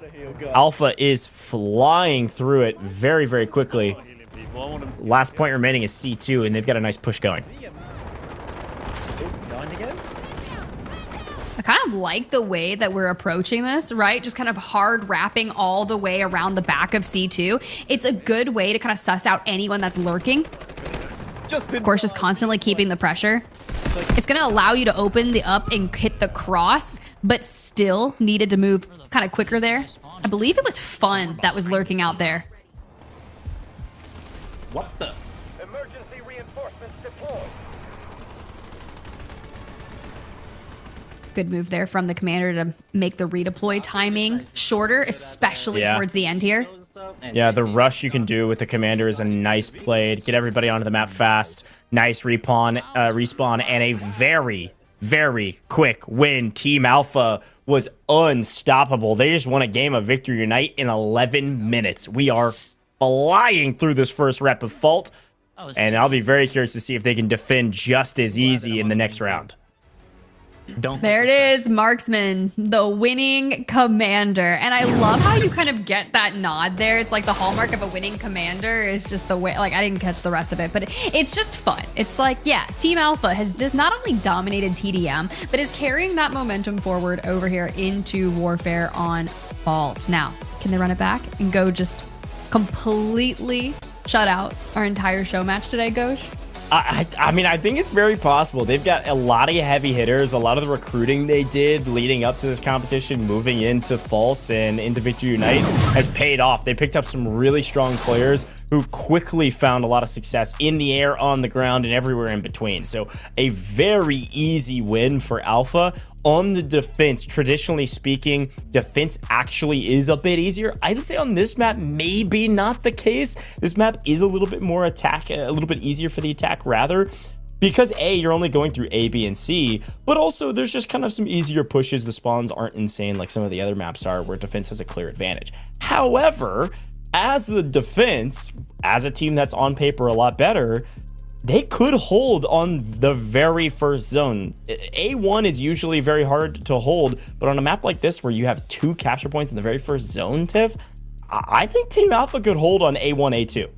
Alpha is flying through it very, very quickly. Last point remaining is C2, and they've got a nice push going. I kind of like the way that we're approaching this, right? Just kind of hard wrapping all the way around the back of C2. It's a good way to kind of suss out anyone that's lurking. Of course, just constantly keeping the pressure. It's going to allow you to open the up and hit the cross, but still needed to move kind of quicker there. I believe it was Fun that was lurking out there. What the? good move there from the commander to make the redeploy timing shorter, especially towards the end here. Yeah, the rush you can do with the commander is a nice play to get everybody onto the map fast. Nice respawn, and a very, very quick win. Team Alpha was unstoppable. They just won a game of Victory Unite in 11 minutes. We are flying through this first rep of Fault, and I'll be very curious to see if they can defend just as easy in the next round. There it is, Marksman, the winning commander. And I love how you kind of get that nod there. It's like the hallmark of a winning commander is just the way, like, I didn't catch the rest of it, but it's just fun. It's like, yeah, Team Alpha has just not only dominated TDM, but is carrying that momentum forward over here into Warfare on Fault. Now, can they run it back and go just completely shut out our entire show match today, Ghosh? I mean, I think it's very possible. They've got a lot of heavy hitters. A lot of the recruiting they did leading up to this competition, moving into Fault and into Victory Unite, has paid off. They picked up some really strong players who quickly found a lot of success in the air, on the ground, and everywhere in between. So a very easy win for Alpha. On the defense, traditionally speaking, defense actually is a bit easier. I would say on this map, maybe not the case. This map is a little bit more attack, a little bit easier for the attack rather, because A, you're only going through A, B, and C, but also there's just kind of some easier pushes. The spawns aren't insane like some of the other maps are where defense has a clear advantage. However, as the defense, as a team that's on paper a lot better, they could hold on the very first zone. A1 is usually very hard to hold, but on a map like this where you have 2 capture points in the very first zone, Tiff, I think Team Alpha could hold on A1, A2.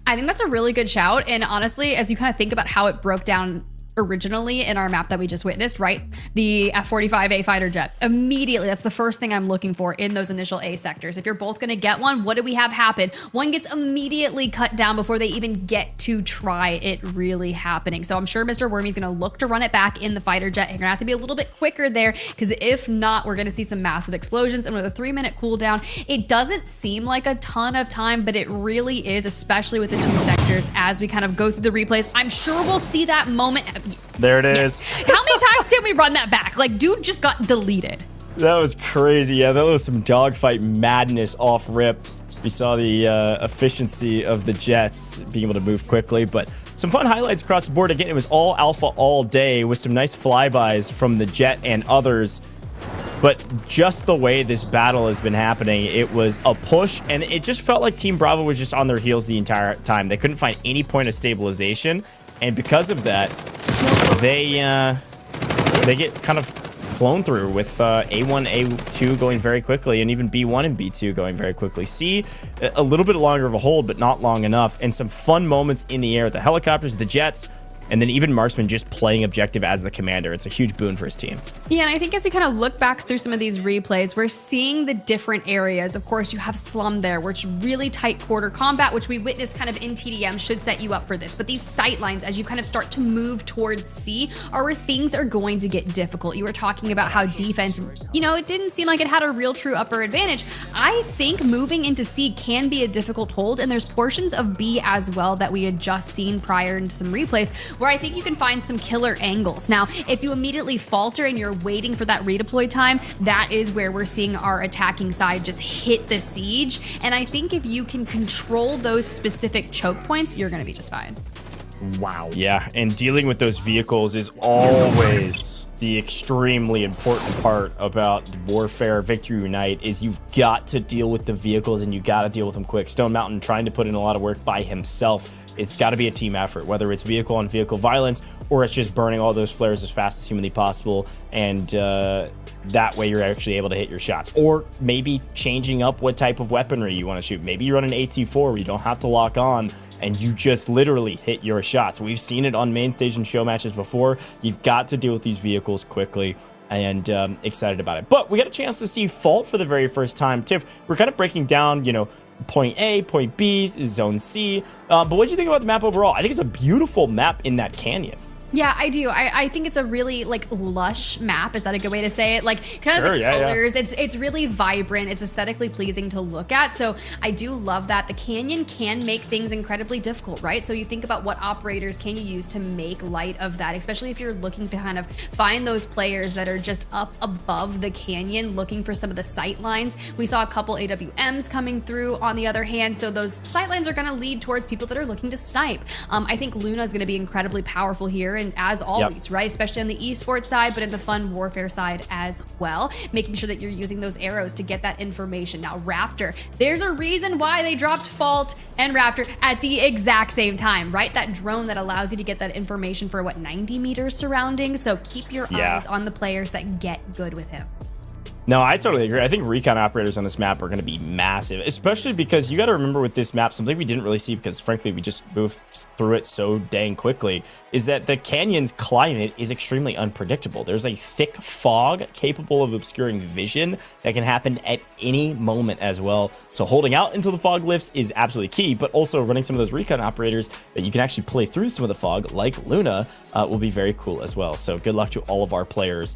I think that's a really good shout. And honestly, as you kind of think about how it broke down originally in our map that we just witnessed, right? The F-45A fighter jet. Immediately, that's the first thing I'm looking for in those initial A sectors. If you're both going to get one, what do we have happen? One gets immediately cut down before they even get to try it really happening. So I'm sure Mr. Wormy's going to look to run it back in the fighter jet. You're going to have to be a little bit quicker there, because if not, we're going to see some massive explosions. And with a 3-minute cooldown, it doesn't seem like a ton of time, but it really is, especially with the 2 sectors as we kind of go through the replays. I'm sure we'll see that moment. There it is. Yes. How many times can we run that back? Like, dude just got deleted. That was crazy. Yeah, that was some dogfight madness off rip. We saw the efficiency of the jets being able to move quickly, but some fun highlights across the board. Again, it was all Alpha all day with some nice flybys from the jet and others. But just the way this battle has been happening, it was a push, and it just felt like Team Bravo was just on their heels the entire time. They couldn't find any point of stabilization, and because of that, they get kind of flown through with A1, A2 going very quickly, and even B1 and B2 going very quickly. C, a little bit longer of a hold, but not long enough, and some fun moments in the air. The helicopters, the jets, and then even Marksman just playing objective as the commander. It's a huge boon for his team. Yeah, and I think as we kind of look back through some of these replays, we're seeing the different areas. Of course, you have Slum there, which is really tight quarter combat, which we witnessed kind of in TDM, should set you up for this. But these sight lines, as you kind of start to move towards C, are where things are going to get difficult. You were talking about how defense, you know, it didn't seem like it had a real true upper advantage. I think moving into C can be a difficult hold, and there's portions of B as well that we had just seen prior into some replays, where I think you can find some killer angles. Now, if you immediately falter and you're waiting for that redeploy time, that is where we're seeing our attacking side just hit the siege. And I think if you can control those specific choke points, you're going to be just fine. Wow. Yeah, and dealing with those vehicles is always the extremely important part about Warfare Victory Unite, is you've got to deal with the vehicles, and you got to deal with them quick. Stone Mountain trying to put in a lot of work by himself. It's got to be a team effort, whether it's vehicle on vehicle violence or it's just burning all those flares as fast as humanly possible, and that way you're actually able to hit your shots. Or maybe changing up what type of weaponry you want to shoot. Maybe you run an AT4 where you don't have to lock on and you just literally hit your shots. We've seen it on main stage and show matches before. You've got to deal with these vehicles quickly, and excited about it. But we got a chance to see Fault for the very first time. Tiff, we're kind of breaking down, you know, point A, point B, zone C. But what do you think about the map overall? I think it's a beautiful map in that canyon. Yeah, I do. I think it's a really like lush map. Is that a good way to say it? Like kind of the colors. It's really vibrant. It's aesthetically pleasing to look at. So I do love that. The canyon can make things incredibly difficult, right? So you think about what operators can you use to make light of that, especially if you're looking to kind of find those players that are just up above the canyon looking for some of the sight lines. We saw a couple AWMs coming through on the other hand. So those sight lines are going to lead towards people that are looking to snipe. I think Luna is going to be incredibly powerful here. And as always, right? Especially on the esports side, but in the fun warfare side as well, making sure that you're using those arrows to get that information. Now, Raptor, there's a reason why they dropped Fault and Raptor at the exact same time, right? That drone that allows you to get that information for what, 90 meters surrounding. So keep your eyes on the players that get good with him. No, I totally agree. I think recon operators on this map are going to be massive, especially because you got to remember with this map, something we didn't really see because frankly, we just moved through it so dang quickly, is that the canyon's climate is extremely unpredictable. There's a thick fog capable of obscuring vision that can happen at any moment as well. So holding out until the fog lifts is absolutely key, but also running some of those recon operators that you can actually play through some of the fog, like Luna, will be very cool as well. So good luck to all of our players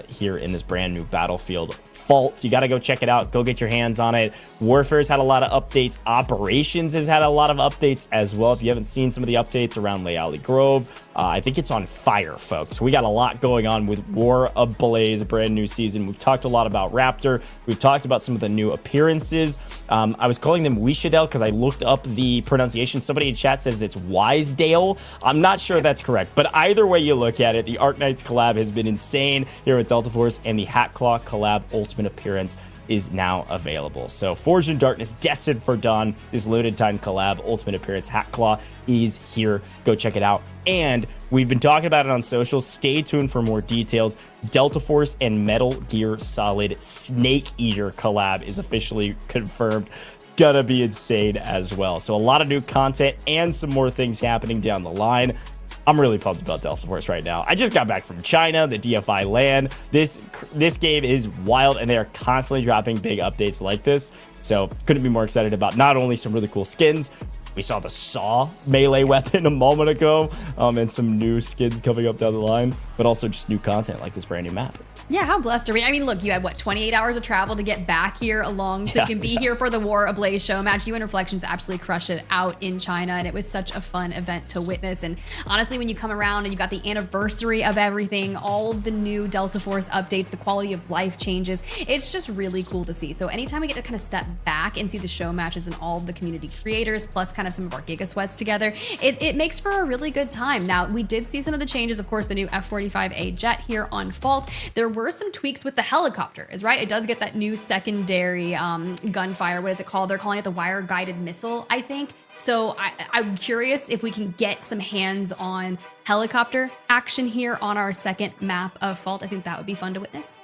here in this brand new battlefield. Fault, you got to go check it out. Go get your hands on it. Warfare's had a lot of updates. Operations has had a lot of updates as well. If you haven't seen some of the updates around Layali Grove, I think it's on fire, folks. We got a lot going on with War Ablaze, a brand new season. We've talked a lot about Raptor. We've talked about some of the new appearances. I was calling them Wishadel because I looked up the pronunciation. Somebody in chat says it's Wisedale. I'm not sure that's correct, but either way you look at it, the Arc Knights collab has been insane here with Delta Force, and the Hat Claw collab ultimate appearance is now available. So Forged in Darkness, Destined for Dawn, this Limited Time collab ultimate appearance Hat Claw is here. Go check it out. And we've been talking about it on social. Stay tuned for more details. Delta Force and Metal Gear Solid Snake Eater collab is officially confirmed. Gonna be insane as well. So a lot of new content and some more things happening down the line. I'm really pumped about Delta Force right now. I just got back from China, the DFI LAN. This game is wild, and they are constantly dropping big updates like this. So couldn't be more excited about not only some really cool skins. We saw the Saw melee weapon a moment ago, and some new skins coming up down the line, but also just new content like this brand new map. Yeah, how blessed are we? I mean, look, you had what, 28 hours of travel to get back here along so you can be here for the War Ablaze Showmatch. You and Reflections absolutely crushed it out in China, and it was such a fun event to witness. And honestly, when you come around and you got the anniversary of everything, all of the new Delta Force updates, the quality of life changes, it's just really cool to see. So anytime we get to kind of step back and see the show matches and all of the community creators, plus kind of some of our Giga Sweats together, it makes for a really good time. Now, we did see some of the changes, of course, the new F-45A jet here on Fault. There were some tweaks with the helicopter, is right. It does get that new secondary gunfire. What is it called? They're calling it the wire guided missile, I think. So I'm curious if we can get some hands-on helicopter action here on our second map of Fault. I think that would be fun to witness.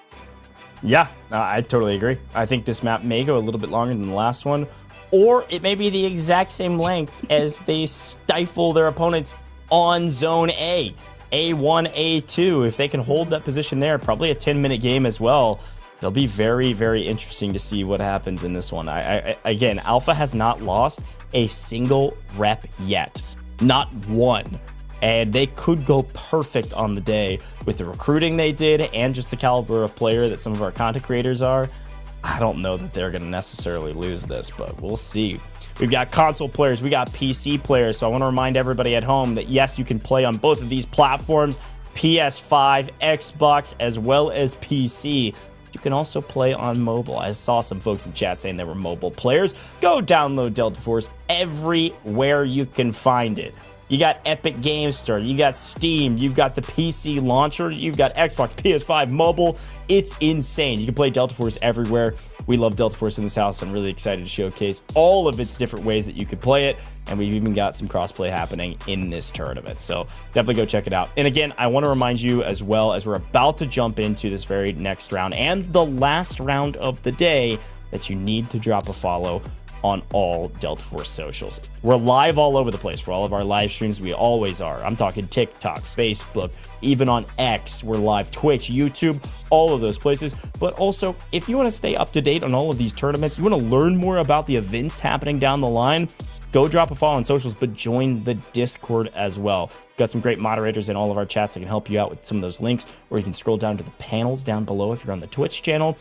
Yeah, I totally agree. I think this map may go a little bit longer than the last one, or it may be the exact same length as they stifle their opponents on Zone A. A1, A2, if they can hold that position there, probably a 10-minute game as well. It'll be very, very interesting to see what happens in this one. Again, Alpha has not lost a single rep yet. Not one. And they could go perfect on the day with the recruiting they did and just the caliber of player that some of our content creators are. I don't know that they're going to necessarily lose this, but we'll see. We've got console players, we got PC players, so I want to remind everybody at home that yes, you can play on both of these platforms, PS5, Xbox, as well as PC. You can also play on mobile. I saw some folks in chat saying they were mobile players. Go download Delta Force everywhere you can find it. You got Epic Games Store, you got Steam, you've got the PC launcher, you've got Xbox, PS5, mobile. It's insane. You can play Delta Force everywhere. We love Delta Force in this house. I'm really excited to showcase all of its different ways that you could play it. And we've even got some crossplay happening in this tournament. So definitely go check it out. And again, I want to remind you as well, as we're about to jump into this very next round and the last round of the day, that you need to drop a follow on all Delta Force socials. We're live all over the place for all of our live streams. We always are. I'm talking TikTok, Facebook, even on X. We're live, Twitch, YouTube, all of those places. But also, if you want to stay up to date on all of these tournaments, you want to learn more about the events happening down the line, go drop a follow on socials, but join the Discord as well. We've got some great moderators in all of our chats that can help you out with some of those links, or you can scroll down to the panels down below if you're on the Twitch channel.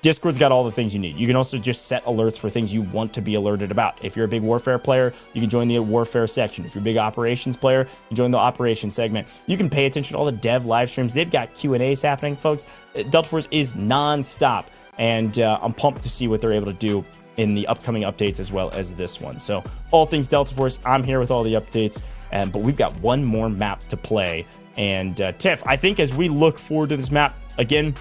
Discord's got all the things you need. You can also just set alerts for things you want to be alerted about. If you're a big Warfare player, you can join the Warfare section. If you're a big Operations player, you can join the Operations segment. You can pay attention to all the dev live streams. They've got Q&As happening, folks. Delta Force is non-stop, and I'm pumped to see what they're able to do in the upcoming updates as well as this one. So all things Delta Force, I'm here with all the updates, but we've got one more map to play. And Tiff, I think as we look forward to this map, again,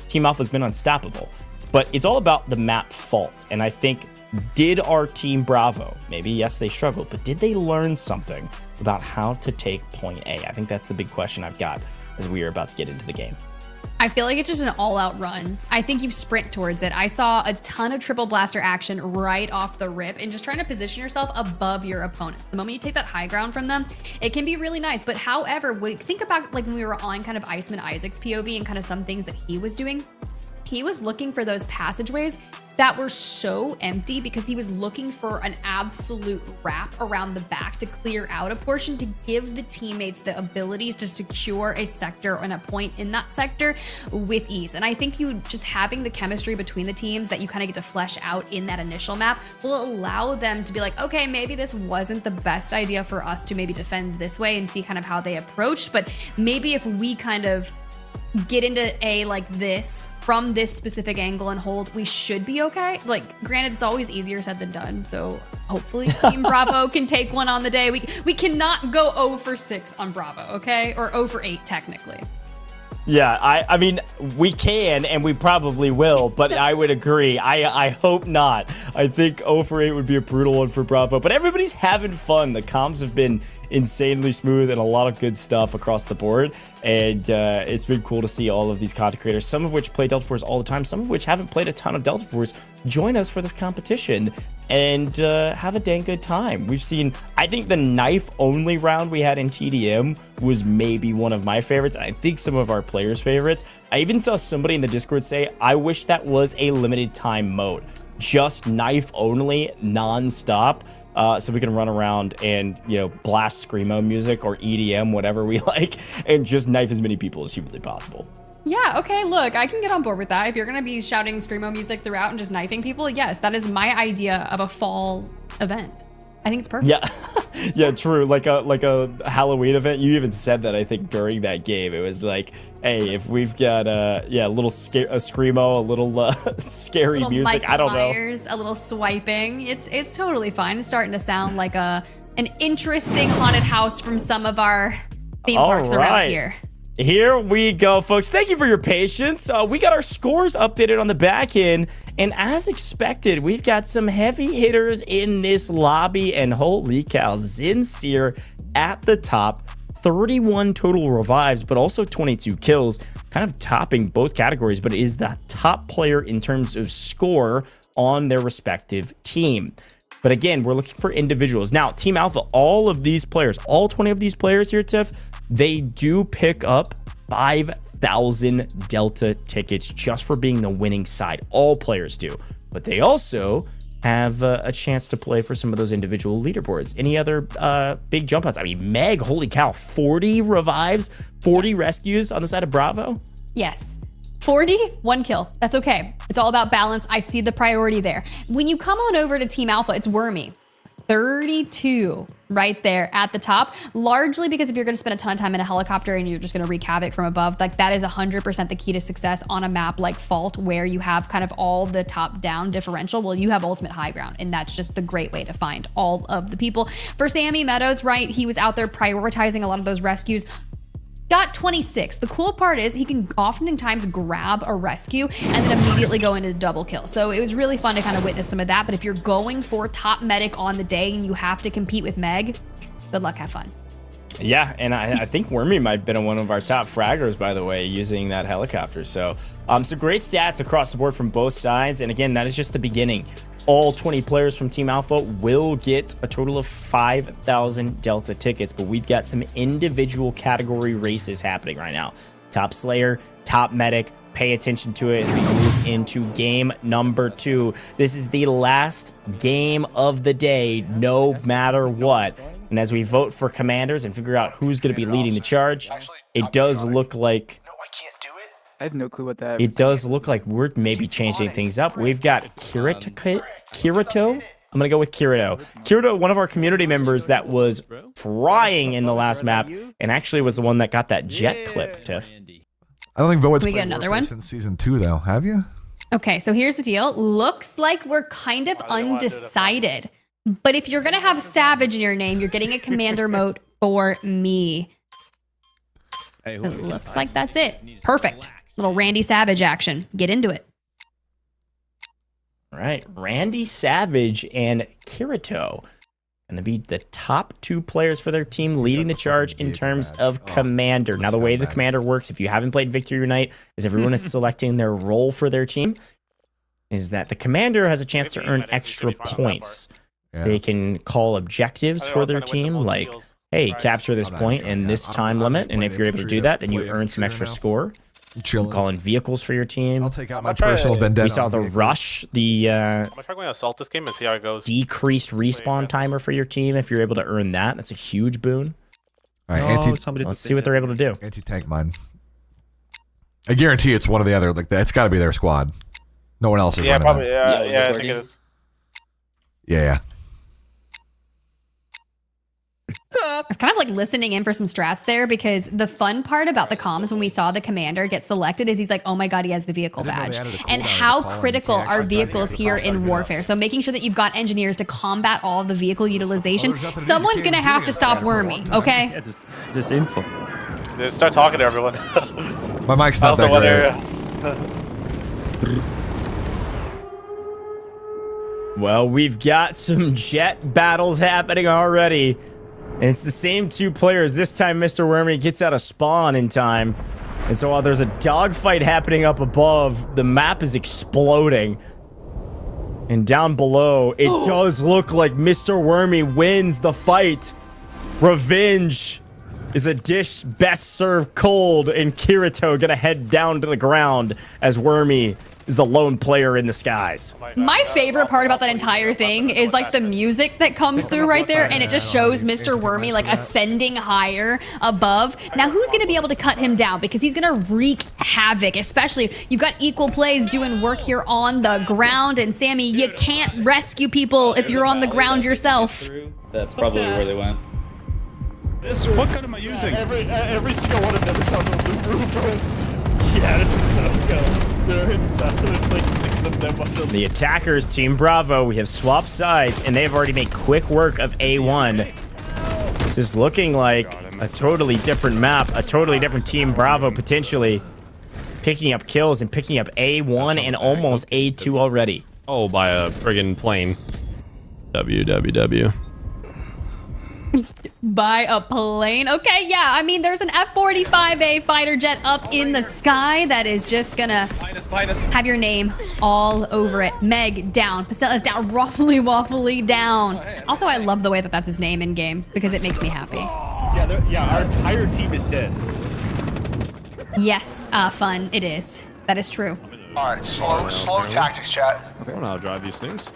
Team Alpha's been unstoppable, but it's all about the map fault. And I think, did our team Bravo, maybe, yes, they struggled, but did they learn something about how to take point A? I think that's the big question I've got as we are about to get into the game. I feel like it's just an all-out run. I think you sprint towards it. I saw a ton of triple blaster action right off the rip and just trying to position yourself above your opponents. The moment you take that high ground from them, it can be really nice. But however, think about like when we were on kind of IceManIsaac's POV and kind of some things that he was doing. He was looking for those passageways that were so empty because he was looking for an absolute wrap around the back to clear out a portion to give the teammates the ability to secure a sector and a point in that sector with ease. And I think you just having the chemistry between the teams that you kind of get to flesh out in that initial map will allow them to be like, okay, maybe this wasn't the best idea for us to maybe defend this way and see kind of how they approached, but maybe if we kind of get into A like this from this specific angle and hold, we should be okay. Like, granted, it's always easier said than done, so hopefully Team Bravo can take one on the day. We cannot go 0 for 6 on Bravo, okay? Or 0 for 8 technically. Yeah, I mean, we can, and we probably will, but I would agree. I hope not. I think 0 for 8 would be a brutal one for Bravo, but everybody's having fun. The comms have been insanely smooth and a lot of good stuff across the board, and it's been cool to see all of these content creators, some of which play Delta Force all the time, some of which haven't played a ton of Delta Force, join us for this competition and have a dang good time. We've seen, I think the knife only round we had in TDM was maybe one of my favorites. I think some of our players' favorites. I even saw somebody in the Discord say, I wish that was a limited time mode, just knife only, non-stop. So we can run around and, you know, blast Screamo music or EDM, whatever we like, and just knife as many people as humanly possible. Yeah, okay, look, I can get on board with that. If you're gonna be shouting Screamo music throughout and just knifing people, yes, that is my idea of a fall event. I think it's perfect. Yeah, yeah, true. Like a Halloween event. You even said that, I think, during that game. It was like, hey, if we've got a little Screamo, a little scary music. Michael I don't Myers, know. A little swiping. It's totally fine. It's starting to sound like an interesting haunted house from some of our theme parks around here. Here we go, folks. Thank you for your patience. We got our scores updated on the back end, and as expected, we've got some heavy hitters in this lobby, and holy cow, Zinseer at the top, 31 total revives, but also 22 kills, kind of topping both categories, but is the top player in terms of score on their respective team. But again, we're looking for individuals. Now, Team Alpha, all of these players, all 20 of these players here, Tiff, they do pick up 5,000 Delta tickets just for being the winning side. All players do. But they also have a chance to play for some of those individual leaderboards. Any other big jump outs? I mean, Meg, holy cow, 40 revives, 40 rescues on the side of Bravo? Yes. 40, 1 kill. That's okay. It's all about balance. I see the priority there. When you come on over to Team Alpha, it's Wormy. 32 right there at the top, largely because if you're going to spend a ton of time in a helicopter and you're just going to wreak havoc from above, like that is 100% the key to success on a map like Fault, where you have kind of all the top down differential. Well, you have ultimate high ground, and that's just the great way to find all of the people. For Sammy Meadows, right, he was out there prioritizing a lot of those rescues. Got 26. The cool part is he can oftentimes grab a rescue and then immediately go into double kill. So it was really fun to kind of witness some of that. But if you're going for top medic on the day and you have to compete with Meg, good luck, have fun. Yeah, and I think Wormy might have been one of our top fraggers, by the way, using that helicopter. So some great stats across the board from both sides. And again, that is just the beginning. All 20 players from Team Alpha will get a total of 5,000 Delta tickets, but we've got some individual category races happening right now. Top Slayer, top medic. Pay attention to it as we move into game number 2. This is the last game of the day, no matter what. And as we vote for commanders and figure out who's going to be leading the charge, it does look like... I have no clue what that. It does look like we're maybe changing things up. We've got Kirito. I'm going to go with Kirito. Kirito, one of our community members that was frying in the last map and actually was the one that got that jet clip, Tiff. I don't think Void's we get another one since season 2, though. Have you? Okay, so here's the deal. Looks like we're kind of undecided. But if you're going to have Savage in your name, you're getting a commander mode for me. It looks like that's it. Perfect. Little Randy Savage action. Get into it. All right, Randy Savage and Kirito going to be the top 2 players for their team leading the charge in terms of commander. Now, the way the commander works, if you haven't played Victory Unite, is everyone is selecting their role for their team, is that the commander has a chance to earn extra points. They can call objectives for their team, like, hey, capture this point in this time limit, and if you're able to do that, then you earn some extra score. Call in vehicles for your team. I'll take out my personal vendetta. We saw the rush, the I'm gonna try going to assault this game and see how it goes. Decreased respawn timer for your team. If you're able to earn that, that's a huge boon. All right, let's see what they're able to do. Anti-tank mine. I guarantee it's one or the other. Like it's got to be their squad. No one else is running probably. that. Yeah, I think it is. Yeah. I was kind of like listening in for some strats there because the fun part about the comms when we saw the commander get selected is he's like, oh my god, he has the vehicle badge. And how critical are vehicles here in warfare. So making sure that you've got engineers to combat all of the vehicle utilization. Someone's going to have to stop Wormy, okay? Yeah, just info. Just start talking to everyone. My mic's not that great. Well, we've got some jet battles happening already. And it's the same 2 players. This time, Mr. Wormy gets out of spawn in time. And so while there's a dogfight happening up above, the map is exploding. And down below, it does look like Mr. Wormy wins the fight. Revenge is a dish best served cold, and Kirito gonna head down to the ground as Wormy is the lone player in the skies. My favorite part about that entire thing is like the music that comes through right there, and it just shows Mr. Wormy like ascending higher above. Now who's gonna be able to cut him down? Because he's gonna wreak havoc, especially you've got equal plays doing work here on the ground, and Sammy, you can't rescue people if you're on the ground yourself. That's probably where they went. What gun am I using? Every single one of them is on the roof. Yeah, this is so good. There's like 6 of them on the The attackers, Team Bravo, we have swapped sides, and they've already made quick work of A1. This is looking like a totally different map, a totally different Team Bravo potentially picking up kills and picking up A1 and almost A2 already. Oh, by a friggin' plane. WWW. By a plane. Okay, yeah, I mean, there's an F-45A fighter jet up in the sky that is just gonna have your name all over it. Meg down, Pastella's down, Waffly down. Also, I love the way that that's his name in game because it makes me happy. Yeah, our entire team is dead. Yes, fun, it is. That is true. All right, slow tactics, chat. I don't know how to drive these things.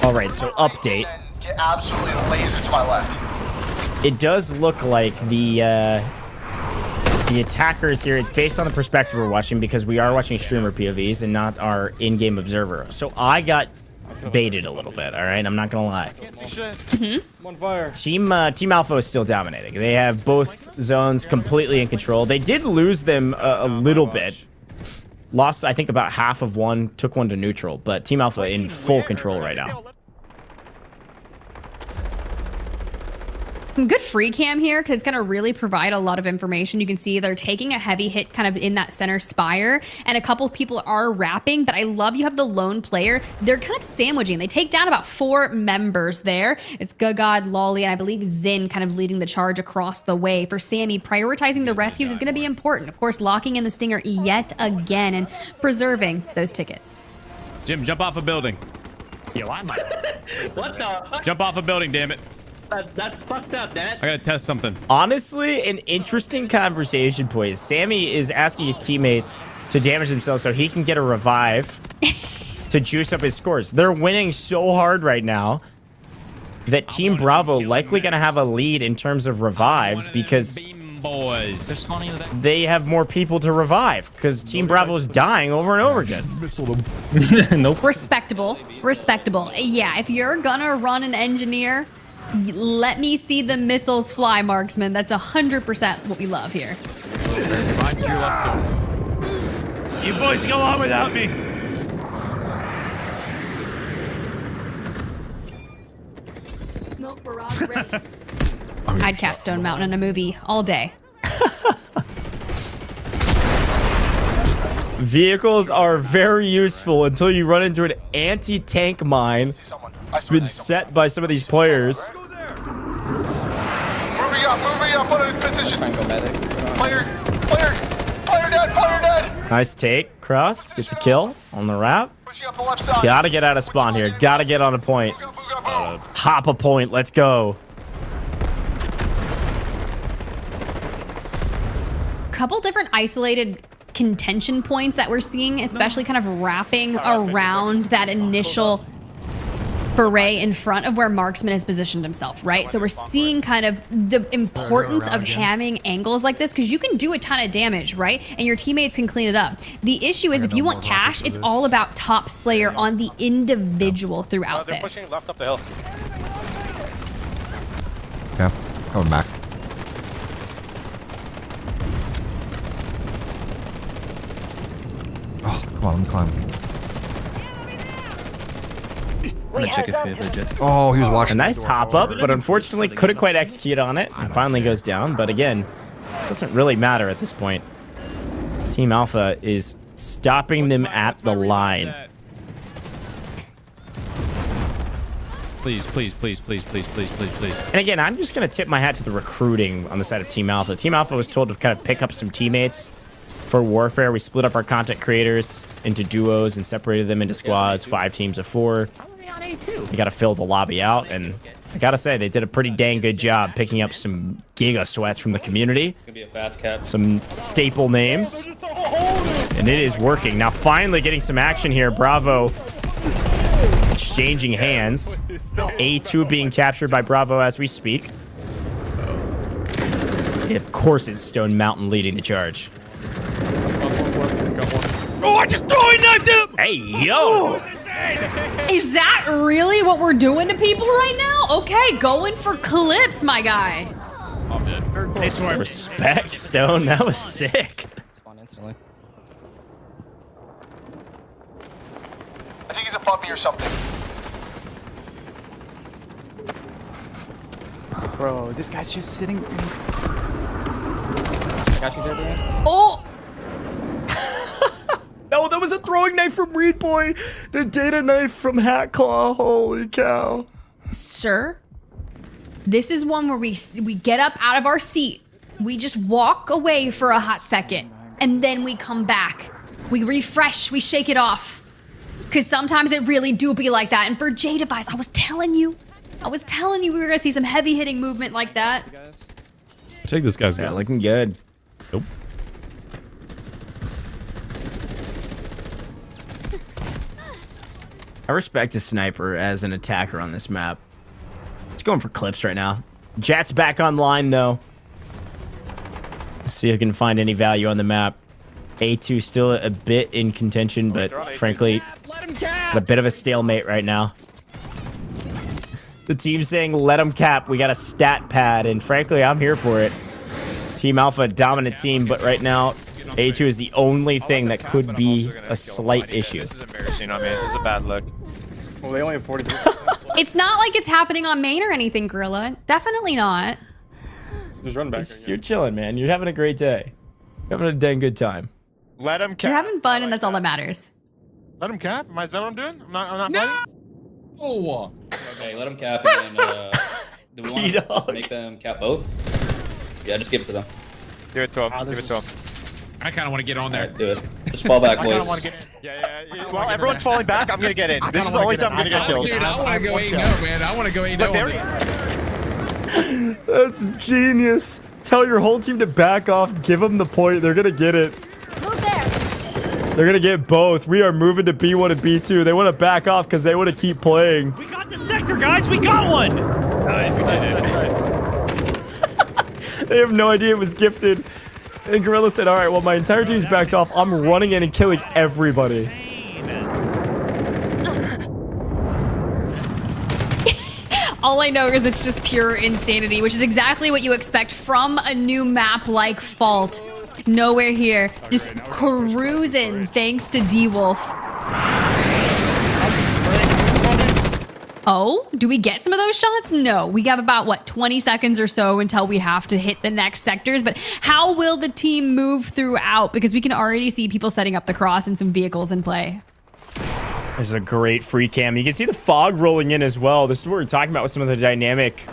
All right, so update. Get absolutely laser to my left. It does look like the attackers here, it's based on the perspective we're watching because we are watching streamer POVs and not our in-game observer. So I got baited a little bit, all right? I'm not gonna lie. On fire. Team Alpha is still dominating. They have both zones completely in control. They did lose them a little bit. Lost, I think, about half of one, took one to neutral, but Team Alpha in full control right now. Good free cam here because it's going to really provide a lot of information. You can see they're taking a heavy hit kind of in that center spire, and a couple of people are wrapping, but I love you have the lone player. They're kind of sandwiching. They take down about 4 members there. It's Gagad, Lolly, and I believe Zin kind of leading the charge across the way. For Sammy, prioritizing the rescues is going to be important. Of course, locking in the stinger yet again and preserving those tickets. Jim, jump off a building. Yo, I'm what the? Jump off a building, damn it. That's fucked up, Dad. I gotta test something. Honestly, an interesting conversation point. Sammy is asking his teammates to damage themselves so he can get a revive to juice up his scores. They're winning so hard right now that Team Bravo likely going to have a lead in terms of revives because they have more people to revive because Team Bravo is dying over and over again. Nope. Respectable. Respectable. Yeah, if you're gonna run an engineer, let me see the missiles fly, Marksman. That's 100% what we love here. You boys go on without me. Smoke barrage ready. I'd cast Stone Mountain in a movie all day. Vehicles are very useful until you run into an anti-tank mine. It's been set by some of these players. Moving up, put it in position. Player dead. Nice take, Cross. Gets a kill on the wrap. Gotta get out of spawn here. Gotta get on a point. Hop a point. Let's go. Couple different isolated contention points that we're seeing, especially kind of wrapping around that initial beret in front of where Marksman has positioned himself, right? So we're seeing kind of the importance of having angles like this because you can do a ton of damage, right? And your teammates can clean it up. The issue is if you want cash, it's all about top slayer on the individual throughout They're pushing this. left up the hill. Yeah, coming back. Oh, come on, I'm climbing. I'm gonna check if we have legit. Oh, he was watching. A nice hop up, but unfortunately couldn't quite execute on it. And finally goes down, but again, doesn't really matter at this point. Team Alpha is stopping them at the line. Please, please, please, please, please, please, please, please. And again, I'm just going to tip my hat to the recruiting on the side of Team Alpha. Team Alpha was told to kind of pick up some teammates for Warfare. We split up our content creators into duos and separated them into squads, 5 teams of 4. You got to fill the lobby out, and I got to say, they did a pretty dang good job picking up some giga sweats from the community. It's gonna be a fast cap. Some staple names. And it is working. Now finally getting some action here. Bravo exchanging hands. A2 being captured by Bravo as we speak. And of course it's Stone Mountain leading the charge. Oh, I just throwing knifed him! Hey, yo! Is that really what we're doing to people right now? Okay, going for clips, my guy. I'm dead. Respect, Stone. That was sick. I think he's a puppy or something. Bro, this guy's just sitting. Got you there, Dan? Oh! No, that was a throwing knife from Reidboyy. The data knife from Hat Claw. Holy cow. Sir, this is one where we get up out of our seat. We just walk away for a hot second. And then we come back. We refresh. We shake it off. Because sometimes it really do be like that. And for JDevise, I was telling you we were going to see some heavy hitting movement like that. Take this guy's gun. Looking good. Nope. I respect a sniper as an attacker on this map. He's going for clips right now. Jet's back online, though. Let's see if I can find any value on the map. A2 still a bit in contention, but frankly, a bit of a stalemate right now. The team's saying, let him cap. We got a stat pad, and frankly, I'm here for it. Team Alpha, dominant team, but right now, A2 is the only thing that could be a slight issue. This is embarrassing on me. This is a bad look. Well, they only have 43. It's not like it's happening on main or anything, Gorilla. Definitely not. Just run back. You're chilling, man. You're having a great day. You're having a dang good time. Let him cap. You're having fun, and that's all that matters. Let him cap? Is that what I'm doing? I'm not fighting? Oh. Okay, let them cap and then, do we want to just make them cap both? Yeah, just give it to them. Give it to him. Give it to him. I kind of want to get on there. Do it. Just fall back, I boys. kind of want to get in. Yeah. Well, everyone's falling back. I'm going to get in. This is the only time I'm going to get kills. I want to go 8-0, man. I want to go 8-0. That's genius. Tell your whole team to back off. Give them the point. They're going to get it. Move there. They're going to get both. We are moving to B1 and B2. They want to back off because they want to keep playing. We got the sector, guys. We got one. Nice. They have no idea it was gifted. And Gorilla said, all right, well, my entire team's backed off. I'm running in and killing everybody. All I know is it's just pure insanity, which is exactly what you expect from a new map like Fault. Nowhere here, just cruising thanks to D-Wolf. Oh, do we get some of those shots? No, we have about, what, 20 seconds or so until we have to hit the next sectors. But how will the team move throughout? Because we can already see people setting up the cross and some vehicles in play. This is a great free cam. You can see the fog rolling in as well. This is what we're talking about with some of the dynamic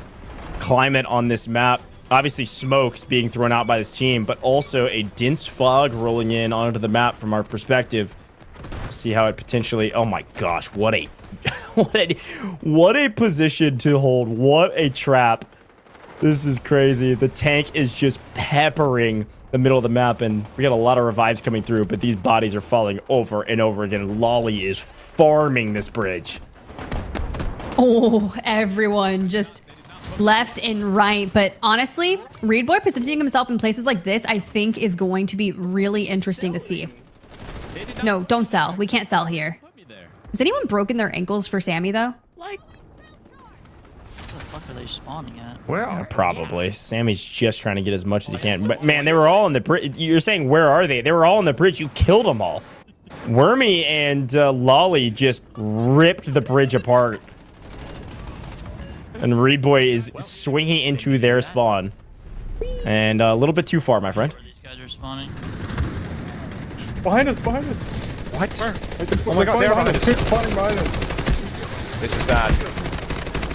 climate on this map. Obviously, smokes being thrown out by this team, but also a dense fog rolling in onto the map from our perspective. See how it potentially... Oh my gosh, what a position to hold. What a trap. This is crazy. The tank is just peppering the middle of the map, and we got a lot of revives coming through, but these bodies are falling over and over again. Lolly is farming this bridge. Oh, everyone just left and right. But honestly, Reidboyy positioning himself in places like this, I think, is going to be really interesting to see. No, don't sell. We can't sell here. Has anyone broken their ankles for Sammy, though? Like, where the fuck are they spawning at? Where are probably. Sammy's just trying to get as much as he can. But man, they were all on the bridge. You're saying, where are they? They were all on the bridge. You killed them all. Wormy and Lolly just ripped the bridge apart. And Reidboyy is swinging into their spawn. And a little bit too far, my friend. These guys are spawning. Behind us, behind us. What? Oh my god, they're behind us. This is bad.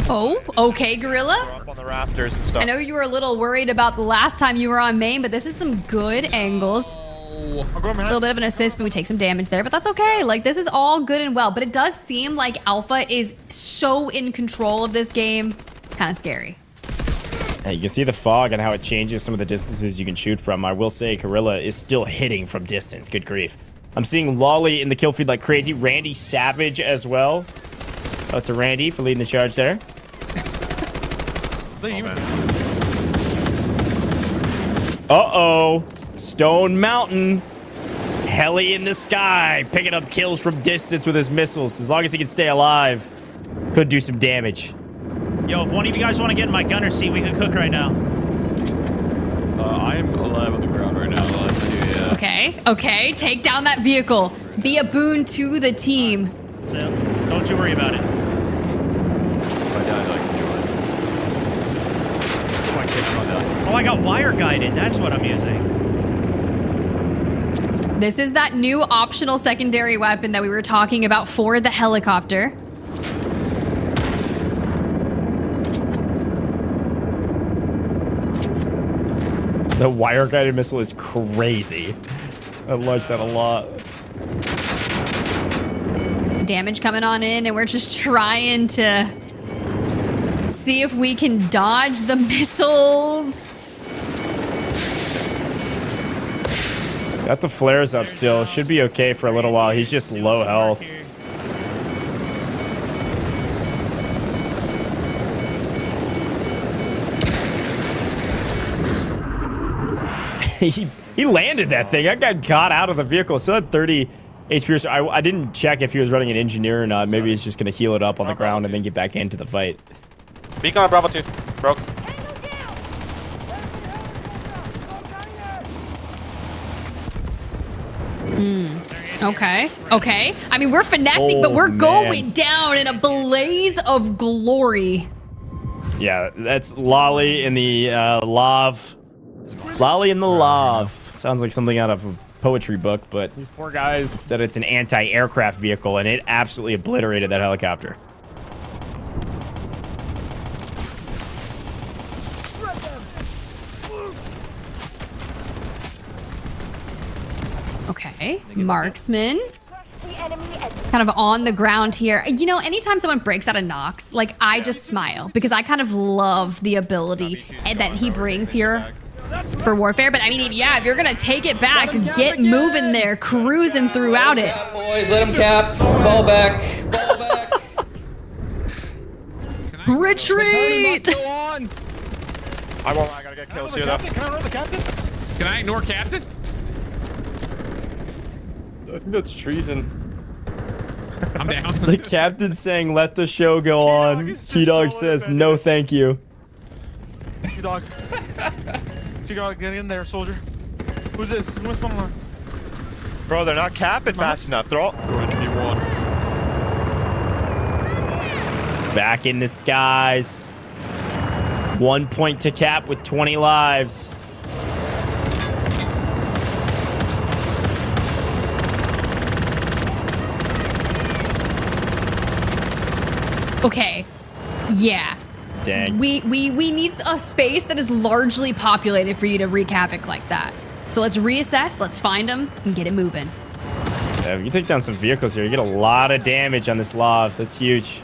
Oh, okay, Gorilla. We're up on the rafters and stuff. I know you were a little worried about the last time you were on main, but this is some good angles. A little bit of an assist, but we take some damage there, but that's okay. Like, this is all good and well, but it does seem like Alpha is so in control of this game. Kind of scary. Hey, you can see the fog and how it changes some of the distances you can shoot from. I will say Gorilla is still hitting from distance. Good grief. I'm seeing Lolly in the kill feed like crazy. Randy Savage as well. Out to Randy for leading the charge there. Uh-oh. Stone Mountain. Heli in the sky. Picking up kills from distance with his missiles. As long as he can stay alive. Could do some damage. Yo, if one of you guys want to get in my gunner seat, we can cook right now. I am alive on the ground right now. Alive too, yeah. Okay, okay. Take down that vehicle. Be a boon to the team. So, don't you worry about it. Oh, I got wire guided. That's what I'm using. This is that new optional secondary weapon that we were talking about for the helicopter. The wire-guided missile is crazy. I like that a lot. Damage coming on in, and we're just trying to see if we can dodge the missiles. Got the flares up still. Should be okay for a little while. He's just low health. He landed that thing. That guy got out of the vehicle. Still had 30 HP. So I didn't check if he was running an engineer or not. Maybe he's just going to heal it up on the ground and then get back into the fight. Beacon on Bravo 2. Broke. Okay, okay. I mean, we're finessing, but we're going down in a blaze of glory. Yeah, that's Lolly in the lava. Lolly in the lava. Sounds like something out of a poetry book, but these poor guys said it's an anti-aircraft vehicle, and it absolutely obliterated that helicopter. Okay, marksman. kind of on the ground here. You know, anytime someone breaks out of knocks, like I just smile because I kind of love the ability that he brings here for warfare. But I mean, yeah, if you're gonna take it back, get moving there, cruising throughout it. Boys, let him cap. Ball back. Ball back. Retreat! I won't. I gotta get kills here, though. Can I run the captain? Can I ignore captain? I think that's treason. I'm down. The captain's saying, let the show go on. T-Dog says, no thank you. T-Dog. T-Dog, get in there, soldier. Who's this? Who wants one? Bro, they're not capping fast enough. They're all going to be one. Back in the skies. 1 point to cap with 20 lives. Okay. Yeah. Dang. We need a space that is largely populated for you to wreak havoc like that. So let's reassess, let's find them, and get it moving. Yeah, if you take down some vehicles here, you get a lot of damage on this lava. That's huge.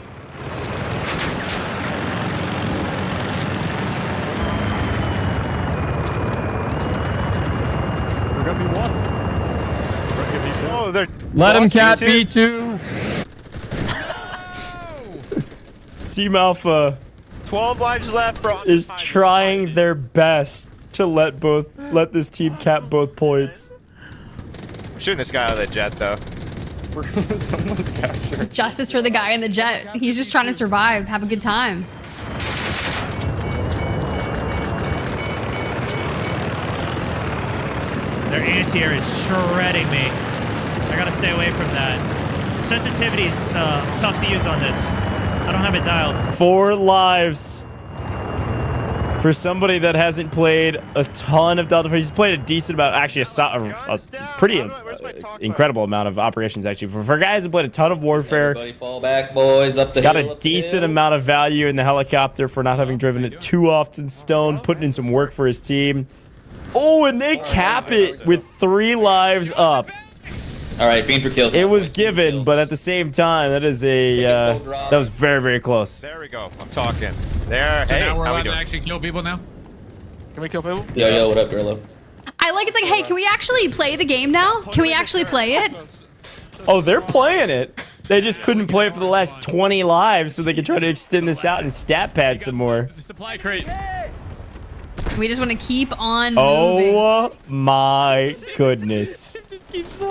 We're gonna be one. Oh, they're. Let him cap B2. Team Alpha 12 lives left, bro. is trying their best to let this team cap both points. I'm shooting this guy out of the jet, though. Someone's captured. Justice for the guy in the jet. He's just trying to survive, have a good time. Their anti-air is shredding me. I gotta stay away from that. Sensitivity's tough to use on this. I don't have it dialed. 4 lives. For somebody that hasn't played a ton of Delta Force, he's played a decent amount, actually a pretty incredible amount of operations, actually. For guys who played a ton of warfare, Everybody fall back, boys. Up the got hill, a up the decent hill. amount of value in the helicopter for not having driven it too often. Stone putting in some work for his team. Oh, and they cap it with 3 lives up. All right, being for kills. It was given, but at the same time, that is a that was very, very close. There we go. I'm talking. There. So Hey, now we're how we allowed to doing? actually kill people now? Can we kill people? Yo, what up, Grillo? I like it's like, hey, can we actually play the game now? Can we actually play it? Oh, they're playing it. They just couldn't play it for the last 20 lives, so they could try to extend this out and stat pad some more. The supply crate. We just want to keep on moving. Oh my goodness.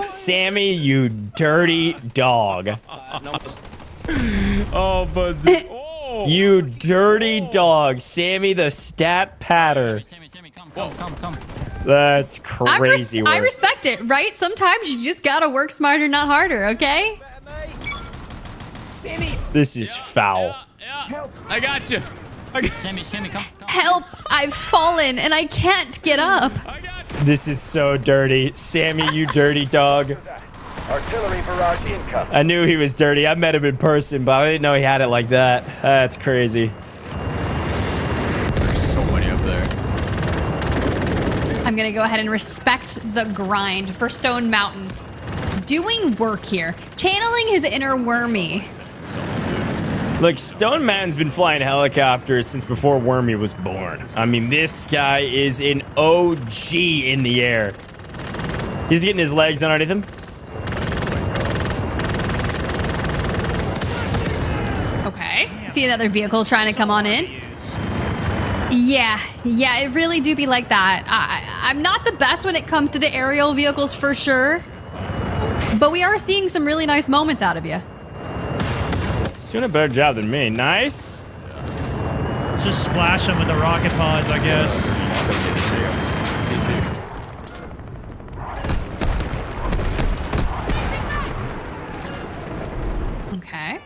Sammy, you dirty dog. Oh, but you dirty dog. Sammy the stat patter. Sammy, come. That's crazy I work. respect it, right? Sometimes you just gotta work smarter, not harder, okay? This is foul. Yeah. I got you. Sammy, come. Help! I've fallen and I can't get up. This is so dirty. Sammy, you dirty dog. Artillery barrage incoming. I knew he was dirty. I met him in person, but I didn't know he had it like that. That's crazy. There's so many up there. I'm gonna go ahead and respect the grind for Stone Mountain. Doing work here. Channeling his inner Wormy. Look, Stone Mountain's been flying helicopters since before Wormy was born. I mean, this guy is an OG in the air. He's getting his legs underneath him. Okay. See another vehicle trying to come on in. Yeah, it really do be like that. I'm not the best when it comes to the aerial vehicles for sure. But we are seeing some really nice moments out of you. Doing a better job than me. Nice. Just splash them with the rocket pods, I guess. Okay.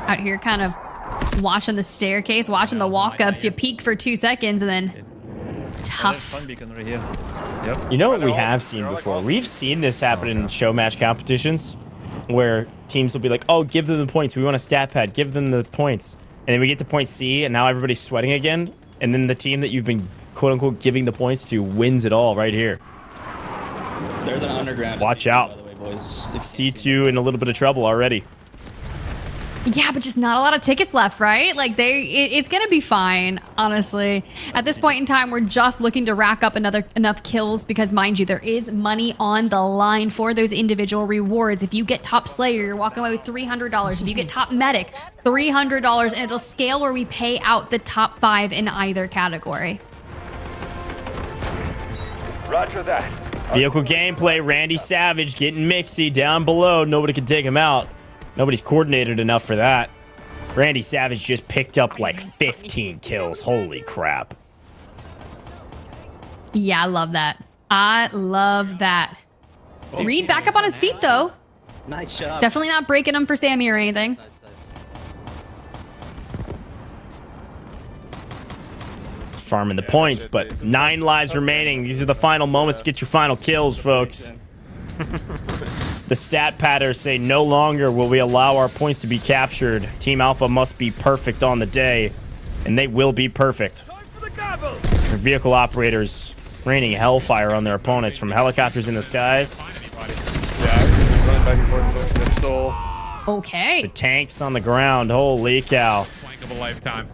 Out here kind of watching the staircase, watching the walk-ups. You peek for 2 seconds and then tough. You know what we have seen before? We've seen this happen in show match competitions where teams will be like, oh, give them the points. We want a stat pad. Give them the points. And then we get to point C, and now everybody's sweating again. And then the team that you've been, quote-unquote, giving the points to wins it all right here. There's an underground. Watch out. boys. C2 in a little bit of trouble already. Yeah, but just not a lot of tickets left, right? Like it's gonna be fine, honestly. At this point in time, we're just looking to rack up enough kills because, mind you, there is money on the line for those individual rewards. If you get top Slayer, you're walking away with $300. If you get top Medic, $300, and it'll scale where we pay out the top 5 in either category. Roger that. Vehicle gameplay, Randy Savage getting mixy down below. Nobody can take him out. Nobody's coordinated enough for that. Randy Savage just picked up like 15 kills. Holy crap. Yeah, I love that. I love that. Reid back up on his feet, though. Nice job. Definitely not breaking him for Sammy or anything. Farming the points, but 9 lives remaining. These are the final moments to get your final kills, folks. The stat patterns say no longer will we allow our points to be captured. Team Alpha must be perfect on the day, and they will be perfect. Their vehicle operators raining hellfire on their opponents from helicopters in the skies. Okay. To tanks on the ground. Holy cow. Flank of a lifetime.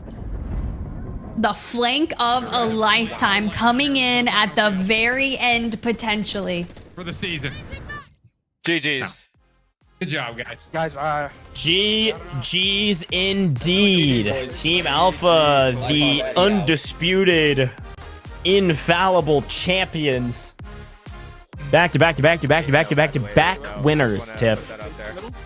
The flank of a lifetime coming in at the very end, potentially. For the season. GG's. Good job, guys. Guys, GG's indeed. Team Alpha, the undisputed, infallible champions. Back to back winners, Tiff.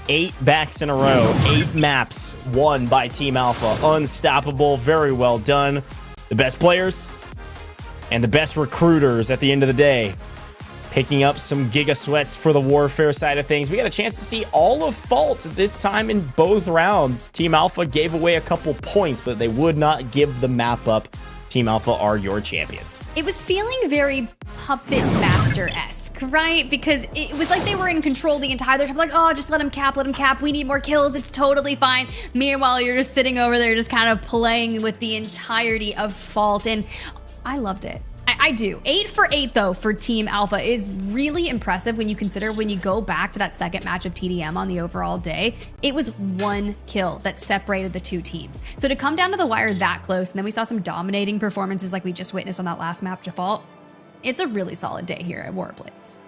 8 backs in a row, 8 maps won by Team Alpha. Unstoppable, very well done. The best players and the best recruiters at the end of the day. Picking up some giga sweats for the warfare side of things. We got a chance to see all of Fault this time in both rounds. Team Alpha gave away a couple points, but they would not give the map up. Team Alpha are your champions. It was feeling very Puppet Master-esque, right? Because it was like they were in control the entire time. Like, oh, just let him cap, We need more kills. It's totally fine. Meanwhile, you're just sitting over there just kind of playing with the entirety of Fault. And I loved it. I do. 8 for 8, though, for Team Alpha is really impressive when you consider when you go back to that second match of TDM on the overall day, it was 1 kill that separated the 2 teams. So to come down to the wire that close, and then we saw some dominating performances like we just witnessed on that last map to Fault, it's a really solid day here at War Ablaze.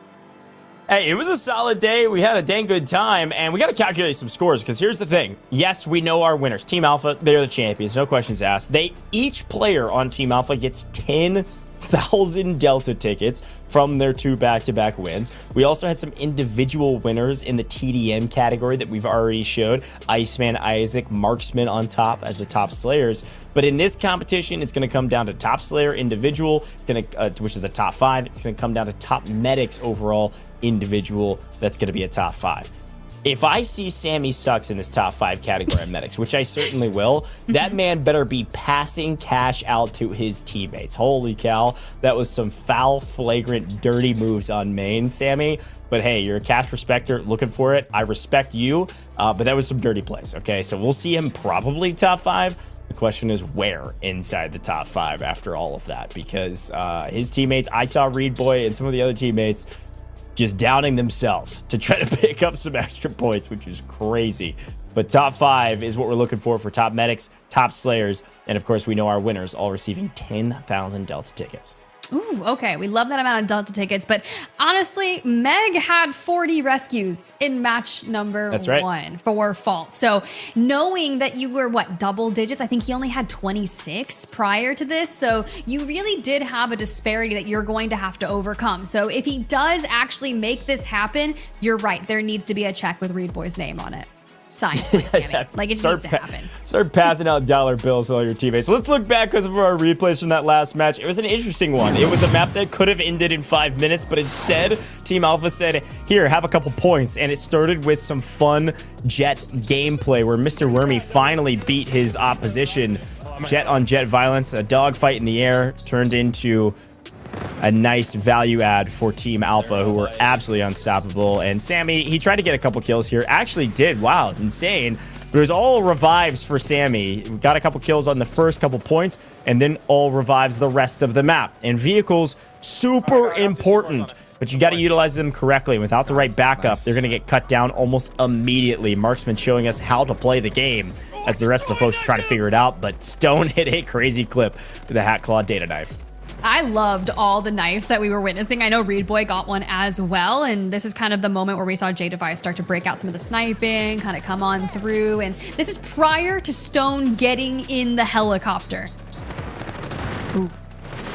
Hey, it was a solid day. We had a dang good time, and we got to calculate some scores, because here's the thing. Yes, we know our winners. Team Alpha, they're the champions. No questions asked. Each player on Team Alpha gets 10,000 Delta tickets from their 2 back-to-back wins. We also had some individual winners in the TDM category that we've already showed. IceManIsaac, Marksman on top as the top Slayers. But in this competition, it's going to come down to top Slayer individual, which is a top 5. It's going to come down to top Medics overall individual. That's going to be a top 5. If I see Sammy Sucks in this top 5 category of medics, which I certainly will, that man better be passing cash out to his teammates. Holy cow. That was some foul, flagrant, dirty moves on main, Sammy. But hey, you're a cash respecter, looking for it. I respect you, but that was some dirty plays, okay? So we'll see him probably top 5. The question is where inside the top 5 after all of that, because his teammates, I saw Reidboyy and some of the other teammates just downing themselves to try to pick up some extra points, which is crazy. But top 5 is what we're looking for top medics, top slayers, and of course we know our winners all receiving 10,000 Delta tickets. Ooh, okay. We love that amount of Delta tickets, but honestly, Meg had 40 rescues in match number 1 for Fault. So knowing that you were, double digits, I think he only had 26 prior to this. So you really did have a disparity that you're going to have to overcome. So if he does actually make this happen, you're right. There needs to be a check with Reidboyy's name on it. Sign, Sammy. Like it just needs to happen. Start passing out dollar bills to all your teammates. So let's look back because of our replays from that last match. It was an interesting one. It was a map that could have ended in 5 minutes, but instead, Team Alpha said, here, have a couple points. And it started with some fun Jet gameplay where Mr. Wormy finally beat his opposition. Jet on Jet violence, a dogfight in the air turned into a nice value add for Team Alpha, who were absolutely unstoppable. And Sammy, he tried to get a couple kills here. Actually did. Wow, insane. But it was all revives for Sammy. We got a couple kills on the first couple points, and then all revives the rest of the map. And vehicles, super important. but you got to utilize them correctly. Without the right backup, they're going to get cut down almost immediately. Marksman showing us how to play the game as the rest of the folks try to figure it out, but Stone hit a crazy clip with a Hat Claw data knife. I loved all the knives that we were witnessing. I know Reidboyy got one as well, and this is kind of the moment where we saw JDevise start to break out some of the sniping, kind of come on through, and this is prior to Stone getting in the helicopter. Ooh.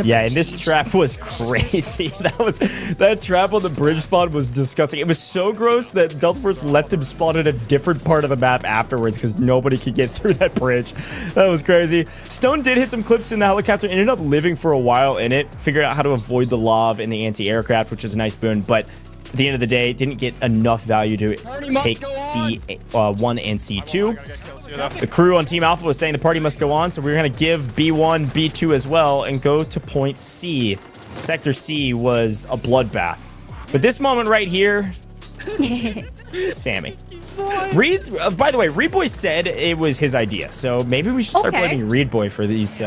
Yeah, and this trap was crazy. That trap on the bridge spawn was disgusting. It was so gross that Delta Force let them spawn in a different part of the map afterwards because nobody could get through that bridge. That was crazy. Stone did hit some clips in the helicopter, ended up living for a while in it, figured out how to avoid the lav in the anti-aircraft, which is a nice boon, but at the end of the day, didn't get enough value to take C1 and C2. The crew on Team Alpha was saying the party must go on, so we're going to give B1, B2 as well, and go to point C. Sector C was a bloodbath. But this moment right here, Sammy. By the way, Reidboyy said it was his idea, so maybe we should start blaming Reidboyy for these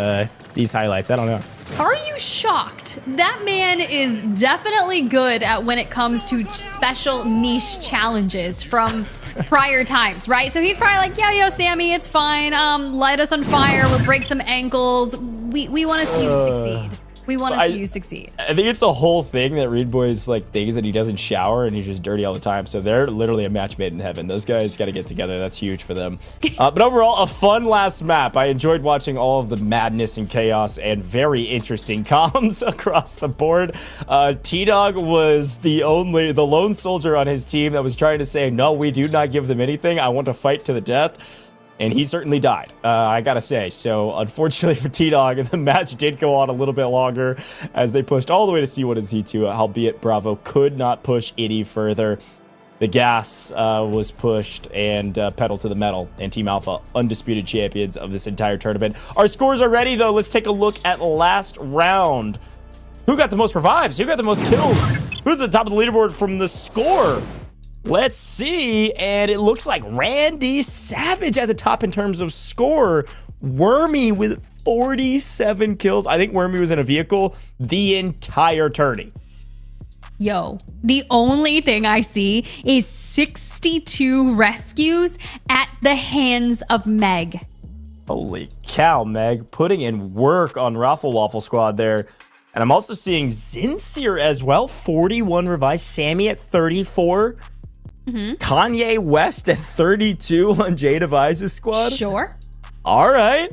highlights. I don't know. Are you shocked? That man is definitely good at when it comes to special niche challenges from prior times, right? So he's probably like, yo, Sammy, it's fine. Light us on fire. We'll break some ankles. We want to see you succeed. We want to see you succeed. I think it's a whole thing that Reidboyy's like thinks that he doesn't shower and he's just dirty all the time. So they're literally a match made in heaven. Those guys got to get together. That's huge for them. But overall, a fun last map. I enjoyed watching all of the madness and chaos and very interesting comms across the board. T-Dog was the lone soldier on his team that was trying to say, no, we do not give them anything. I want to fight to the death. And he certainly died, I gotta say. So unfortunately for T-Dog, the match did go on a little bit longer as they pushed all the way to C1 and C2, albeit Bravo could not push any further. The gas was pushed and pedal to the metal, and Team Alpha, undisputed champions of this entire tournament. Our scores are ready, though. Let's take a look at last round. Who got the most revives? Who got the most kills? Who's at the top of the leaderboard from the score? Let's see, and it looks like Randy Savage at the top in terms of score. Wormy with 47 kills. I think Wormy was in a vehicle the entire tourney. Yo, the only thing I see is 62 rescues at the hands of Meg. Holy cow, Meg. Putting in work on MrRoflWaffles squad there. And I'm also seeing Zinseer as well. 41 revives. Sammy at 34. Kanye West at 32 on JDevise's squad. Sure. All right.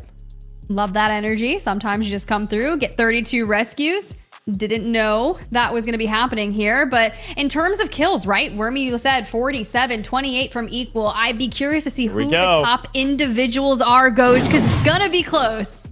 Love that energy. Sometimes you just come through, get 32 rescues. Didn't know that was going to be happening here. But in terms of kills, right? Wormy, you said 47, 28 from equal. I'd be curious to see who the top individuals are, Ghosh, because it's going to be close.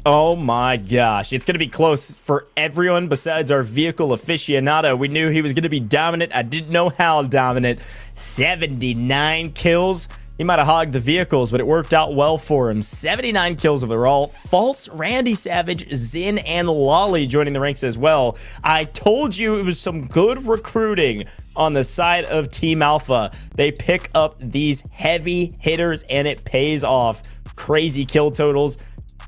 Oh my gosh. It's going to be close for everyone besides our vehicle aficionado. We knew he was going to be dominant. I didn't know how dominant. 79 kills. He might have hogged the vehicles, but it worked out well for him. 79 kills overall. False, Randy Savage, Zin, and Lolly joining the ranks as well. I told you it was some good recruiting on the side of Team Alpha. They pick up these heavy hitters, and it pays off. Crazy kill totals.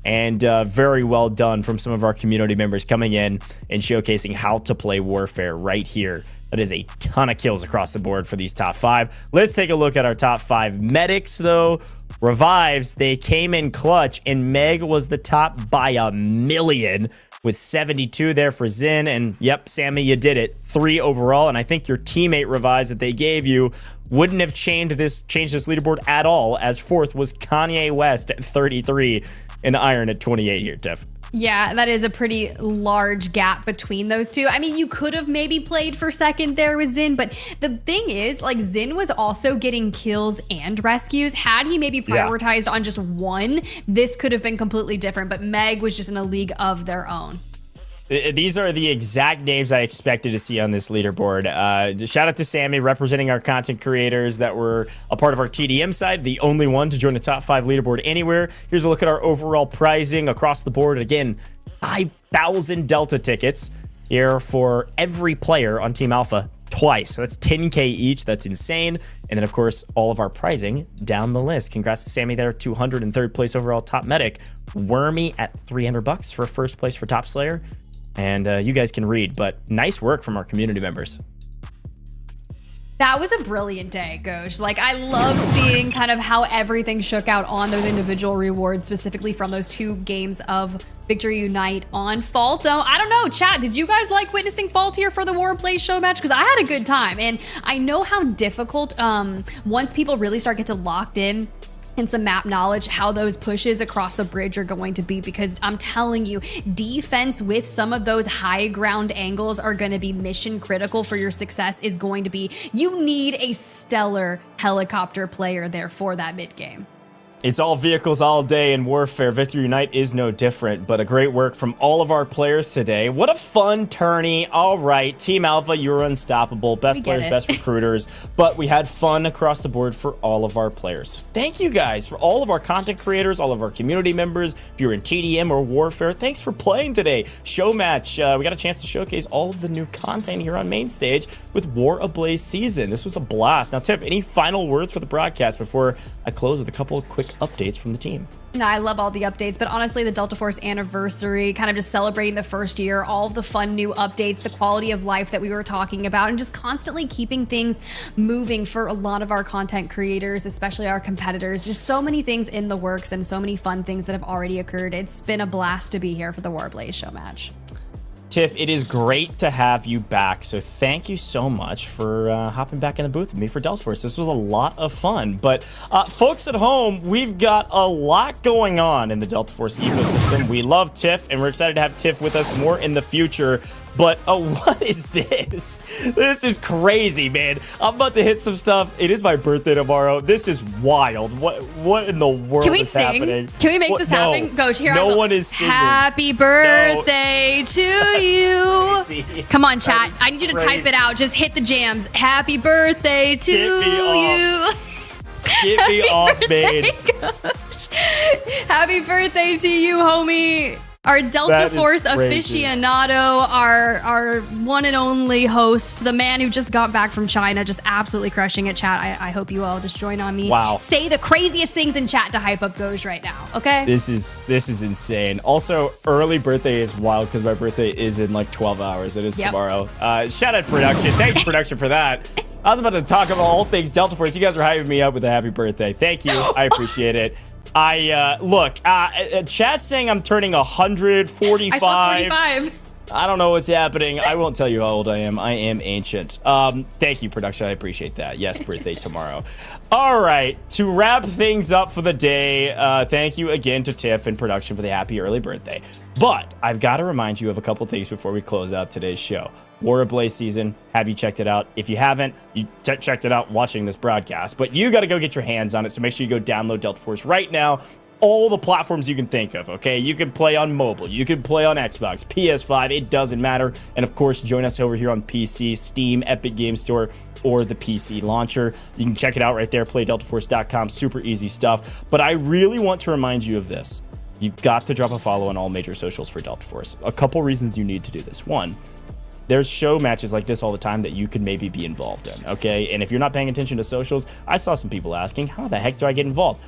And very well done from some of our community members coming in and showcasing how to play Warfare right here. That is a ton of kills across the board for these top 5. Let's take a look at our top 5 medics, though. Revives, they came in clutch, and Meg was the top by a million with 72 there for Zin. And yep, Sammy, you did it. 3 overall, and I think your teammate revives that they gave you wouldn't have changed this leaderboard at all, as 4th was Kanye West at 33 and Iron at 28 here, Tiff. Yeah, that is a pretty large gap between those two. I mean, you could have maybe played for 2nd there with Zin, but the thing is, like, Zin was also getting kills and rescues. Had he maybe prioritized on just one, this could have been completely different, but Meg was just in a league of their own. These are the exact names I expected to see on this leaderboard. Shout out to Sammy representing our content creators that were a part of our TDM side, the only one to join the top 5 leaderboard anywhere. Here's a look at our overall pricing across the board. Again, 5,000 Delta tickets here for every player on Team Alpha twice. So that's 10K each. That's insane. And then, of course, all of our pricing down the list. Congrats to Sammy there, 203rd place overall top medic. Wormy at $300 for 1st place for top slayer. and you guys can read. But nice work from our community members. That was a brilliant day, Gosh. Like, I love seeing kind of how everything shook out on those individual rewards, specifically from those 2 games of Victory Unite on Fault. I don't know, chat, did you guys like witnessing Fault here for the War Ablaze Showmatch? Because I had a good time, and I know how difficult, once people really start getting locked in and some map knowledge, how those pushes across the bridge are going to be, because I'm telling you, defense with some of those high ground angles are going to be mission critical for your success. Is going to be, you need a stellar helicopter player there for that mid game. It's all vehicles all day in Warfare. Victory Unite is no different, but a great work from all of our players today. What a fun tourney. All right, Team Alpha, you're unstoppable. Best players, best recruiters, but we had fun across the board for all of our players. Thank you guys for all of our content creators, all of our community members. If you're in TDM or Warfare, thanks for playing today. Showmatch, we got a chance to showcase all of the new content here on main stage with War Ablaze season. This was a blast. Now, Tiff, any final words for the broadcast before I close with a couple of quick updates from the team? No, I love all the updates, but honestly, the Delta Force anniversary, kind of just celebrating the first year, all of the fun new updates, the quality of life that we were talking about, and just constantly keeping things moving for a lot of our content creators, especially our competitors. Just so many things in the works and so many fun things that have already occurred. It's been a blast to be here for the War Ablaze Showmatch. Tiff, it is great to have you back. So thank you so much for hopping back in the booth with me for Delta Force. This was a lot of fun. But folks at home, we've got a lot going on in the Delta Force ecosystem. We love Tiff, and we're excited to have Tiff with us more in the future. But what is this? This is crazy, man. I'm about to hit some stuff. It is my birthday tomorrow. This is wild. What in the world is happening? Can we make this happen? Go, here no I go. one is singing. Happy birthday to you. Come on, chat. I need you to type it out. Just hit the jams. Happy birthday to you. Get me off, man. Happy birthday to you, homie. Our Delta Force aficionado, our one and only host, the man who just got back from China, just absolutely crushing it, chat. I hope you all just join on me. Wow. Say the craziest things in chat to hype up Goj right now, okay? This is insane. Also, early birthday is wild because my birthday is in like 12 hours. It is tomorrow. Shout out production. Thanks, production, for that. I was about to talk about all things Delta Force. You guys are hyping me up with a happy birthday. Thank you. I appreciate it. Look, chat's saying I'm turning 145. I saw 45. I don't know what's happening. I won't tell you how old I am. I am ancient. Thank you, production. I appreciate that. Yes, birthday tomorrow. All right, to wrap things up for the day, thank you again to Tiff and production for the happy early birthday. But I've got to remind you of a couple things before we close out today's show. War Ablaze season, have you checked it out? If you haven't, you checked it out watching this broadcast, but you got to go get your hands on it, so make sure you go download Delta Force right now. All the platforms you can think of, okay? You can play on mobile, you can play on Xbox, PS5, it doesn't matter. And of course, join us over here on PC, Steam, Epic Games Store, or the PC launcher. You can check it out right there, playdeltaforce.com, super easy stuff. But I really want to remind you of this. You've got to drop a follow on all major socials for Delta Force. A couple reasons you need to do this. One, there's show matches like this all the time that you could maybe be involved in, okay? And if you're not paying attention to socials, I saw some people asking, how the heck do I get involved?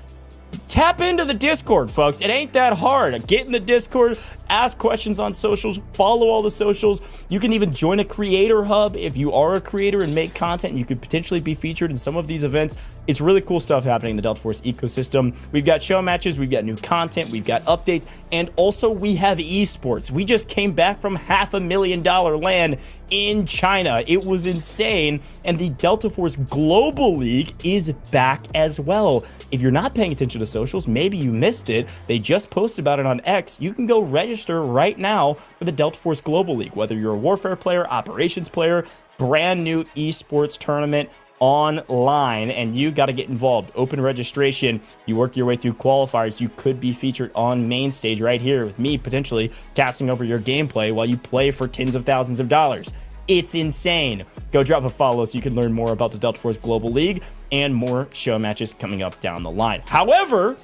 Tap into the Discord, folks. It ain't that hard. Get in the Discord, ask questions on socials, follow all the socials. You can even join a creator hub if you are a creator and make content. You could potentially be featured in some of these events. It's really cool stuff happening in the Delta Force ecosystem. We've got show matches, we've got new content, we've got updates, and also we have esports. We just came back from $500,000 LAN in China. It was insane, and the Delta Force Global League is back as well. If you're not paying attention to socials, maybe you missed it. They just posted about it on X. You can go register right now for the Delta Force Global League, whether you're a Warfare player, Operations player, brand new esports tournament online, and you got to get involved. Open registration. You work your way through qualifiers. You could be featured on main stage right here with me potentially casting over your gameplay while you play for tens of thousands of dollars. It's insane. Go drop a follow so you can learn more about the Delta Force Global League and more show matches coming up down the line. However,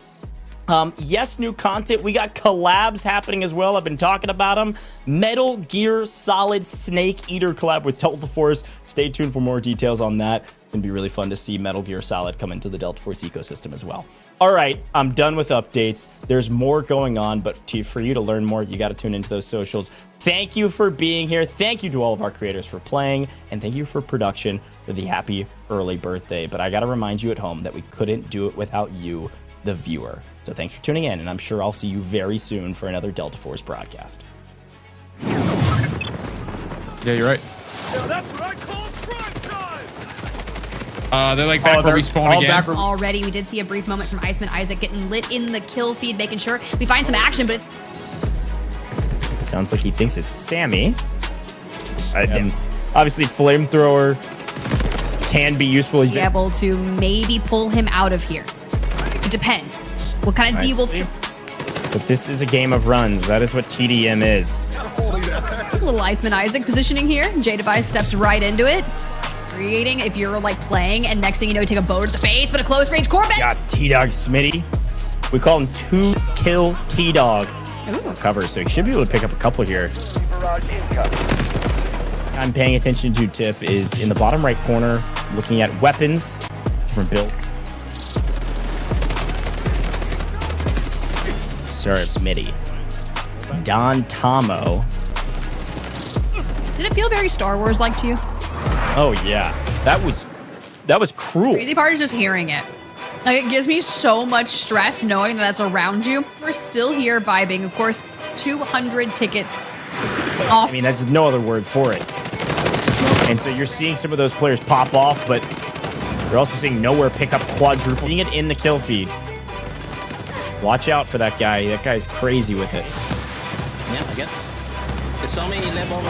Yes, new content. We got collabs happening as well. I've been talking about them. Metal Gear Solid Snake Eater collab with Delta Force. Stay tuned for more details on that. It'd be really fun to see Metal Gear Solid come into the Delta Force ecosystem as well. All right, I'm done with updates. There's more going on, but for you to learn more, you got to tune into those socials. Thank you for being here. Thank you to all of our creators for playing, and thank you for production for the happy early birthday. But I got to remind you at home that we couldn't do it without you, the viewer. So thanks for tuning in, and I'm sure I'll see you very soon for another Delta Force broadcast. Yeah, you're right. Now that's what I call prime time! They're like back where we spawn again. Already, we did see a brief moment from IceManIsaac getting lit in the kill feed, making sure we find some action, but it's... Sounds like he thinks it's Sammy. And obviously, flamethrower can be useful. Be able to maybe pull him out of here. It depends. What kind of D-Wolf... But this is a game of runs. That is what TDM is. Little IceManIsaac positioning here. JDevise steps right into it. Creating, if you're like playing, and next thing you know, you take a bow to the face, but a close range Corvette. Yeah, it's T-Dog Smitty. We call him 2-kill T-Dog. Cover, so he should be able to pick up a couple here. I'm paying attention to Tiff is in the bottom right corner, looking at weapons, different build. Sir Smitty. Don Tomo. Did it feel very Star Wars-like to you? Oh yeah, that was cruel. Crazy part is just hearing it. Like, it gives me so much stress knowing that that's around you. We're still here vibing. Of course, 200 tickets off. I mean, that's no other word for it. And so you're seeing some of those players pop off, but you're also seeing nowhere pick up quadruple. Seeing it in the kill feed. Watch out for that guy. That guy's crazy with it. Yeah, I get it. There's so many levels.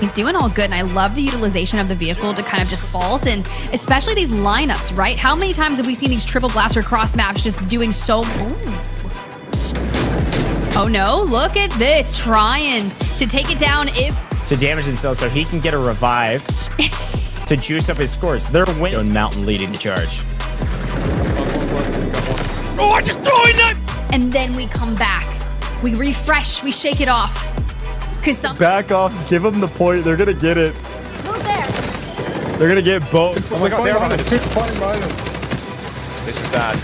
He's doing all good, and I love the utilization of the vehicle to kind of just fault, and especially these lineups, right? How many times have we seen these triple blaster cross maps just doing so... Oh no, look at this, trying to take it down if... To damage himself so he can get a revive to juice up his scores. They're winning. Mountain leading the charge. Oh, I just throw in that! And then we come back. We refresh, we shake it off. Back off, give them the point. They're gonna get it. They're gonna get both. Oh my god, they're on this. This is bad.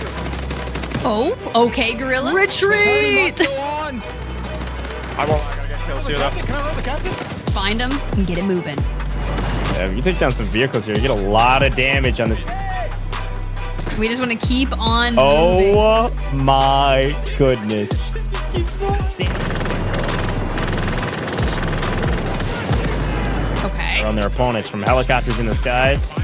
Oh, okay, Gorilla. Retreat! I gotta get kills here though. Find him and get it moving. Yeah, if you take down some vehicles here, you get a lot of damage on this. We just want to keep on Oh my goodness. Okay. On their opponents from helicopters in the skies.